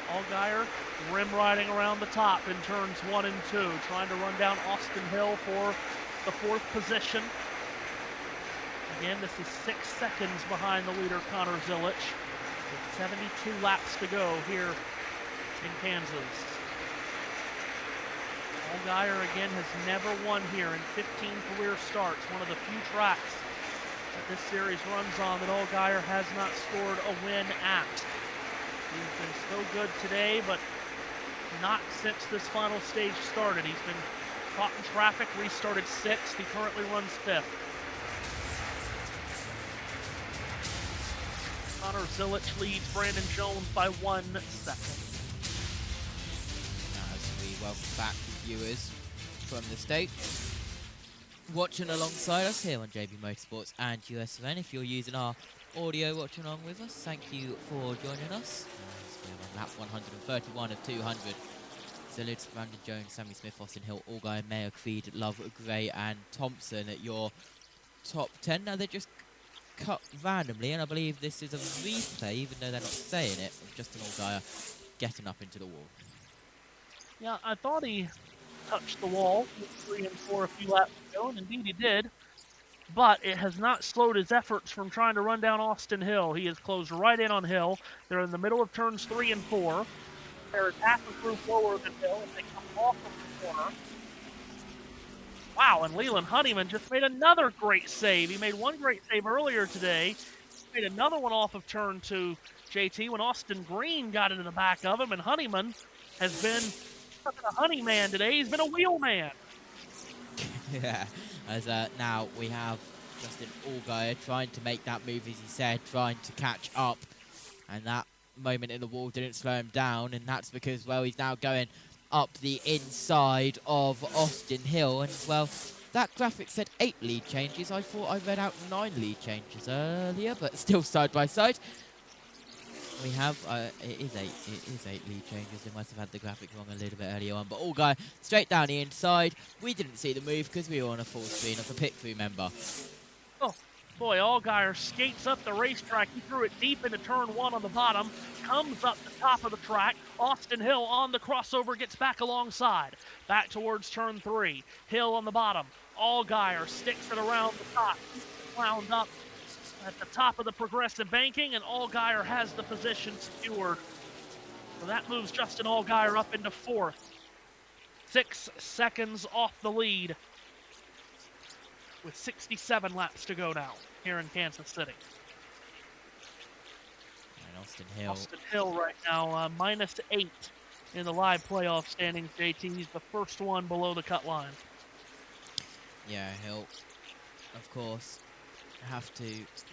Speaker 1: Allgaier rim riding around the top in turns 1 and 2, trying to run down Austin Hill for the 4th position. Again, this is 6 seconds behind the leader, Connor Zilich, with 72 laps to go here in Kansas. Allgaier again has never won here in 15 career starts, one of the few tracks that this series runs on that Allgaier has not scored a win at. He's been so good today, but not since this final stage started. He's been caught in traffic, restarted 6th. He currently runs 5th. Connor Zilich leads Brandon Jones by 1 second.
Speaker 6: As we welcome back viewers from the States watching alongside us here on JB Motorsports and USFN. If you're using our audio watching along with us, thank you for joining us. We're on lap 131 of 200. Zilich, Brandon Jones, Sammy Smith, Austin Hill, Allgaier, Mayer, Creed, Love, Gray and Thompson at your top 10. Now they're just cut randomly, and I believe this is a replay, even though they're not saying it, of Justin Allgaier getting up into the wall.
Speaker 1: Yeah, I thought he touched the wall with 3 and 4 a few laps ago, and indeed he did. But it has not slowed his efforts from trying to run down Austin Hill. He has closed right in on Hill. They're in the middle of turns 3 and 4. They're half a group lower than Hill, and they come off of the corner. Wow, and Leland Honeyman just made another great save. He made one great save earlier today. He made another one off of turn 2, JT, when Austin Green got into the back of him, and Honeyman has been a honey man today. He's been a wheel man.
Speaker 6: Yeah, as now we have Justin Allgaier trying to make that move, as he said, trying to catch up. And that moment in the wall didn't slow him down, and that's because, well, he's now going up the inside of Austin Hill. And, well, that graphic said 8 lead changes. I thought I read out 9 lead changes earlier, but still side by side. We have, it is 8 lead changes. They must have had the graphic wrong a little bit earlier on. But Allgaier straight down the inside. We didn't see the move because we were on a full screen of the pick-through member.
Speaker 1: Oh, boy, Allgaier skates up the racetrack. He threw it deep into turn 1 on the bottom, comes up the top of the track. Austin Hill on the crossover, gets back alongside. Back towards turn 3. Hill on the bottom. Allgaier sticks it around the top. Wound up at the top of the progressive banking, and Allgaier has the position secured. So that moves Justin Allgaier up into 4th. 6 seconds off the lead with 67 laps to go now here in Kansas City.
Speaker 6: And
Speaker 1: Austin Hill right now -8 in the live playoff standings, JT. He's the first one below the cut line.
Speaker 6: Yeah, Hill, of course, have to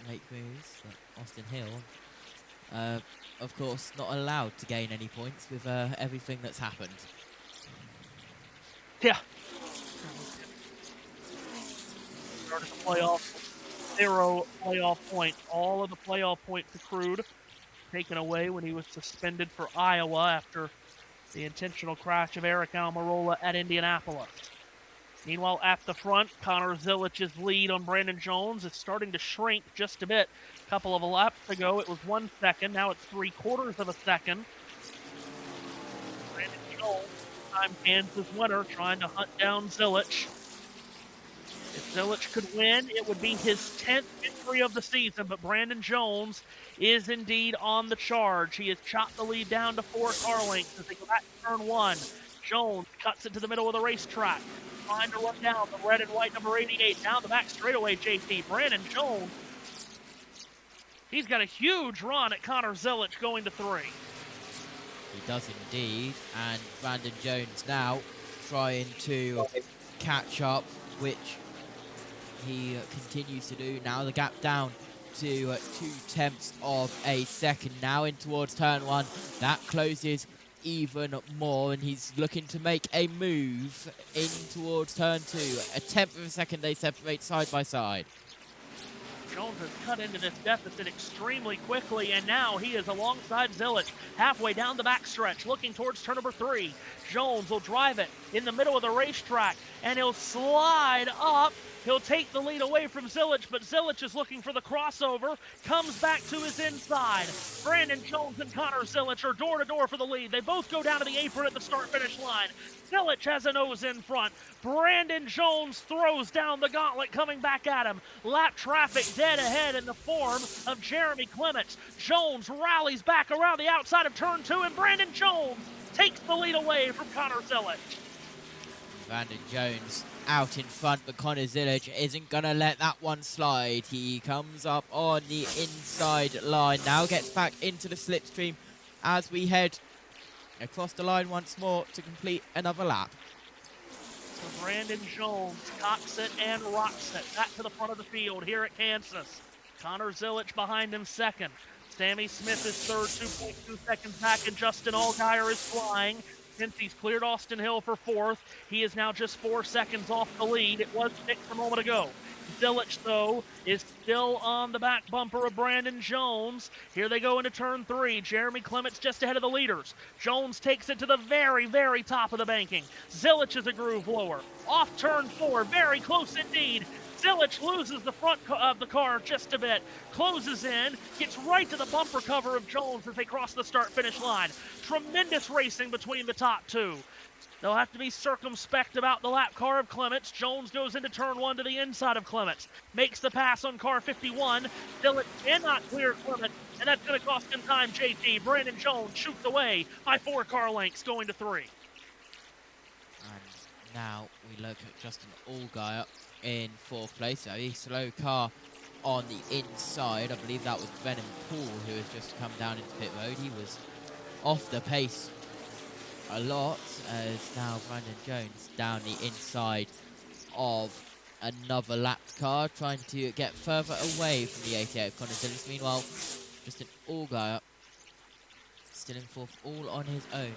Speaker 6: make moves, but Austin Hill, of course, not allowed to gain any points with everything that's happened.
Speaker 1: Yeah. Started the playoff, 0 playoff point. All of the playoff points accrued, taken away when he was suspended for Iowa after the intentional crash of Eric Almirola at Indianapolis. Meanwhile, at the front, Connor Zilich's lead on Brandon Jones is starting to shrink just a bit. A couple of laps ago, it was 1 second. Now it's 3/4 of a second. Brandon Jones, time Kansas winner, trying to hunt down Zilich. If Zilich could win, it would be his 10th victory of the season, but Brandon Jones is indeed on the charge. He has chopped the lead down to 4 car lengths as they go back to turn 1. Jones cuts it to the middle of the racetrack, trying to run down the red and white number 88 down the back straightaway, JT. Brandon Jones, he's got a huge run at Connor Zilich going to 3.
Speaker 6: He does indeed, and Brandon Jones now trying to catch up, which he continues to do. Now the gap down to 2/10 of a second now in towards turn 1. That closes even more, and he's looking to make a move in towards turn 2. 1/10 of a second they separate side by side.
Speaker 1: Jones has cut into this deficit extremely quickly, and now he is alongside Zilich, halfway down the backstretch, looking towards turn number 3. Jones will drive it in the middle of the racetrack, and he'll slide up. He'll take the lead away from Zilich, but Zilich is looking for the crossover, comes back to his inside. Brandon Jones and Connor Zilich are door-to-door for the lead. They both go down to the apron at the start-finish line. Zilich has a nose in front. Brandon Jones throws down the gauntlet coming back at him. Lap traffic dead ahead in the form of Jeremy Clements. Jones rallies back around the outside of turn 2, and Brandon Jones takes the lead away from Connor Zilich.
Speaker 6: Brandon Jones out in front, but Connor Zilich isn't going to let that one slide. He comes up on the inside line, now gets back into the slipstream as we head across the line once more to complete another lap.
Speaker 1: So Brandon Jones cocks it and rocks it back to the front of the field here at Kansas. Connor Zilich behind him second. Sammy Smith is third, 2.2 seconds back, and Justin Allgaier is flying. Since he's cleared Austin Hill for 4th, he is now just 4 seconds off the lead. It was 6 a moment ago. Zilich, though, is still on the back bumper of Brandon Jones. Here they go into turn 3. Jeremy Clements just ahead of the leaders. Jones takes it to the very, very top of the banking. Zilich is a groove lower. Off turn 4, very close indeed. Zilich loses the front of the car just a bit, closes in, gets right to the bumper cover of Jones as they cross the start-finish line. Tremendous racing between the top 2. They'll have to be circumspect about the lap car of Clements. Jones goes into turn 1 to the inside of Clements, makes the pass on car 51. Zilich cannot clear Clements, and that's going to cost him time, JT. Brandon Jones shoots away by 4 car lengths going to 3.
Speaker 6: And now we look at Justin Allgaier in 4th place. A slow car on the inside. I believe that was Brennan Poole who has just come down into pit road. He was off the pace a lot, as now Brandon Jones down the inside of another lapped car, trying to get further away from the 88 of Connor Zillage. Meanwhile, just an Allgaier still in fourth, all on his own,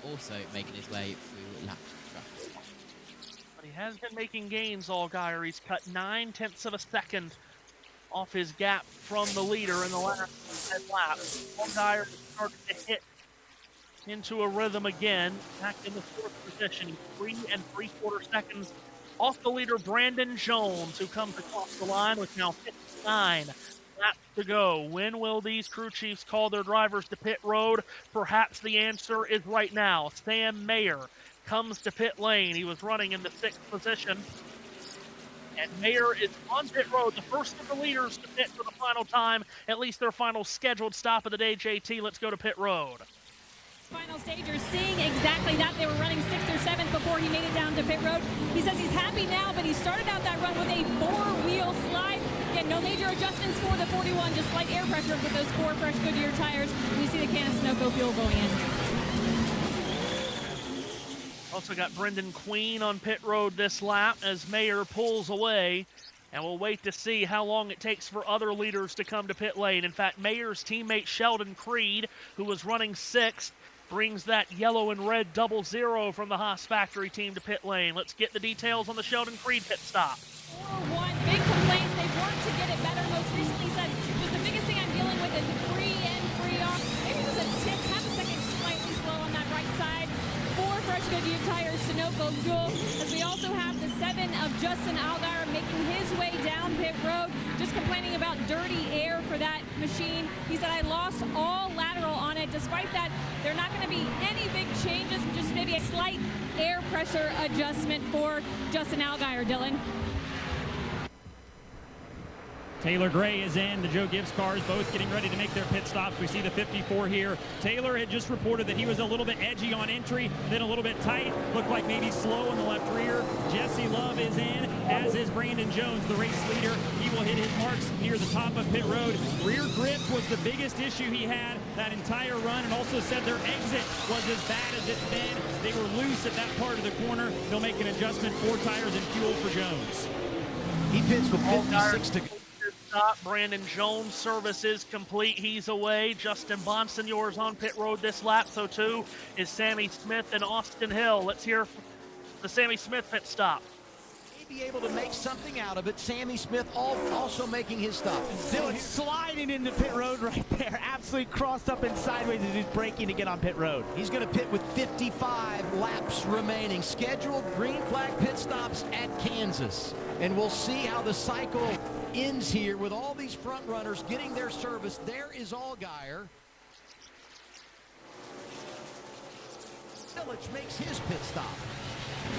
Speaker 6: also making his way through lapped traffic.
Speaker 1: But he has been making gains, Allgaier. He's cut 9/10 of a second off his gap from the leader in the last 10 laps. Allgaier started to hit into a rhythm again, back in the fourth position. He's 3 3/4 seconds off the leader, Brandon Jones, who comes across the line with now 59 laps to go. When will these crew chiefs call their drivers to pit road? Perhaps the answer is right now. Sam Mayer comes to pit lane. He was running in the 6th position. And Mayer is on pit road, the first of the leaders to pit for the final time, at least their final scheduled stop of the day. JT, let's go to pit road.
Speaker 14: Final stagers seeing exactly that. They were running 6th or 7th before he made it down to pit road. He says he's happy now, but he started out that run with a 4-wheel slide. Again, no major adjustments for the 41, just slight air pressure with those 4 fresh Goodyear tires. And you see the can of Sunoco fuel going in.
Speaker 1: Also got Brendan Queen on pit road this lap as Mayer pulls away. And we'll wait to see how long it takes for other leaders to come to pit lane. In fact, Mayer's teammate Sheldon Creed, who was running 6th, brings that yellow and red 00 from the Haas factory team to pit lane. Let's get the details on the Sheldon Creed pit stop.
Speaker 14: 4-1, big complaints. They've worked to get it better. Most recently said, just the biggest thing I'm dealing with is free in, free off. Maybe it was a tip, half a second slightly slow on that right side. 4 fresh Goodyear tires, Sunoco fuel. As we also have the 7 of Justin Allgaier making his way down pit road, just complaining about dirty air for that machine. He said, I lost all lateral on it. Despite that, there are not going to be any big changes, just maybe a slight air pressure adjustment for Justin Allgaier, Dylan.
Speaker 13: Taylor Gray is in. The Joe Gibbs cars both getting ready to make their pit stops. We see the 54 here. Taylor had just reported that he was a little bit edgy on entry, then a little bit tight. Looked like maybe slow in the left rear. Jesse Love is in, as is Brandon Jones, the race leader. He will hit his marks near the top of pit road. Rear grip was the biggest issue he had that entire run, and also said their exit was as bad as it's been. They were loose at that part of the corner. They'll make an adjustment, 4 tires and fuel for Jones.
Speaker 15: He pits with 56 to
Speaker 1: stop. Brandon Jones' service is complete. He's away. Justin Bonsignore's on pit road this lap. So too is Sammy Smith and Austin Hill. Let's hear the Sammy Smith pit stop.
Speaker 15: Be able to make something out of it. Sammy Smith also making his stop.
Speaker 16: Still sliding into pit road right there. Absolutely crossed up and sideways as he's braking to get on pit road.
Speaker 15: He's going to pit with 55 laps remaining. Scheduled green flag pit stops at Kansas. And we'll see how the cycle ends here with all these front runners getting their service. There is Allgaier. Zillage makes his pit stop.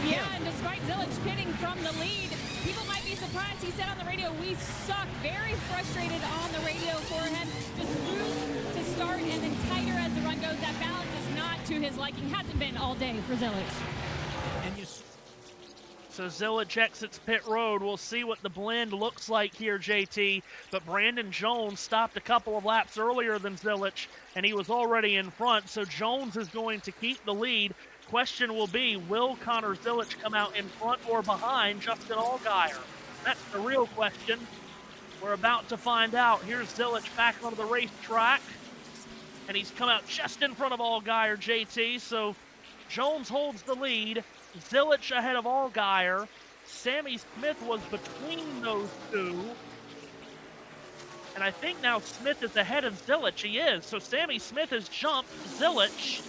Speaker 14: Yeah, and despite Zillage pitting from the lead, people might be surprised. He said on the radio, we suck. Very frustrated on the radio for him. Just loose to start and then tighter as the run goes. That balance is not to his liking. Hasn't been all day for Zillage.
Speaker 1: So Zillage exits pit road. We'll see what the blend looks like here, JT. But Brandon Jones stopped a couple of laps earlier than Zillage, and he was already in front. So Jones is going to keep the lead. Question will be, will Connor Zillage come out in front or behind Justin Allgaier? That's the real question. We're about to find out. Here's Zillage back onto the racetrack, and he's come out just in front of Allgaier, JT. So Jones holds the lead. Zillage ahead of Allgaier. Sammy Smith was between those two. And I think now Smith is ahead of Zillage. He is. So Sammy Smith has jumped Zillage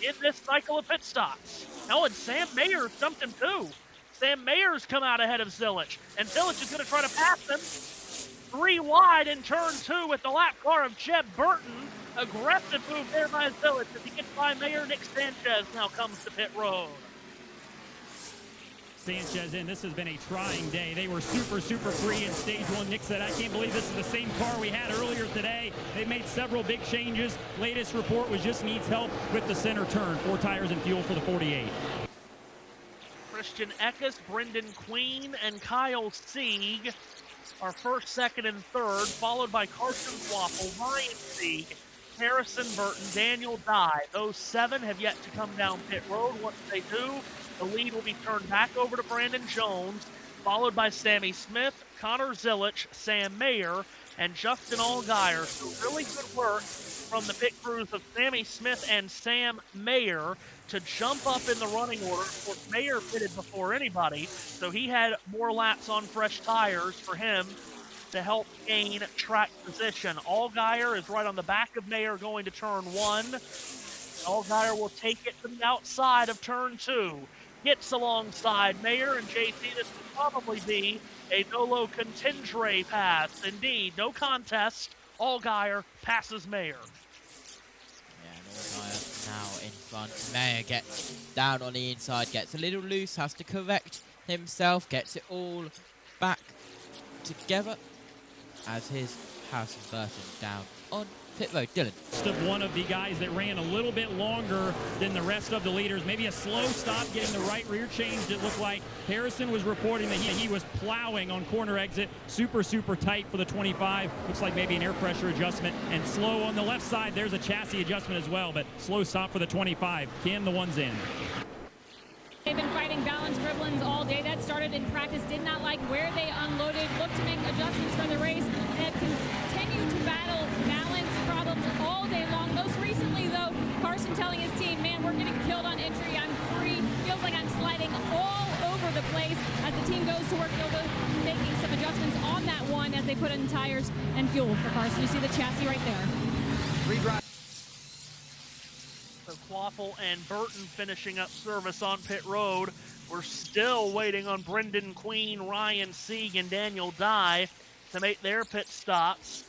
Speaker 1: in this cycle of pit stops. Oh, and Sam Mayer's jumped him too. Sam Mayer's come out ahead of Zillage, and Zillage is going to try to pass him. 3 wide in turn 2 with the lap car of Jeb Burton. Aggressive move there by Zillage as he gets by Mayer. Nick Sanchez now comes to pit road.
Speaker 13: Sanchez in. This has been a trying day. They were super free in stage 1. Nick said, I can't believe this is the same car we had earlier today. They've made several big changes. Latest report was just needs help with the center turn. 4 tires and fuel for the 48.
Speaker 1: Christian Eckes, Brendan Queen, and Kyle Sieg are first, second, and third, followed by Carson Waffle, Ryan Sieg, Harrison Burton, Daniel Dye. Those 7 have yet to come down pit road. Once they do, the lead will be turned back over to Brandon Jones. followed by Sammy Smith, Connor Zilich, Sam Mayer, and Justin Allgaier. So really good work from the pit crews of Sammy Smith and Sam Mayer to jump up in the running order. Of course, Mayer pitted before anybody, so he had more laps on fresh tires for him to help gain track position. Allgaier is right on the back of Mayer going to turn 1. Allgaier will take it to the outside of turn 2. Gets alongside Mayer, and JT, this will probably be a Nolo Contendere pass. Indeed, no contest. Allgaier passes Mayer.
Speaker 6: Yeah, and Allgaier now in front. Mayer gets down on the inside, gets a little loose, has to correct himself, gets it all back together as his Harrison Burton down on pit road. Dylan.
Speaker 13: Of one of the guys that ran a little bit longer than the rest of the leaders. Maybe a slow stop getting the right rear changed, it looked like. Harrison was reporting that he was plowing on corner exit. Super tight for the 25. Looks like maybe an air pressure adjustment. And slow on the left side. There's a chassis adjustment as well, but slow stop for the 25. Kim, the one's in.
Speaker 14: They've been fighting balance gremlins all day. That started in practice. Did not like where they unloaded. Looked to make adjustments for the race. And have continued to battle balance problems all day long. Most recently, though, Carson telling his team, man, we're getting killed on entry. I'm free. Feels like I'm sliding all over the place. As the team goes to work, they'll go making some adjustments on that one as they put in tires and fuel for Carson. You see the chassis right there.
Speaker 1: So Quaffle and Burton finishing up service on pit road. We're still waiting on Brendan Queen, Ryan Sieg, and Daniel Dye to make their pit stops.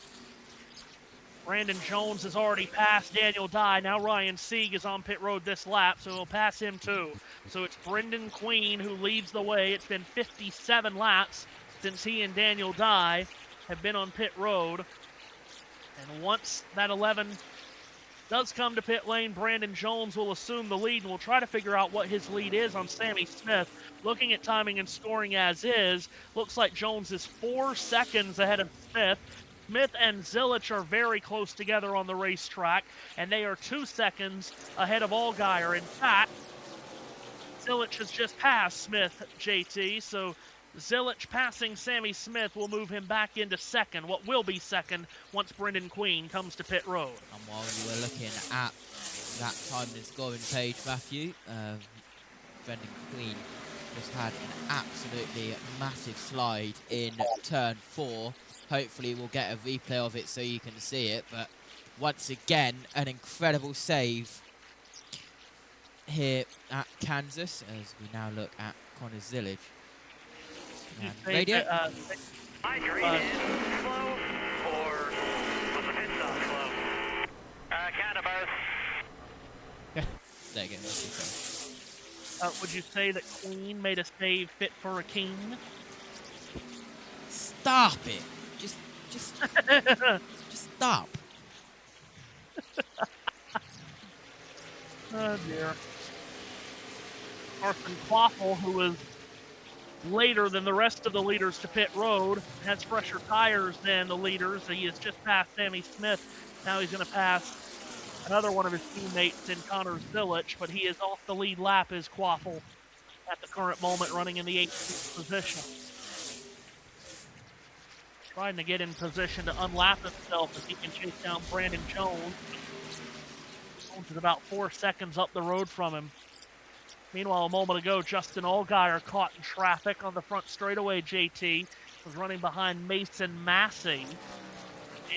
Speaker 1: Brandon Jones has already passed Daniel Dye. Now Ryan Sieg is on pit road this lap, so he'll pass him too. So it's Brendan Queen who leads the way. It's been 57 laps since he and Daniel Dye have been on pit road. And once that 11 does come to pit lane, Brandon Jones will assume the lead, and we'll try to figure out what his lead is on Sammy Smith. Looking at timing and scoring as is, looks like Jones is 4 seconds ahead of Smith. Smith and Zilich are very close together on the racetrack, and they are 2 seconds ahead of Allgaier. In fact, Zilich has just passed Smith, JT, so Zilich passing Sammy Smith will move him back into second, what will be second once Brendan Queen comes to pit road.
Speaker 6: And while you were looking at that time and scoring page, Matthew, Brendan Queen just had an absolutely massive slide in turn 4. Hopefully we'll get a replay of it so you can see it, but once again, an incredible save here at Kansas as we now look at Connor Zilich. Radio?
Speaker 17: Hydrate is slow, or was the pit stop slow? Count of both.
Speaker 6: There you go.
Speaker 1: Would you say that Queen made a save fit for a king?
Speaker 6: Stop it! Just stop.
Speaker 1: Oh dear. Carson Quaffle, who is later than the rest of the leaders to pit road, has fresher tires than the leaders. He has just passed Sammy Smith. Now he's going to pass another one of his teammates in Connor Zilich, but he is off the lead lap as Quaffle at the current moment, running in the 18th position. Trying to get in position to unlap himself if he can chase down Brandon Jones. Jones is about 4 seconds up the road from him. Meanwhile, a moment ago, Justin Allgaier caught in traffic on the front straightaway. JT was running behind Mason Massey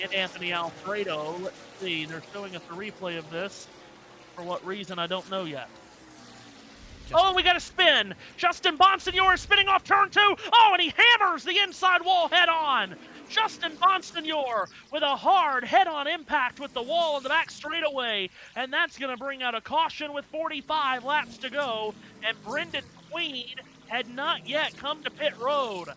Speaker 1: and Anthony Alfredo. Let's see, they're showing us a replay of this. For what reason, I don't know yet. Oh, we got a spin. Justin Bonsignor is spinning off turn 2. Oh, and he hammers the inside wall head on. Justin Bonsignor with a hard head-on impact with the wall in the back straightaway. And that's going to bring out a caution with 45 laps to go. And Brendan Queen had not yet come to pit road.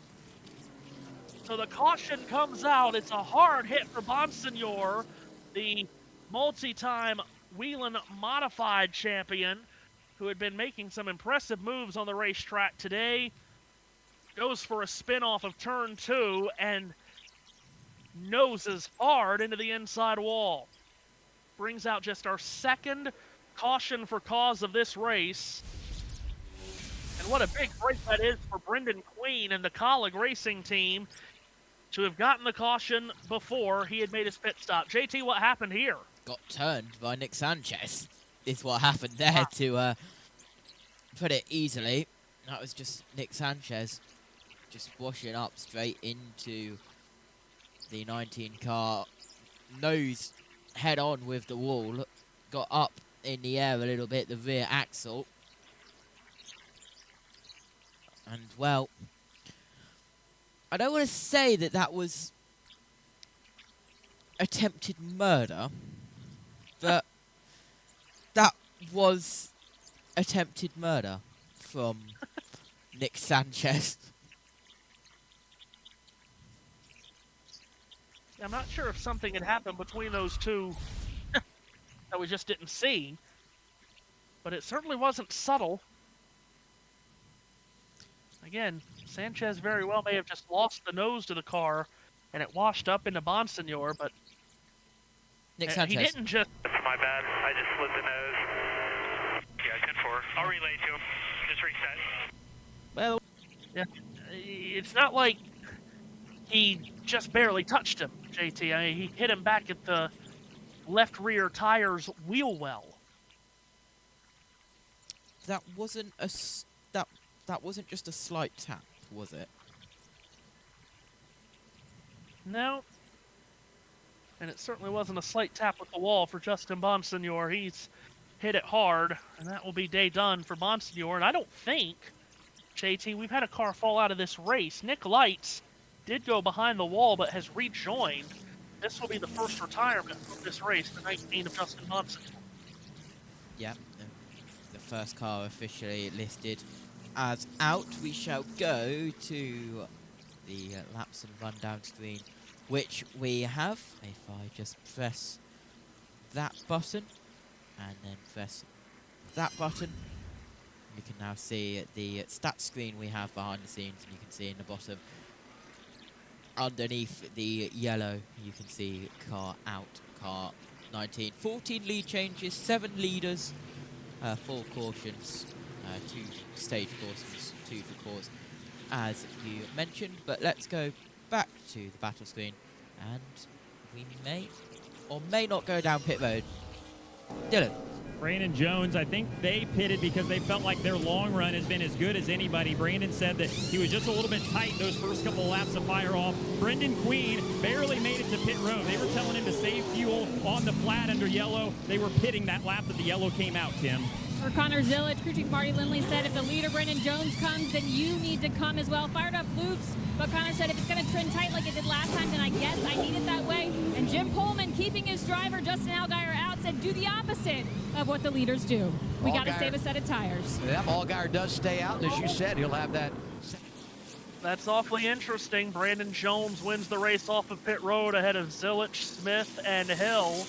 Speaker 1: So the caution comes out. It's a hard hit for Bonsignor, the multi-time Whelen Modified champion, who had been making some impressive moves on the racetrack today. Goes for a spin off of turn 2 and noses hard into the inside wall. Brings out just our second caution for cause of this race. And what a big break that is for Brendan Queen and the Colleague Racing team to have gotten the caution before he had made his pit stop. JT, what happened here?
Speaker 6: Got turned by Nick Sanchez is what happened there, to put it easily. That was just Nick Sanchez just washing up straight into the 19 car, nose head on with the wall, got up in the air a little bit, the rear axle. And, well, I don't want to say that that was attempted murder, but that was attempted murder from Nick Sanchez.
Speaker 1: I'm not sure if something had happened between those two that we just didn't see, but it certainly wasn't subtle. Again, Sanchez very well may have just lost the nose to the car, and it washed up into Bonsignor, but
Speaker 6: Nick Sanchez.
Speaker 1: He didn't just...
Speaker 17: My bad. I just slid the nose. Yeah, 10-4. I'll relay to him. Just reset.
Speaker 1: Well, yeah, it's not like he just barely touched him, JT. I mean, he hit him back at the left rear tire's wheel well.
Speaker 6: That wasn't a that wasn't just a slight tap, was it?
Speaker 1: No. And it certainly wasn't a slight tap with the wall for Justin Bonsignor. He's hit it hard, and that will be day done for Bonsignor. And I don't think, JT, we've had a car fall out of this race. Nick Lights did go behind the wall, but has rejoined. This will be the first retirement of this race, the 19 of Justin Bonsignor.
Speaker 6: Yeah, the first car officially listed as out. We shall go to the laps and rundown screen, which we have. If I just press that button and then press that button, you can now see the stats screen we have behind the scenes, and you can see in the bottom underneath the yellow you can see car out, car 19. 14 lead changes, 7 leaders, 4 cautions, 2 stage cautions, 2 for cause, as you mentioned. But let's go back to the battle screen, and we may or may not go down pit road. Dylan.
Speaker 13: Brandon Jones, I think they pitted because they felt like their long run has been as good as anybody. Brandon said that he was just a little bit tight those first couple of laps of fire off. Brendan Queen barely made it to pit road. They were telling him to save fuel on the flat under yellow. They were pitting that lap that the yellow came out, Tim.
Speaker 14: For Connor Zillage, crew chief Marty Lindley said if the leader Brendan Jones comes, then you need to come as well. Fired up loops, but Connor said if it's going to trend tight like it did last time, then I guess I need it that way. And Jim Pullman, keeping his driver Justin Allgaier out, said do the opposite of what the leaders do. We got to save a set of tires.
Speaker 15: Yep, Allgaier does stay out, and as you said, he'll have that.
Speaker 1: That's awfully interesting. Brandon Jones wins the race off of pit road ahead of Zillich, Smith, and Hill.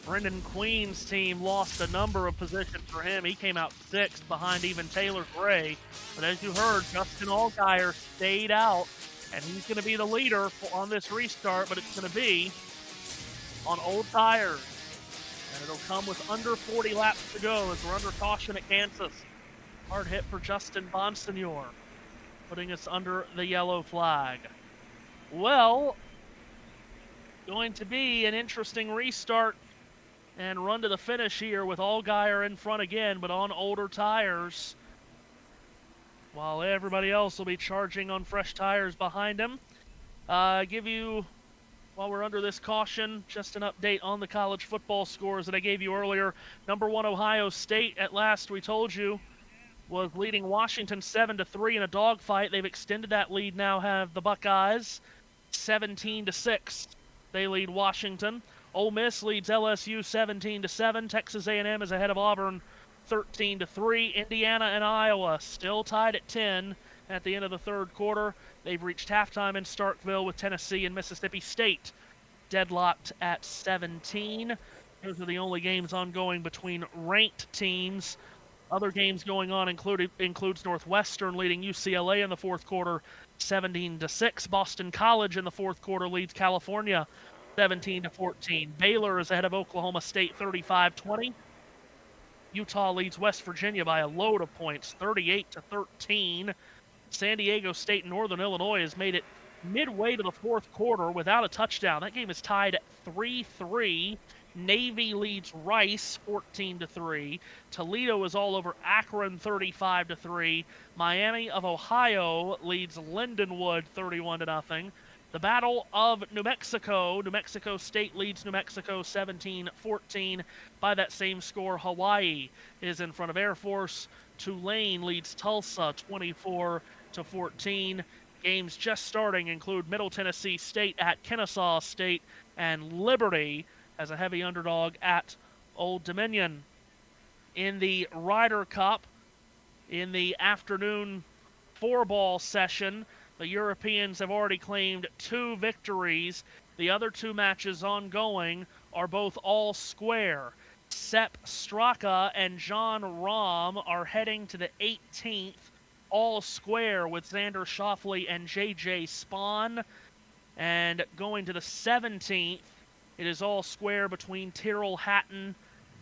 Speaker 1: Brendan Queen's team lost a number of positions for him. He came out 6th behind even Taylor Gray. But as you heard, Justin Allgaier stayed out, and he's going to be the leader on this restart, but it's going to be on old tires. And it'll come with under 40 laps to go as we're under caution at Kansas. Hard hit for Justin Bonsignor, putting us under the yellow flag. Well, going to be an interesting restart and run to the finish here with Allgaier in front again, but on older tires, while everybody else will be charging on fresh tires behind him. Give you, while we're under this caution, just an update on the college football scores that I gave you earlier. Number 1 Ohio State, at last we told you, was leading Washington 7-3 in a dogfight. They've extended that lead now, have the Buckeyes 17-6. They lead Washington. Ole Miss leads LSU 17-7. Texas A&M is ahead of Auburn 13-3. Indiana and Iowa still tied at 10 at the end of the third quarter. They've reached halftime in Starkville with Tennessee and Mississippi State deadlocked at 17. Those are the only games ongoing between ranked teams. Other games going on includes Northwestern leading UCLA in the fourth quarter 17-6. Boston College in the fourth quarter leads California 17-14. Baylor is ahead of Oklahoma State 35-20. Utah leads West Virginia by a load of points, 38-13. San Diego State and Northern Illinois has made it midway to the fourth quarter without a touchdown. That game is tied at 3-3. Navy leads Rice 14-3. Toledo is all over Akron 35-3. Miami of Ohio leads Lindenwood 31-0. The Battle of New Mexico. New Mexico State leads New Mexico 17-14. By that same score, Hawaii is in front of Air Force. Tulane leads Tulsa 24-14. Games just starting include Middle Tennessee State at Kennesaw State and Liberty as a heavy underdog at Old Dominion. In the Ryder Cup, in the afternoon four-ball session, the Europeans have already claimed 2 victories. The other 2 matches ongoing are both all square. Sepp Straka and John Rahm are heading to the 18th all square with Xander Schauffele and J.J. Spahn. And going to the 17th, it is all square between Tyrrell Hatton,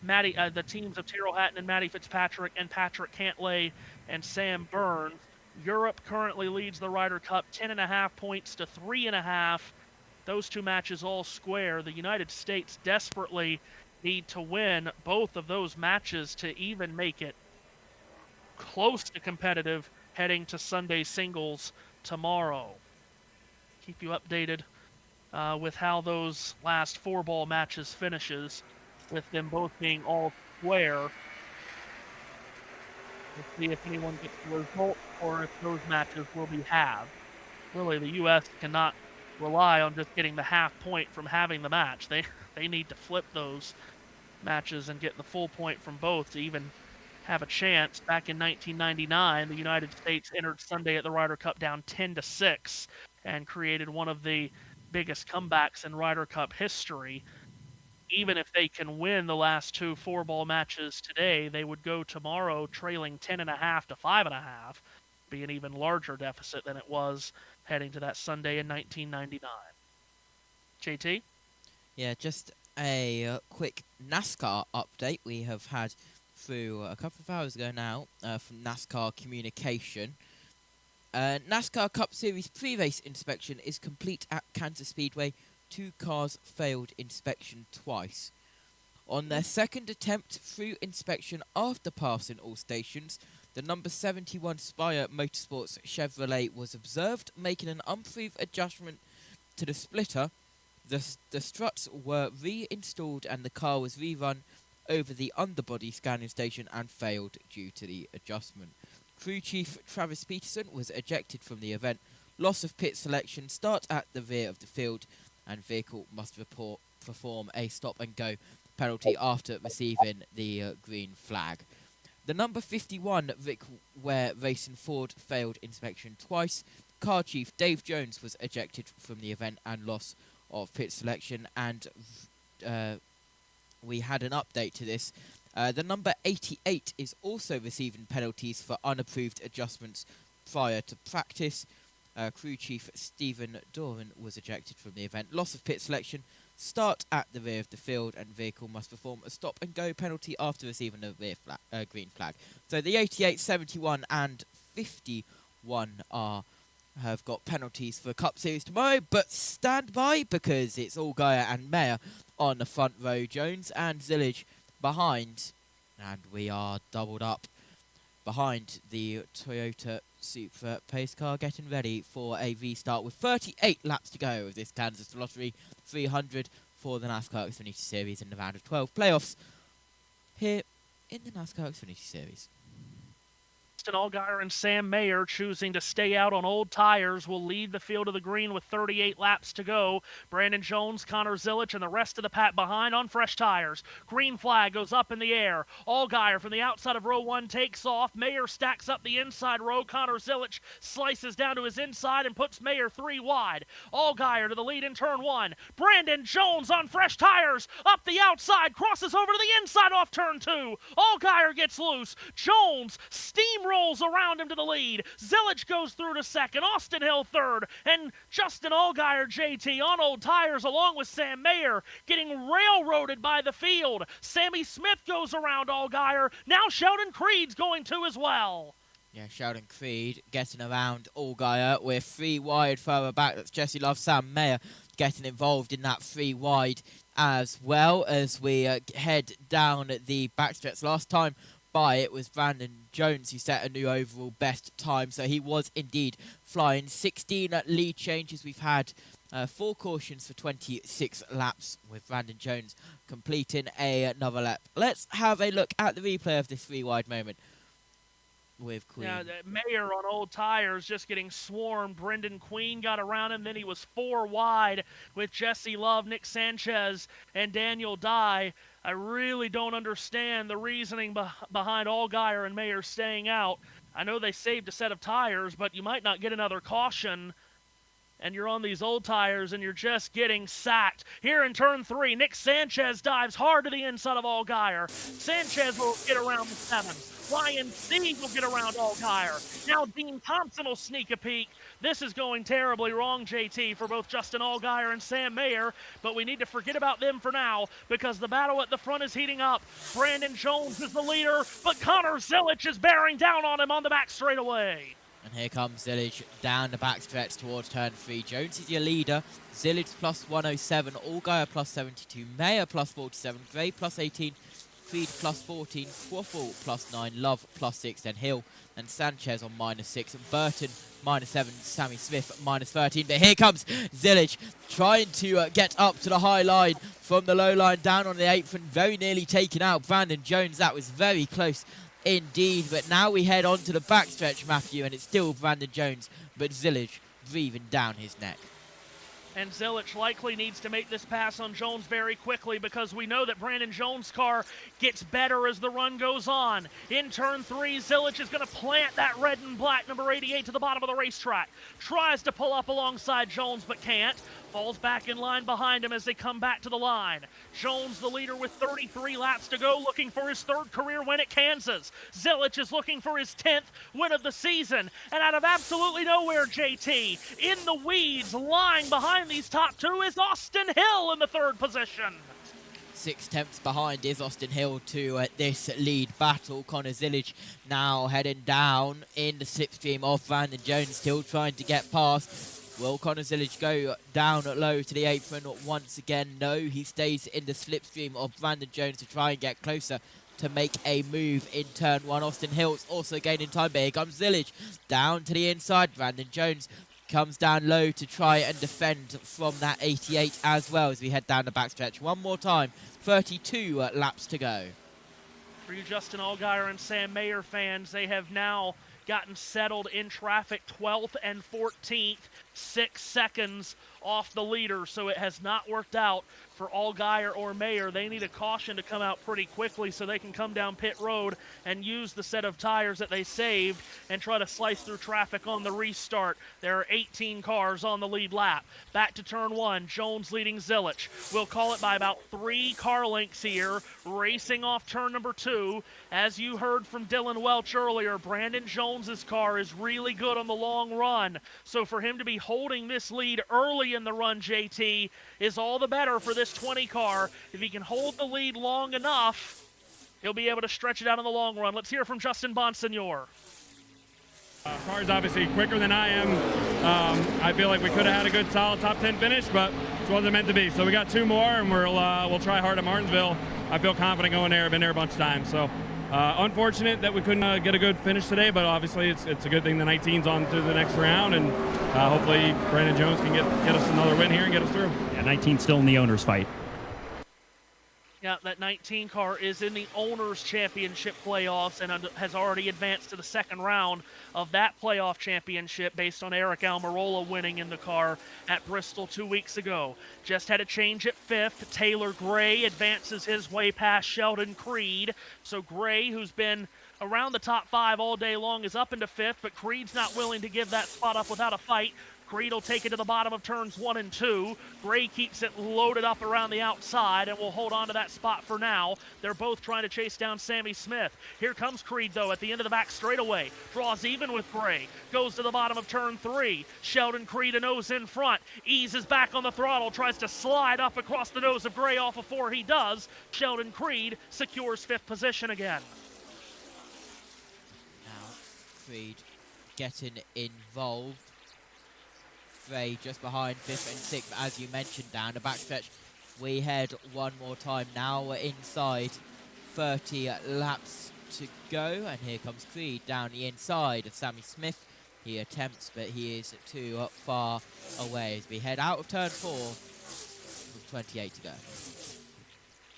Speaker 1: the teams of Tyrrell Hatton and Matty Fitzpatrick and Patrick Cantlay and Sam Burns. Europe currently leads the Ryder Cup 10.5 points to 3.5. Those 2 matches all square. The United States desperately need to win both of those matches to even make it close to competitive heading to Sunday singles tomorrow. Keep you updated with how those last 4-ball matches finishes, with them both being all square. We'll see if anyone gets the result or if those matches will be halved. Really, the U.S. cannot rely on just getting the half point from having the match. They need to flip those matches and get the full point from both to even have a chance. Back in 1999, the United States entered Sunday at the Ryder Cup down 10-6 and created one of the biggest comebacks in Ryder Cup history. Even if they can win the last 2 4-ball matches today, they would go tomorrow trailing 10.5 to 5.5, be an even larger deficit than it was heading to that Sunday in 1999. JT?
Speaker 6: Yeah, just a quick NASCAR update we have had through a couple of hours ago now from NASCAR Communication. NASCAR Cup Series pre-race inspection is complete at Kansas Speedway. 2 cars failed inspection twice. On their second attempt through inspection after passing all stations, the number 71 Spire Motorsports Chevrolet was observed making an unproved adjustment to the splitter. The struts were reinstalled and the car was rerun over the underbody scanning station and failed due to the adjustment. Crew Chief Travis Peterson was ejected from the event. Loss of pit selection, start at the rear of the field, and vehicle must perform a stop-and-go penalty after receiving the green flag. The number 51 Rick Ware Racing Ford failed inspection twice. Car Chief Dave Jones was ejected from the event and loss of pit selection, and we had an update to this. The number 88 is also receiving penalties for unapproved adjustments prior to practice. Crew Chief Stephen Doran was ejected from the event. Loss of pit selection, start at the rear of the field, and vehicle must perform a stop-and-go penalty after receiving a green flag. So the 88, 71 and 51 have got penalties for Cup Series tomorrow, but stand by because it's Allgaier and Mayer on the front row, Jones and Zillage behind, and we are doubled up behind the Toyota Supra pace car, getting ready for a restart with 38 laps to go of this Kansas Lottery 300 for the NASCAR Xfinity Series in the round of 12 playoffs here in the NASCAR Xfinity Series.
Speaker 1: Allgaier and Sam Mayer choosing to stay out on old tires will lead the field of the green with 38 laps to go. Brandon Jones, Connor Zilic, and the rest of the pack behind on fresh tires. Green flag goes up in the air. Allgaier from the outside of row 1 takes off. Mayer stacks up the inside row. Connor Zilic slices down to his inside and puts Mayer 3 wide. Allgaier to the lead in turn 1. Brandon Jones on fresh tires up the outside, crosses over to the inside off turn 2. Allgaier gets loose. Jones steamrolls rolls around him to the lead. Zilic goes through to second. Austin Hill third. And Justin Allgaier, JT, on old tires along with Sam Mayer, getting railroaded by the field. Sammy Smith goes around Allgaier. Now Sheldon Creed's going too as well.
Speaker 6: Yeah, Sheldon Creed getting around Allgaier. We're 3 wide further back. That's Jesse Love, Sam Mayer getting involved in that 3 wide as well as we head down the backstretch. Last time by, it was Brandon Jones who set a new overall best time, so he was indeed flying. 16 lead changes. We've had 4 cautions for 26 laps, with Brandon Jones completing another lap. Let's have a look at the replay of this 3 wide moment with Queen.
Speaker 1: Yeah, Mayer on old tires just getting swarmed. Brendan Queen got around him. Then he was 4 wide with Jesse Love, Nick Sanchez, and Daniel Dye. I really don't understand the reasoning behind Allgaier and Mayer staying out. I know they saved a set of tires, but you might not get another caution. And you're on these old tires, and you're just getting sacked. Here in turn 3, Nick Sanchez dives hard to the inside of Allgaier. Sanchez will get around the 7th. Ryan C will get around Allgaier. Now Dean Thompson will sneak a peek. This is going terribly wrong, JT, for both Justin Allgaier and Sam Mayer, but we need to forget about them for now because the battle at the front is heating up. Brandon Jones is the leader, but Connor Zilic is bearing down on him on the back straightaway.
Speaker 6: And here comes Zilic down the backstretch towards turn 3. Jones is your leader. Zilic plus 107, Allgaier plus 72, Mayer plus 47, Gray plus 18, Creed plus 14, Quaffle plus 9, Love plus 6, then Hill and Sanchez on -6, and Burton -7, Sammy Smith -13. But here comes Zilic trying to get up to the high line from the low line down on the 8th and very nearly taking out Brandon Jones. That was very close indeed, but now we head on to the backstretch, Matthew, and it's still Brandon Jones, but Zilic breathing down his neck.
Speaker 1: And Zilic likely needs to make this pass on Jones very quickly because we know that Brandon Jones' car gets better as the run goes on. In turn 3, Zilic is going to plant that red and black number 88 to the bottom of the racetrack. Tries to pull up alongside Jones but can't. Falls back in line behind him as they come back to the line. Jones, the leader with 33 laps to go, looking for his 3rd career win at Kansas. Zilic is looking for his 10th win of the season. And out of absolutely nowhere, JT, in the weeds, lying behind these top 2 is Austin Hill in the 3rd position.
Speaker 6: 6 tenths behind is Austin Hill to this lead battle. Connor Zilic now heading down in the slipstream of Brandon Jones, still trying to get past. Will Connor Zilic go down low to the apron once again? No, he stays in the slipstream of Brandon Jones to try and get closer to make a move in turn 1. Austin Hill's also gaining time, but here comes Zilic down to the inside. Brandon Jones comes down low to try and defend from that 88 as well as we head down the backstretch. One more time, 32 laps to go.
Speaker 1: For you Justin Allgaier and Sam Mayer fans, they have now gotten settled in traffic 12th and 14th, 6 seconds off the leader, so it has not worked out for Allgaier or Mayer. They need a caution to come out pretty quickly so they can come down pit road and use the set of tires that they saved and try to slice through traffic on the restart. There are 18 cars on the lead lap. Back to turn 1, Jones leading Zilic. We'll call it by about 3 car lengths here, racing off turn number 2. As you heard from Dylan Welch earlier, Brandon Jones's car is really good on the long run. So for him to be holding this lead early in the run, JT, is all the better for this 20 car. If he can hold the lead long enough, he'll be able to stretch it out in the long run. Let's hear from Justin Bonsignor.
Speaker 18: Car's obviously quicker than I am. I feel like we could have had a good solid top 10 finish, but it wasn't meant to be. So we got 2 more, and we'll try hard at Martinsville. I feel confident going there. I've been there a bunch of times. So unfortunate that we couldn't get a good finish today, but obviously it's a good thing the 19's on to the next round, and hopefully Brandon Jones can get us another win here and get us through.
Speaker 13: Yeah, 19 still in the owner's fight.
Speaker 1: Yeah, that 19 car is in the Owners' Championship playoffs and has already advanced to the 2nd round of that playoff championship based on Eric Almirola winning in the car at Bristol 2 weeks ago. Just had a change at 5th. Taylor Gray advances his way past Sheldon Creed. So Gray, who's been around the top 5 all day long, is up into 5th, but Creed's not willing to give that spot up without a fight. Creed will take it to the bottom of turns 1 and 2. Gray keeps it loaded up around the outside and will hold on to that spot for now. They're both trying to chase down Sammy Smith. Here comes Creed, though, at the end of the back straightaway. Draws even with Gray. Goes to the bottom of turn 3. Sheldon Creed a nose in front. Eases back on the throttle. Tries to slide up across the nose of Gray off of 4. He does. Sheldon Creed secures 5th position again.
Speaker 6: Now, Creed getting involved. Gray just behind 5th and 6th, as you mentioned, down the backstretch. We head one more time now. We're inside 30 laps to go, and here comes Creed down the inside of Sammy Smith. He attempts, but he is too far away as we head out of turn 4 with 28 to go.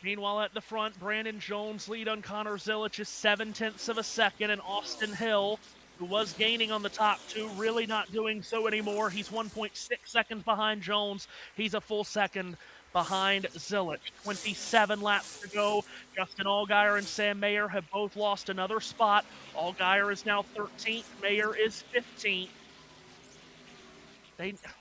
Speaker 1: Meanwhile, at the front, Brandon Jones lead on Connor Zilich is 0.7 of a second, and Austin Hill, who was gaining on the top 2, really not doing so anymore. He's 1.6 seconds behind Jones. He's a full second behind Zilich. 27 laps to go. Justin Allgaier and Sam Mayer have both lost another spot. Allgaier is now 13th. Mayer is 15th.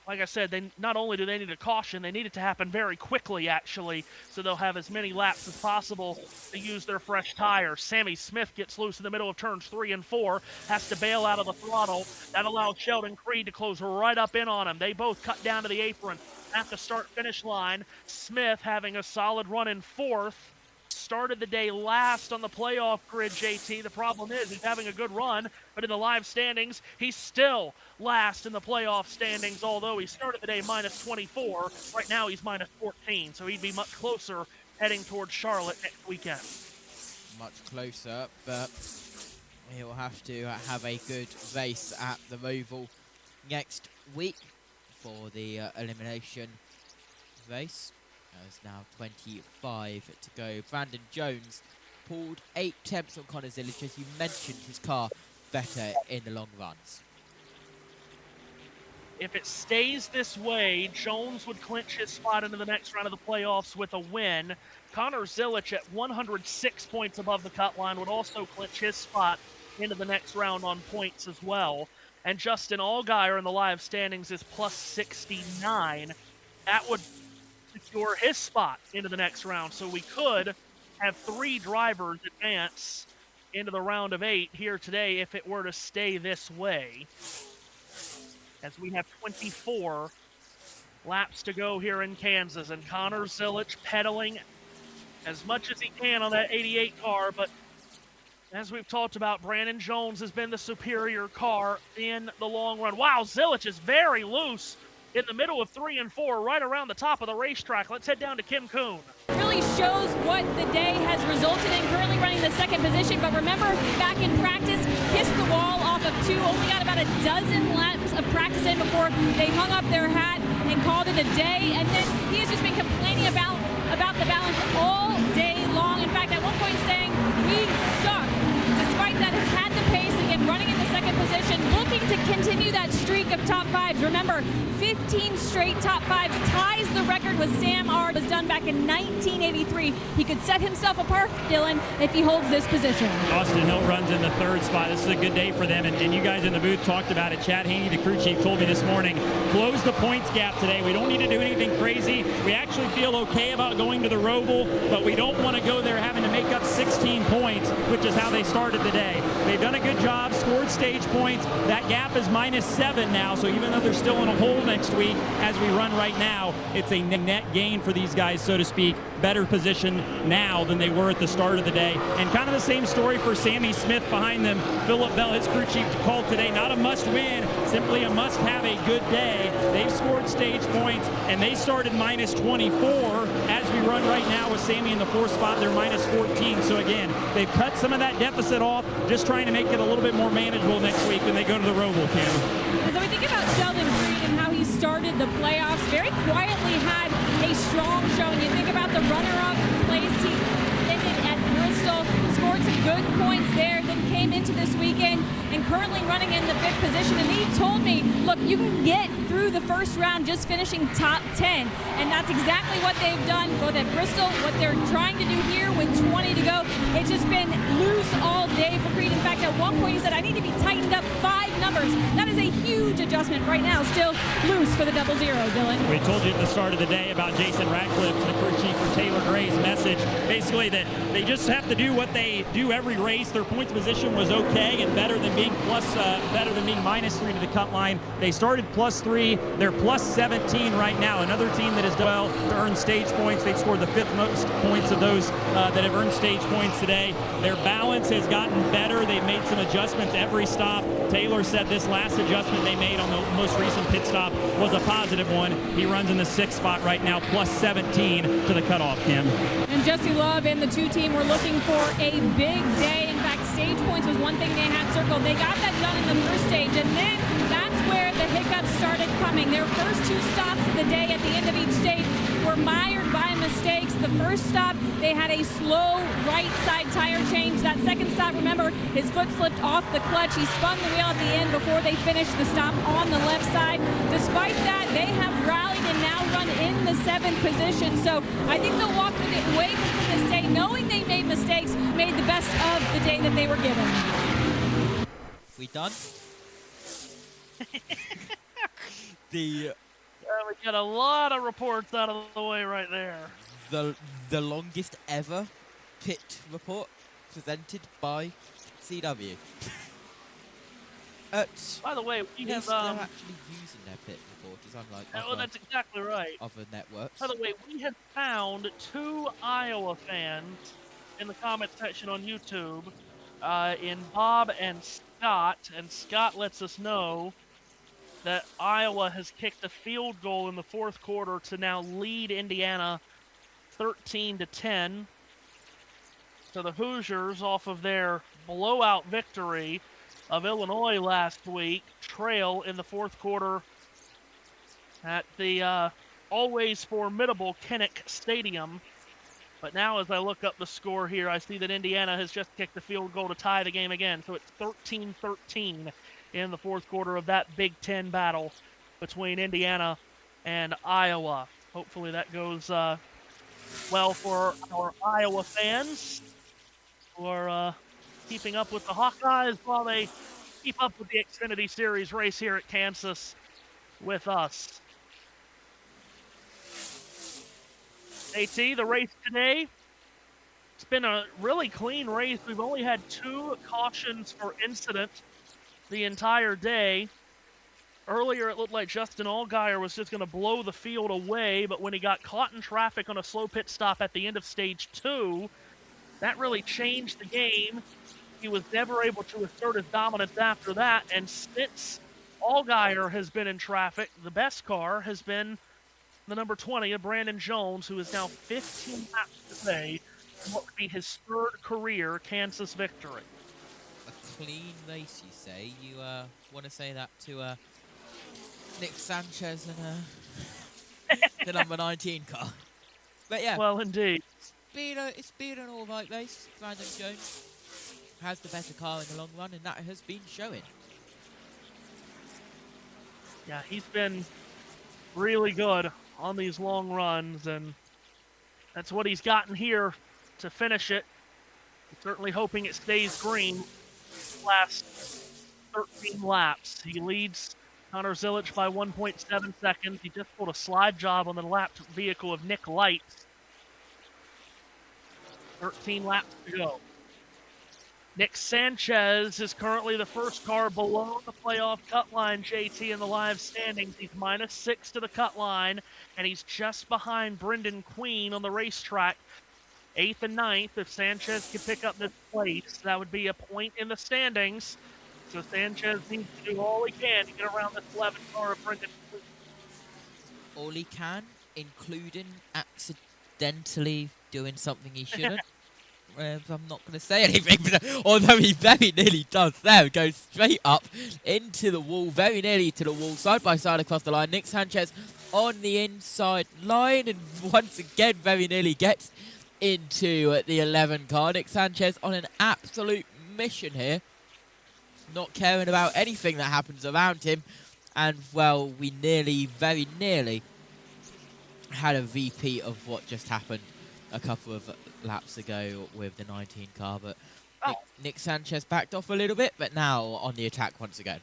Speaker 1: Like I said, they not only do they need a caution, they need it to happen very quickly, actually, so they'll have as many laps as possible to use their fresh tires. Sammy Smith gets loose in the middle of turns 3 and 4, has to bail out of the throttle. That allows Sheldon Creed to close right up in on him. They both cut down to the apron at the start-finish line. Smith having a solid run in 4th. Started the day last on the playoff grid, JT. The problem is he's having a good run, but in the live standings, he's still last in the playoff standings, although he started the day minus 24. Right now, he's minus 14, so he'd be much closer heading towards Charlotte next weekend.
Speaker 6: Much closer, but he'll have to have a good race at the Roval next week for the elimination race. There's now 25 to go. Brandon Jones pulled 8 temps on Connor Zilich. As you mentioned, his car better in the long runs.
Speaker 1: If it stays this way, Jones would clinch his spot into the next round of the playoffs with a win. Connor Zilich at 106 points above the cut line would also clinch his spot into the next round on points as well. And Justin Allgaier in the live standings is plus 69. That would secure his spot into the next round. So we could have 3 drivers advance into the round of 8 here today if it were to stay this way. As we have 24 laps to go here in Kansas, and Connor Zilich pedaling as much as he can on that 88 car, but as we've talked about, Brandon Jones has been the superior car in the long run. Wow, Zilich is very loose in the middle of 3 and 4, right around the top of the racetrack. Let's head down to Kim Kuhn.
Speaker 14: Really shows what the day has resulted in. Currently running the 2nd position, but remember, back in practice, kissed the wall off of 2, only got about a dozen laps of practice in before they hung up their hat and called it a day. And then he has just been complaining about the balance all day long. In fact, at one point saying, we suck. Despite that, has had the pace again, running in the 2nd position, looking to continue that streak of top 5s. Remember, 15 straight top 5s, ties the record with Sam Ard, was done back in 1983. He could set himself apart, Dylan, if he holds this position.
Speaker 13: Austin Hill runs in the 3rd spot. This is a good day for them, and you guys in the booth talked about it. Chad Haney, the crew chief, told me this morning, close the points gap today. We don't need to do anything crazy. We actually feel okay about going to the Roval, but we don't want to go there having to make up 16 points, which is how they started the day. They've done a good job, scored stage points. That gap is minus 7 now, so even though they're still in a hole next week, as we run right now, it's a net gain for these guys, so to speak. Better position now than they were at the start of the day. And kind of the same story for Sammy Smith behind them. Philip Bell, his crew chief, called today not a must-win, simply a must-have-a good day. They've scored stage points, and they started minus 24. As we run right now with Sammy in the 4th spot, they're minus 14. So again, they've cut some of that deficit off, just trying to make it a little bit more manageable next week when they go to the Roval, Cam.
Speaker 14: So we think about Sheldon Creed and how he started the playoffs, very quietly had a strong showing. You think about the runner-up place he ended at Bristol, scored some good points there, then came into this weekend and currently running in the 5th position. And he told me, look, you can get through the 1st round just finishing top 10. And that's exactly what they've done both at Bristol, what they're trying to do here with 20 to go. It's just been loose all day for Creed. In fact, fact, at one point he said, I need to be tightened up 5 numbers. That is a huge adjustment right now. Still loose for the 0-0, Dylan.
Speaker 13: We told you at the start of the day about Jason Ratcliffe, the crew chief for Taylor Gray's message. Basically that they just have to do what they do every race. Their points position was okay and better than being -3 to the cut line. They started +3. They're +17 right now. Another team that has done well to earn stage points. They've scored the 5th most points of those that have earned stage points today. Their balance has gotten better. They've made some adjustments every stop. Taylor said this last adjustment they made on the most recent pit stop was a positive one. He runs in the 6th spot right now, +17 to the cutoff, Kim.
Speaker 14: And Jesse Love and the 2 team were looking for a big day. In fact, stage points was one thing they had circled. They got that done in the first stage, and then that's where the hiccups started coming. Their first 2 stops of the day at the end of each stage were mired by mistakes. The first stop, they had a slow right side tire change. That second stop, remember, his foot slipped off the clutch. He spun the wheel at the end before they finished the stop on the left side. Despite that, they have rallied and now run in the 7th position. So I think they'll walk away from this day knowing they made mistakes, made the best of the day that they were given.
Speaker 6: We done?
Speaker 1: We got a lot of reports out of the way right there.
Speaker 6: The longest ever pit report presented by CW.
Speaker 1: By the way, we have
Speaker 6: they're actually using their pit reporters, unlike
Speaker 1: that's exactly right.
Speaker 6: other networks.
Speaker 1: By the way, we have found 2 Iowa fans in the comment section on YouTube, in Bob and Scott, and Scott lets us know that Iowa has kicked a field goal in the 4th quarter to now lead Indiana 13-10. So the Hoosiers, off of their blowout victory of Illinois last week, trail in the 4th quarter at the always formidable Kinnick Stadium. But now as I look up the score here, I see that Indiana has just kicked the field goal to tie the game again. So it's 13-13 in the 4th quarter of that Big Ten battle between Indiana and Iowa. Hopefully that goes well for our Iowa fans who are keeping up with the Hawkeyes while they keep up with the Xfinity Series race here at Kansas with us. AT, the race today, it's been a really clean race. We've only had 2 cautions for incident the entire day. Earlier, it looked like Justin Allgaier was just going to blow the field away, but when he got caught in traffic on a slow pit stop at the end of stage 2, that really changed the game. He was never able to assert his dominance after that, and since Allgaier has been in traffic, the best car has been the number 20 of Brandon Jones, who is now 15 laps away from what would be his 3rd career Kansas victory.
Speaker 6: A clean race, you say? You want to say that to Nick Sanchez and the number 19 car? But yeah.
Speaker 1: Well, indeed.
Speaker 6: It's been an alright race. Brandon Jones has the better car in the long run, and that has been showing.
Speaker 1: Yeah, he's been really good on these long runs, and that's what he's gotten here to finish it. I'm certainly hoping it stays green last 13 laps. He leads Connor Zilich by 1.7 seconds. He just pulled a slide job on the lapped vehicle of Nick Light. 13 laps to go. Nick Sanchez is currently the first car below the playoff cut line, JT, in the live standings. He's -6 to the cut line, and he's just behind Brendan Queen on the racetrack. 8th and 9th, if Sanchez could pick up this place, that would be a point in the standings. So Sanchez needs to do all he can to get around this 11 car of Brendan Queen.
Speaker 6: All he can, including accidentally doing something he shouldn't. I'm not going to say anything, but although he very nearly does there, goes straight up into the wall, very nearly to the wall, side by side across the line. Nick Sanchez on the inside line, and once again very nearly gets into the 11 car. Nick Sanchez on an absolute mission here, not caring about anything that happens around him. And, well, we very nearly had a VP of what just happened a couple of laps ago with the 19 car, but Nick Sanchez backed off a little bit, but now on the attack once again.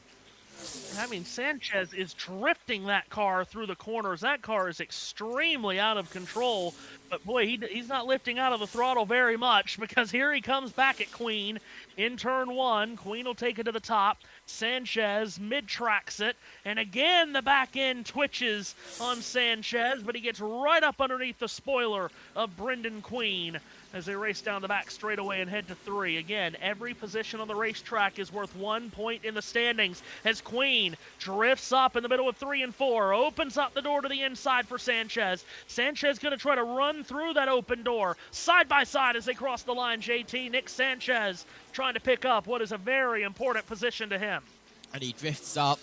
Speaker 1: I mean, Sanchez is drifting that car through the corners. That car is extremely out of control. But, boy, he's not lifting out of the throttle very much, because here he comes back at Queen in turn 1. Queen will take it to the top. Sanchez mid-tracks it. And, again, the back end twitches on Sanchez, but he gets right up underneath the spoiler of Brendan Queen as they race down the back straightaway and head to 3. Again, every position on the racetrack is worth 1 point in the standings as Queen drifts up in the middle of 3 and 4, opens up the door to the inside for Sanchez. Sanchez going to try to run through that open door, side by side as they cross the line, JT. Nick Sanchez trying to pick up what is a very important position to him.
Speaker 6: And he drifts up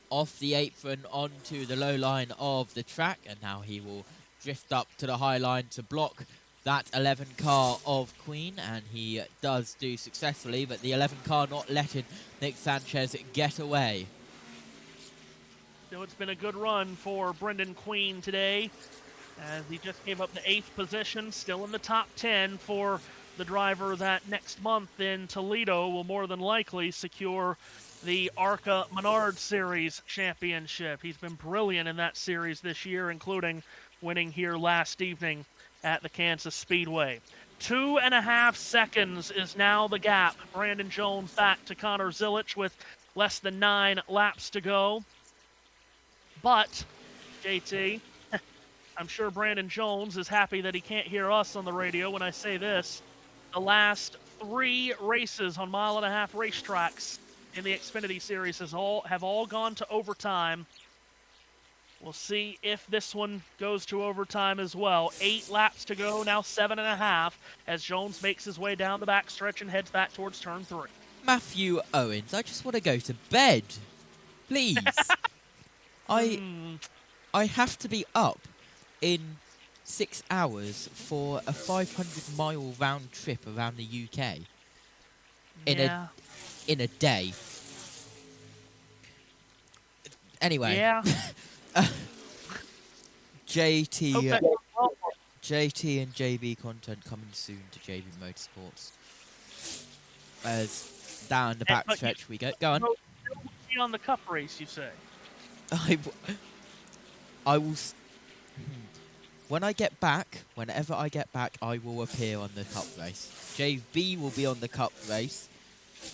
Speaker 6: off the apron onto the low line of the track, and now he will drift up to the high line to block that 11 car of Queen, and he does do successfully, but the 11 car not letting Nick Sanchez get away.
Speaker 1: So it's been a good run for Brendan Queen today, as he just gave up the 8th position, still in the top 10 for the driver that next month in Toledo will more than likely secure the ARCA Menard Series championship. He's been brilliant in that series this year, including winning here last evening at the Kansas Speedway. 2.5 seconds is now the gap. Brandon Jones back to Connor Zilic with less than 9 laps to go. But, JT, I'm sure Brandon Jones is happy that he can't hear us on the radio when I say this. The last 3 races on 1.5 mile racetracks in the Xfinity Series have all gone to overtime. We'll see if this one goes to overtime as well. 8 laps to go, now 7.5, as Jones makes his way down the backstretch and heads back towards turn 3.
Speaker 6: Matthew Owens, I just want to go to bed. Please. I have to be up in 6 hours for a 500-mile round trip around the UK. In a day. Anyway.
Speaker 1: Yeah.
Speaker 6: JT and JB content coming soon to JB Motorsports. As down the backstretch we go. Go on.
Speaker 1: On the Cup race, you say?
Speaker 6: I will. When I get back, whenever I get back, I will appear on the Cup race. JB will be on the Cup race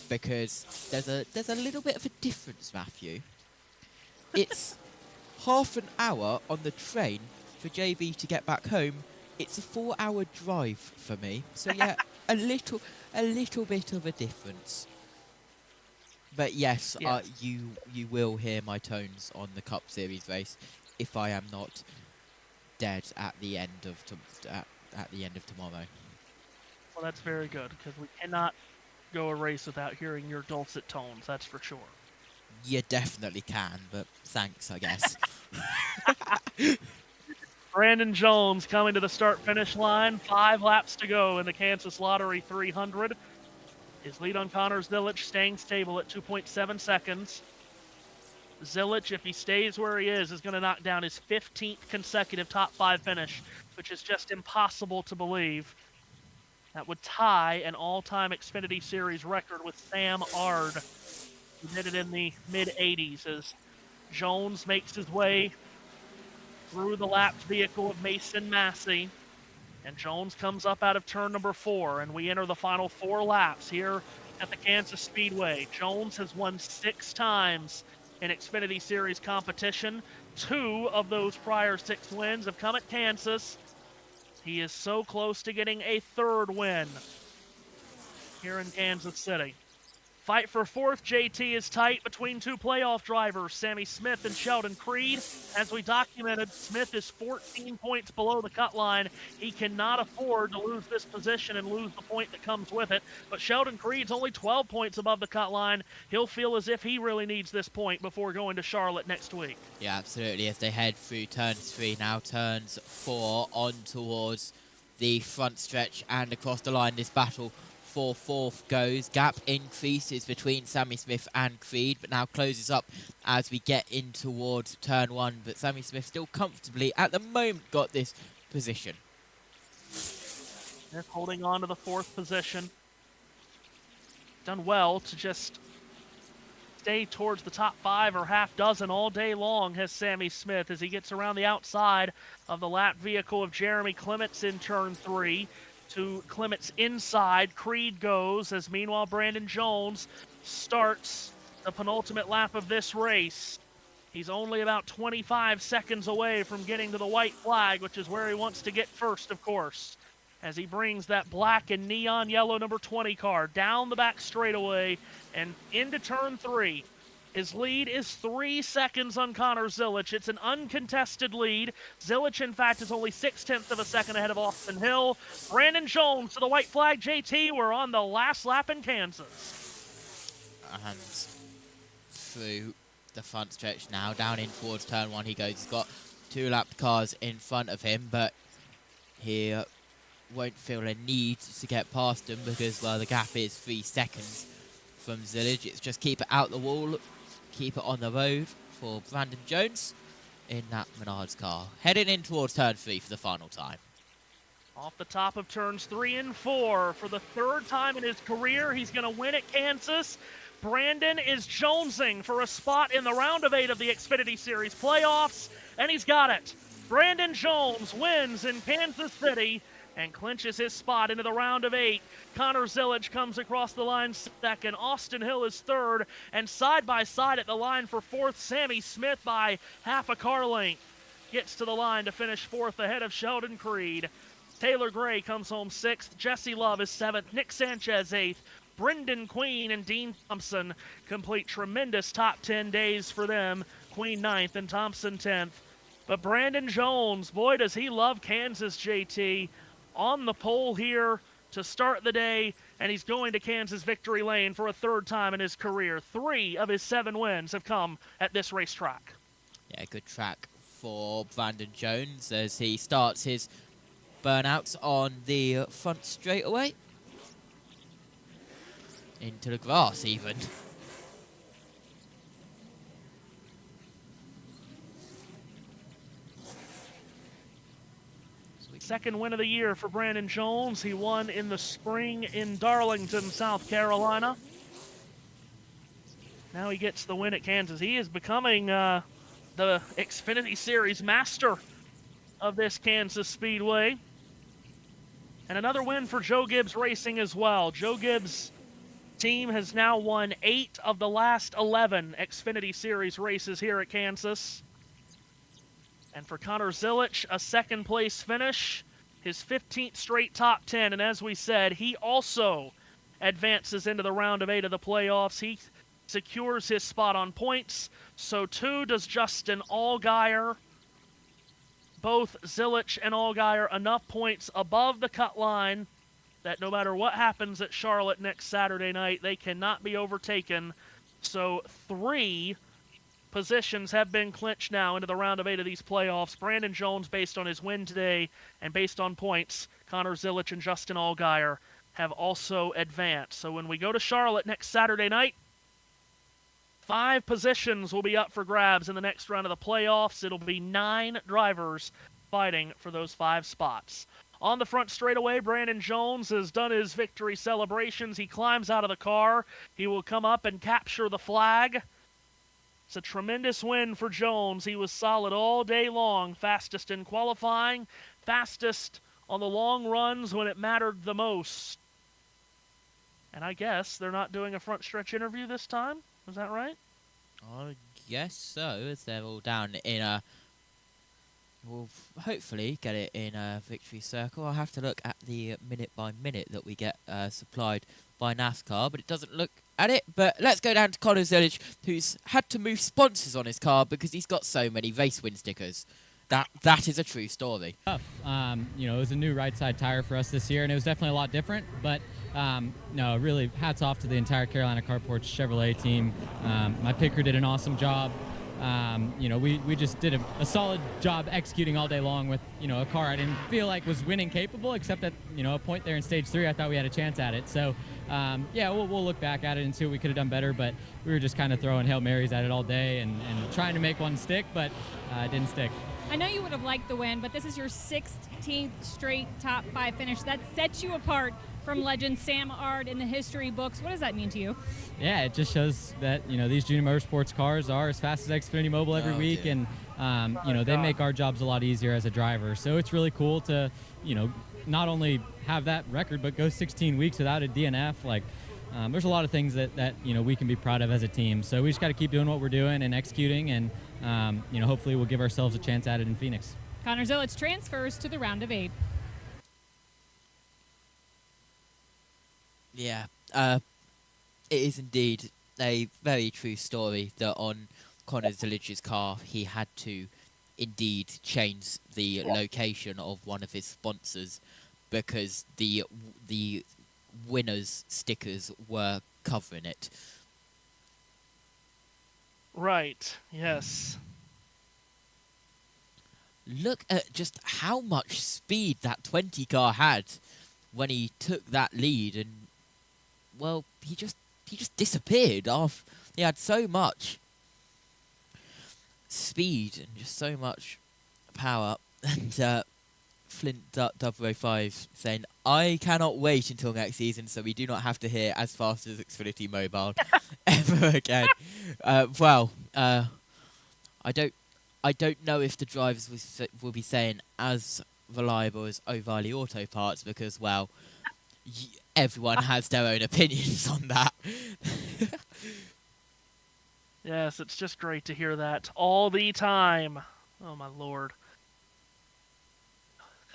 Speaker 6: because there's a little bit of a difference, Matthew. It's half an hour on the train for JB to get back home. It's a 4-hour drive for me. So yeah, a little bit of a difference. But yes, you will hear my tones on the Cup Series race if I am not dead at the end of tomorrow.
Speaker 1: Well, that's very good, because we cannot go a race without hearing your dulcet tones, that's for sure.
Speaker 6: You definitely can, but thanks, I guess.
Speaker 1: Brandon Jones coming to the start-finish line. 5 laps to go in the Kansas Lottery 300. His lead on Connor Zilic staying stable at 2.7 seconds. Zilic, if he stays where he is going to knock down his 15th consecutive top 5 finish, which is just impossible to believe. That would tie an all-time Xfinity Series record with Sam Ard, who did it in the mid-'80s, as Jones makes his way through the lapped vehicle of Mason Massey. And Jones comes up out of turn number 4, and we enter the final 4 laps here at the Kansas Speedway. Jones has won 6 times in Xfinity Series competition. 2 of those prior 6 wins have come at Kansas. He is so close to getting a 3rd win here in Kansas City. Fight for 4th, JT, is tight between 2 playoff drivers, Sammy Smith and Sheldon Creed. As we documented, Smith is 14 points below the cut line. He cannot afford to lose this position and lose the point that comes with it. But Sheldon Creed's only 12 points above the cut line. He'll feel as if he really needs this point before going to Charlotte next week.
Speaker 6: Yeah, absolutely. As they head through turn 3, now turns 4 on towards the front stretch and across the line. This battle for 4th goes. Gap increases between Sammy Smith and Creed, but now closes up as we get in towards turn 1. But Sammy Smith still comfortably, at the moment, got this position.
Speaker 1: Smith holding on to the 4th position. done well to just stay towards the top 5 or half dozen all day long, has Sammy Smith, as he gets around the outside of the lap vehicle of Jeremy Clements in turn 3. To Clements inside, Creed goes, as meanwhile Brandon Jones starts the penultimate lap of this race. He's only about 25 seconds away from getting to the white flag, which is where he wants to get first, of course, as he brings that black and neon yellow number 20 car down the back straightaway and into turn 3. His lead is 3 seconds on Connor Zilic. It's an uncontested lead. Zilic, in fact, is only 0.6 of a second ahead of Austin Hill. Brandon Jones to the white flag. JT, we're on the last lap in Kansas.
Speaker 6: And through the front stretch now, down in towards turn 1 he goes. He's got 2 lapped cars in front of him, but he won't feel a need to get past him because, well, the gap is 3 seconds from Zilic. It's just keep it out the wall, keep it on the road for Brandon Jones in that Menards car. Heading in towards turn 3 for the final time.
Speaker 1: Off the top of turns 3 and 4. For the 3rd time in his career, he's going to win at Kansas. Brandon is jonesing for a spot in the round of 8 of the Xfinity Series playoffs, and he's got it. Brandon Jones wins in Kansas City and clinches his spot into the round of 8. Connor Zilic comes across the line second. Austin Hill is third. And side by side at the line for fourth, Sammy Smith by half a car length gets to the line to finish fourth ahead of Sheldon Creed. Taylor Gray comes home sixth. Jesse Love is seventh. Nick Sanchez eighth. Brendan Queen and Dean Thompson complete tremendous top 10 days for them. Queen ninth and Thompson 10th. But Brandon Jones, boy, does he love Kansas, JT. On the pole here to start the day, and he's going to Kansas victory lane for a 3rd time in his career. 3 of his 7 wins have come at this racetrack.
Speaker 6: Yeah, good track for Brandon Jones as he starts his burnouts on the front straightaway. Into the grass, even.
Speaker 1: Second win of the year for Brandon Jones. He won in the spring in Darlington, South Carolina. Now he gets the win at Kansas. He is becoming the Xfinity Series master of this Kansas Speedway. And another win for Joe Gibbs Racing as well. Joe Gibbs' team has now won 8 of the last 11 Xfinity Series races here at Kansas. And for Connor Zilic, a 2nd place finish, his 15th straight top 10. And as we said, he also advances into the round of 8 of the playoffs. He secures his spot on points. So too does Justin Allgaier. Both Zilic and Allgaier enough points above the cut line that no matter what happens at Charlotte next Saturday night, they cannot be overtaken. So 3 positions have been clinched now into the round of 8 of these playoffs. Brandon Jones, based on his win today and based on points, Connor Zilic and Justin Allgaier have also advanced. So when we go to Charlotte next Saturday night, 5 positions will be up for grabs in the next round of the playoffs. It'll be 9 drivers fighting for those 5 spots. On the front straightaway, Brandon Jones has done his victory celebrations. He climbs out of the car. He will come up and capture the flag. It's a tremendous win for Jones. He was solid all day long. Fastest in qualifying, fastest on the long runs when it mattered the most. And I guess they're not doing a front stretch interview this time? Is that right?
Speaker 6: I guess so, as they're all down in a... We'll hopefully get it in a victory circle. I'll have to look at the minute-by-minute that we get supplied by NASCAR, but it doesn't look at it. But let's go down to Connor Zilic, who's had to move sponsors on his car because he's got so many race win stickers. That is a true story.
Speaker 19: You know, it was a new right side tire for us this year, and it was definitely a lot different. But no, really, hats off to the entire Carolina Carports Chevrolet team. My picker did an awesome job. You know, we just did a solid job executing all day long with, you know, a car I didn't feel like was winning capable, except at, you know, a point there in stage 3, I thought we had a chance at it. So, yeah, we'll look back at it and see what we could have done better, but we were just kind of throwing Hail Marys at it all day and trying to make one stick, but it didn't stick.
Speaker 14: I know you would have liked the win, but this is your 16th straight top 5 finish. That sets you apart from legend Sam Ard in the history books. What does that mean to you?
Speaker 19: Yeah, it just shows that, these Junior Motorsports cars are as fast as Xfinity Mobile every week, and, they make our jobs a lot easier as a driver. So it's really cool to, not only have that record, but go 16 weeks without a DNF. Like, there's a lot of things that we can be proud of as a team. So we just got to keep doing what we're doing and executing, and, hopefully we'll give ourselves a chance at it in Phoenix.
Speaker 14: Connor Zilic transfers to the round of 8.
Speaker 6: Yeah, it is indeed a very true story that on Connor Zilic's car he had to indeed change the location of one of his sponsors because the winner's stickers were covering it.
Speaker 1: Right, yes.
Speaker 6: Look at just how much speed that 20 car had when he took that lead, and well, he just disappeared off. He had so much speed and just so much power. And Flint 005 saying, "I cannot wait until next season, so we do not have to hear as fast as Xfinity Mobile ever again." I don't know if the drivers will be saying as reliable as O'Reilly Auto Parts because, well, everyone has their own opinions on that.
Speaker 1: Yes, it's just great to hear that all the time. Oh, my Lord.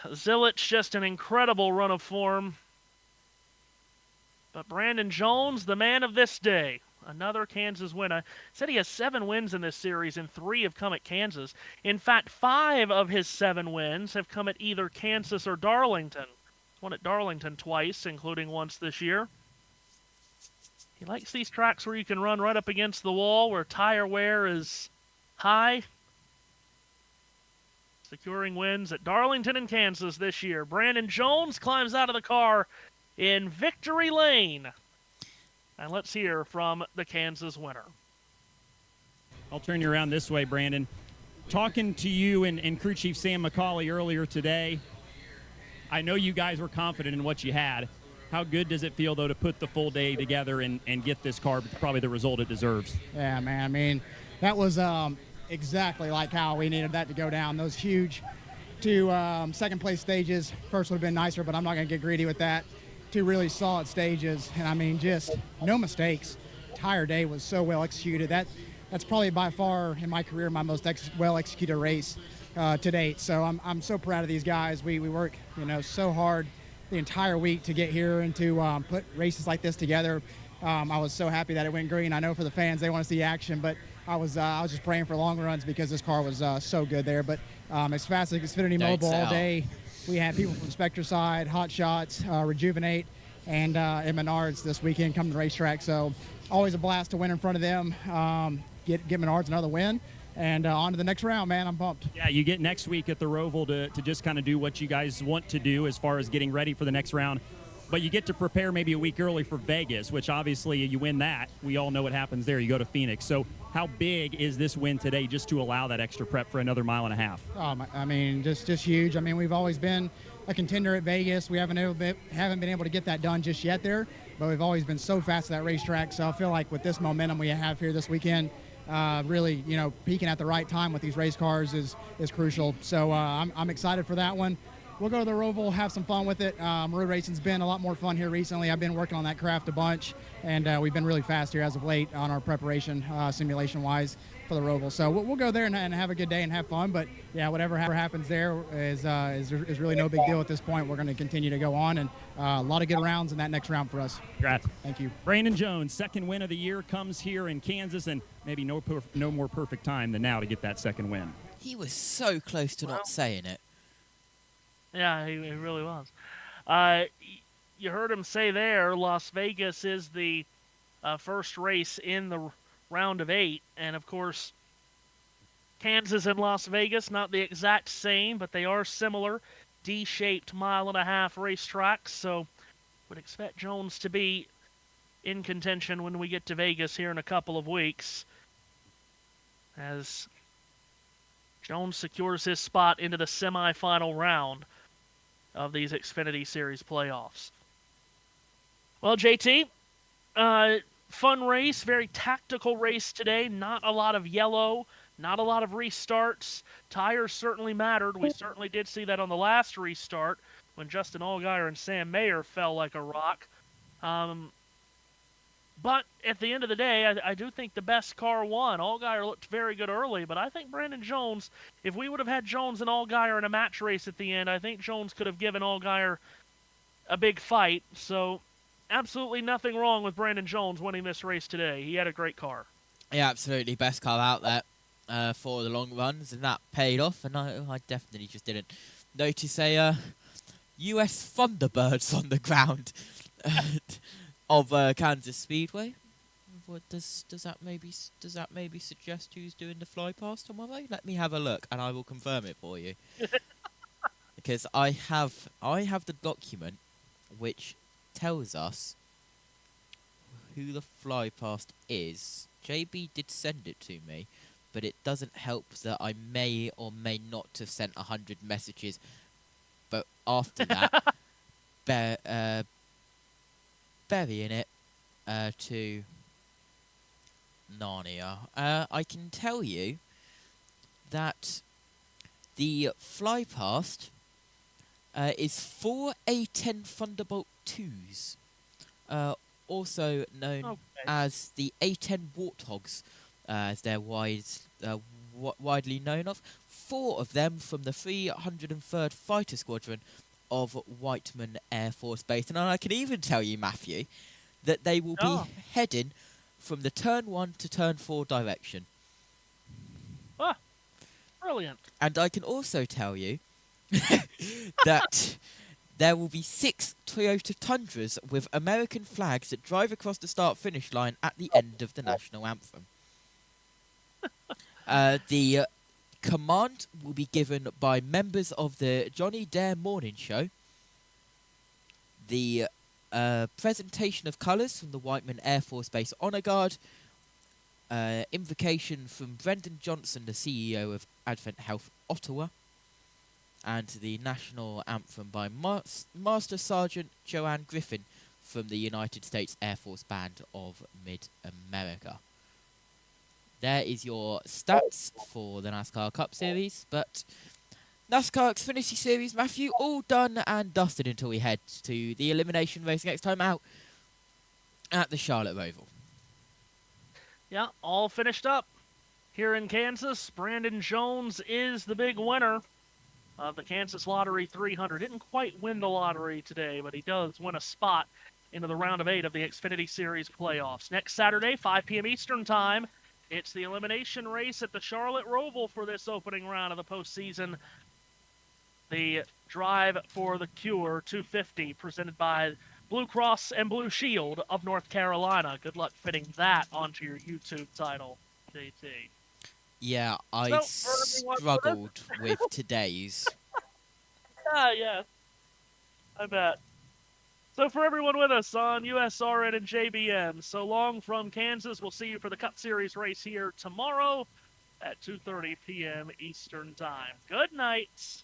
Speaker 1: Zilic, just an incredible run of form. But Brandon Jones, the man of this day. Another Kansas win. I said he has 7 wins in this series, and 3 have come at Kansas. In fact, 5 of his 7 wins have come at either Kansas or Darlington. He's won at Darlington twice, including once this year. He likes these tracks where you can run right up against the wall, where tire wear is high. Securing wins at Darlington and Kansas this year. Brandon Jones climbs out of the car in victory lane. And let's hear from the Kansas winner.
Speaker 13: I'll turn you around this way, Brandon. Talking to you and crew chief Sam McCauley earlier today, I know you guys were confident in what you had. How good does it feel, though, to put the full day together and get this car probably the result it deserves?
Speaker 20: Yeah, man. I mean, that was exactly like how we needed that to go down. Those huge 2 second-place stages. First would have been nicer, but I'm not going to get greedy with that. 2 really solid stages, and I mean, just no mistakes. Entire day was so well executed. That's probably by far in my career my most well executed race to date. So I'm so proud of these guys. We work so hard the entire week to get here and to put races like this together. I was so happy that it went green. I know for the fans they want to see action, but I was just praying for long runs because this car was so good there. But as fast as Xfinity Mobile all day. We had people from Spectre side, Hot Shots, Rejuvenate, and Menards this weekend come to the racetrack. So always a blast to win in front of them. Get Menards another win. And on to the next round, man. I'm pumped.
Speaker 13: Yeah, you get next week at the Roval to just kind of do what you guys want to do as far as getting ready for the next round. But you get to prepare maybe a week early for Vegas, which obviously you win that. We all know what happens there. You go to Phoenix. So how big is this win today just to allow that extra prep for another 1.5 miles?
Speaker 20: I mean, just huge. I mean, we've always been a contender at Vegas. We haven't been able to get that done just yet there, but we've always been so fast at that racetrack. So I feel like with this momentum we have here this weekend, really, peaking at the right time with these race cars is crucial. So I'm excited for that one. We'll go to the Roval, have some fun with it. Road racing's been a lot more fun here recently. I've been working on that craft a bunch, and we've been really fast here as of late on our preparation, simulation-wise, for the Roval. So we'll go there and have a good day and have fun. But yeah, whatever happens there is really no big deal at this point. We're going to continue to go on, and a lot of good rounds in that next round for us.
Speaker 13: Congrats.
Speaker 20: Thank you.
Speaker 13: Brandon Jones, second win of the year, comes here in Kansas, and maybe no more perfect time than now to get that second win.
Speaker 6: He was so close to not saying it.
Speaker 1: Yeah, he really was. You heard him say there, Las Vegas is the first race in the round of 8. And, of course, Kansas and Las Vegas, not the exact same, but they are similar. D-shaped 1.5-mile racetracks. So would expect Jones to be in contention when we get to Vegas here in a couple of weeks, as Jones secures his spot into the semifinal round of these Xfinity Series playoffs. Well, JT, fun race, very tactical race today. Not a lot of yellow, not a lot of restarts. Tires certainly mattered. We certainly did see that on the last restart when Justin Allgaier and Sam Mayer fell like a rock. But at the end of the day, I do think the best car won. Allgaier looked very good early, but I think Brandon Jones, if we would have had Jones and Allgaier in a match race at the end, I think Jones could have given Allgaier a big fight. So absolutely nothing wrong with Brandon Jones winning this race today. He had a great car.
Speaker 6: Yeah, absolutely. Best car out there for the long runs, and that paid off. And I definitely just didn't notice a US Thunderbirds on the ground of Kansas Speedway. What does that maybe suggest who's doing the fly past tomorrow? Let me have a look, and I will confirm it for you. Because I have the document which tells us who the fly past is. JB did send it to me, but it doesn't help that I may or may not have sent 100 messages. But after that, burying it to Narnia, I can tell you that the fly past is 4 A10 Thunderbolt 2s, also known as the A10 Warthogs, as they're widely known of. 4 of them from the 303rd Fighter Squadron of Whiteman Air Force Base. And I can even tell you, Matthew, that they will be heading from the turn 1 to turn 4 direction.
Speaker 1: Ah, brilliant.
Speaker 6: And I can also tell you that there will be 6 Toyota Tundras with American flags that drive across the start-finish line at the end of the national anthem. The command will be given by members of the Johnny Dare Morning Show. The presentation of colours from the Whiteman Air Force Base Honour Guard. Invocation from Brendan Johnson, the CEO of Advent Health Ottawa. And the national anthem by Master Sergeant Joanne Griffin from the United States Air Force Band of Mid-America. There is your stats for the NASCAR Cup Series, but NASCAR Xfinity Series, Matthew, all done and dusted until we head to the elimination race next time out at the Charlotte Roval.
Speaker 1: Yeah, all finished up here in Kansas. Brandon Jones is the big winner of the Kansas Lottery 300. Didn't quite win the lottery today, but he does win a spot into the round of 8 of the Xfinity Series playoffs. Next Saturday, 5 p.m. Eastern Time, it's the elimination race at the Charlotte Roval for this opening round of the postseason. The Drive for the Cure 250 presented by Blue Cross and Blue Shield of North Carolina. Good luck fitting that onto your YouTube title, JT.
Speaker 6: Yeah, I struggled with today's.
Speaker 1: Yeah, I bet. So for everyone with us on USRN and JBM, so long from Kansas. We'll see you for the Cup Series race here tomorrow at 2:30 p.m. Eastern Time. Good night.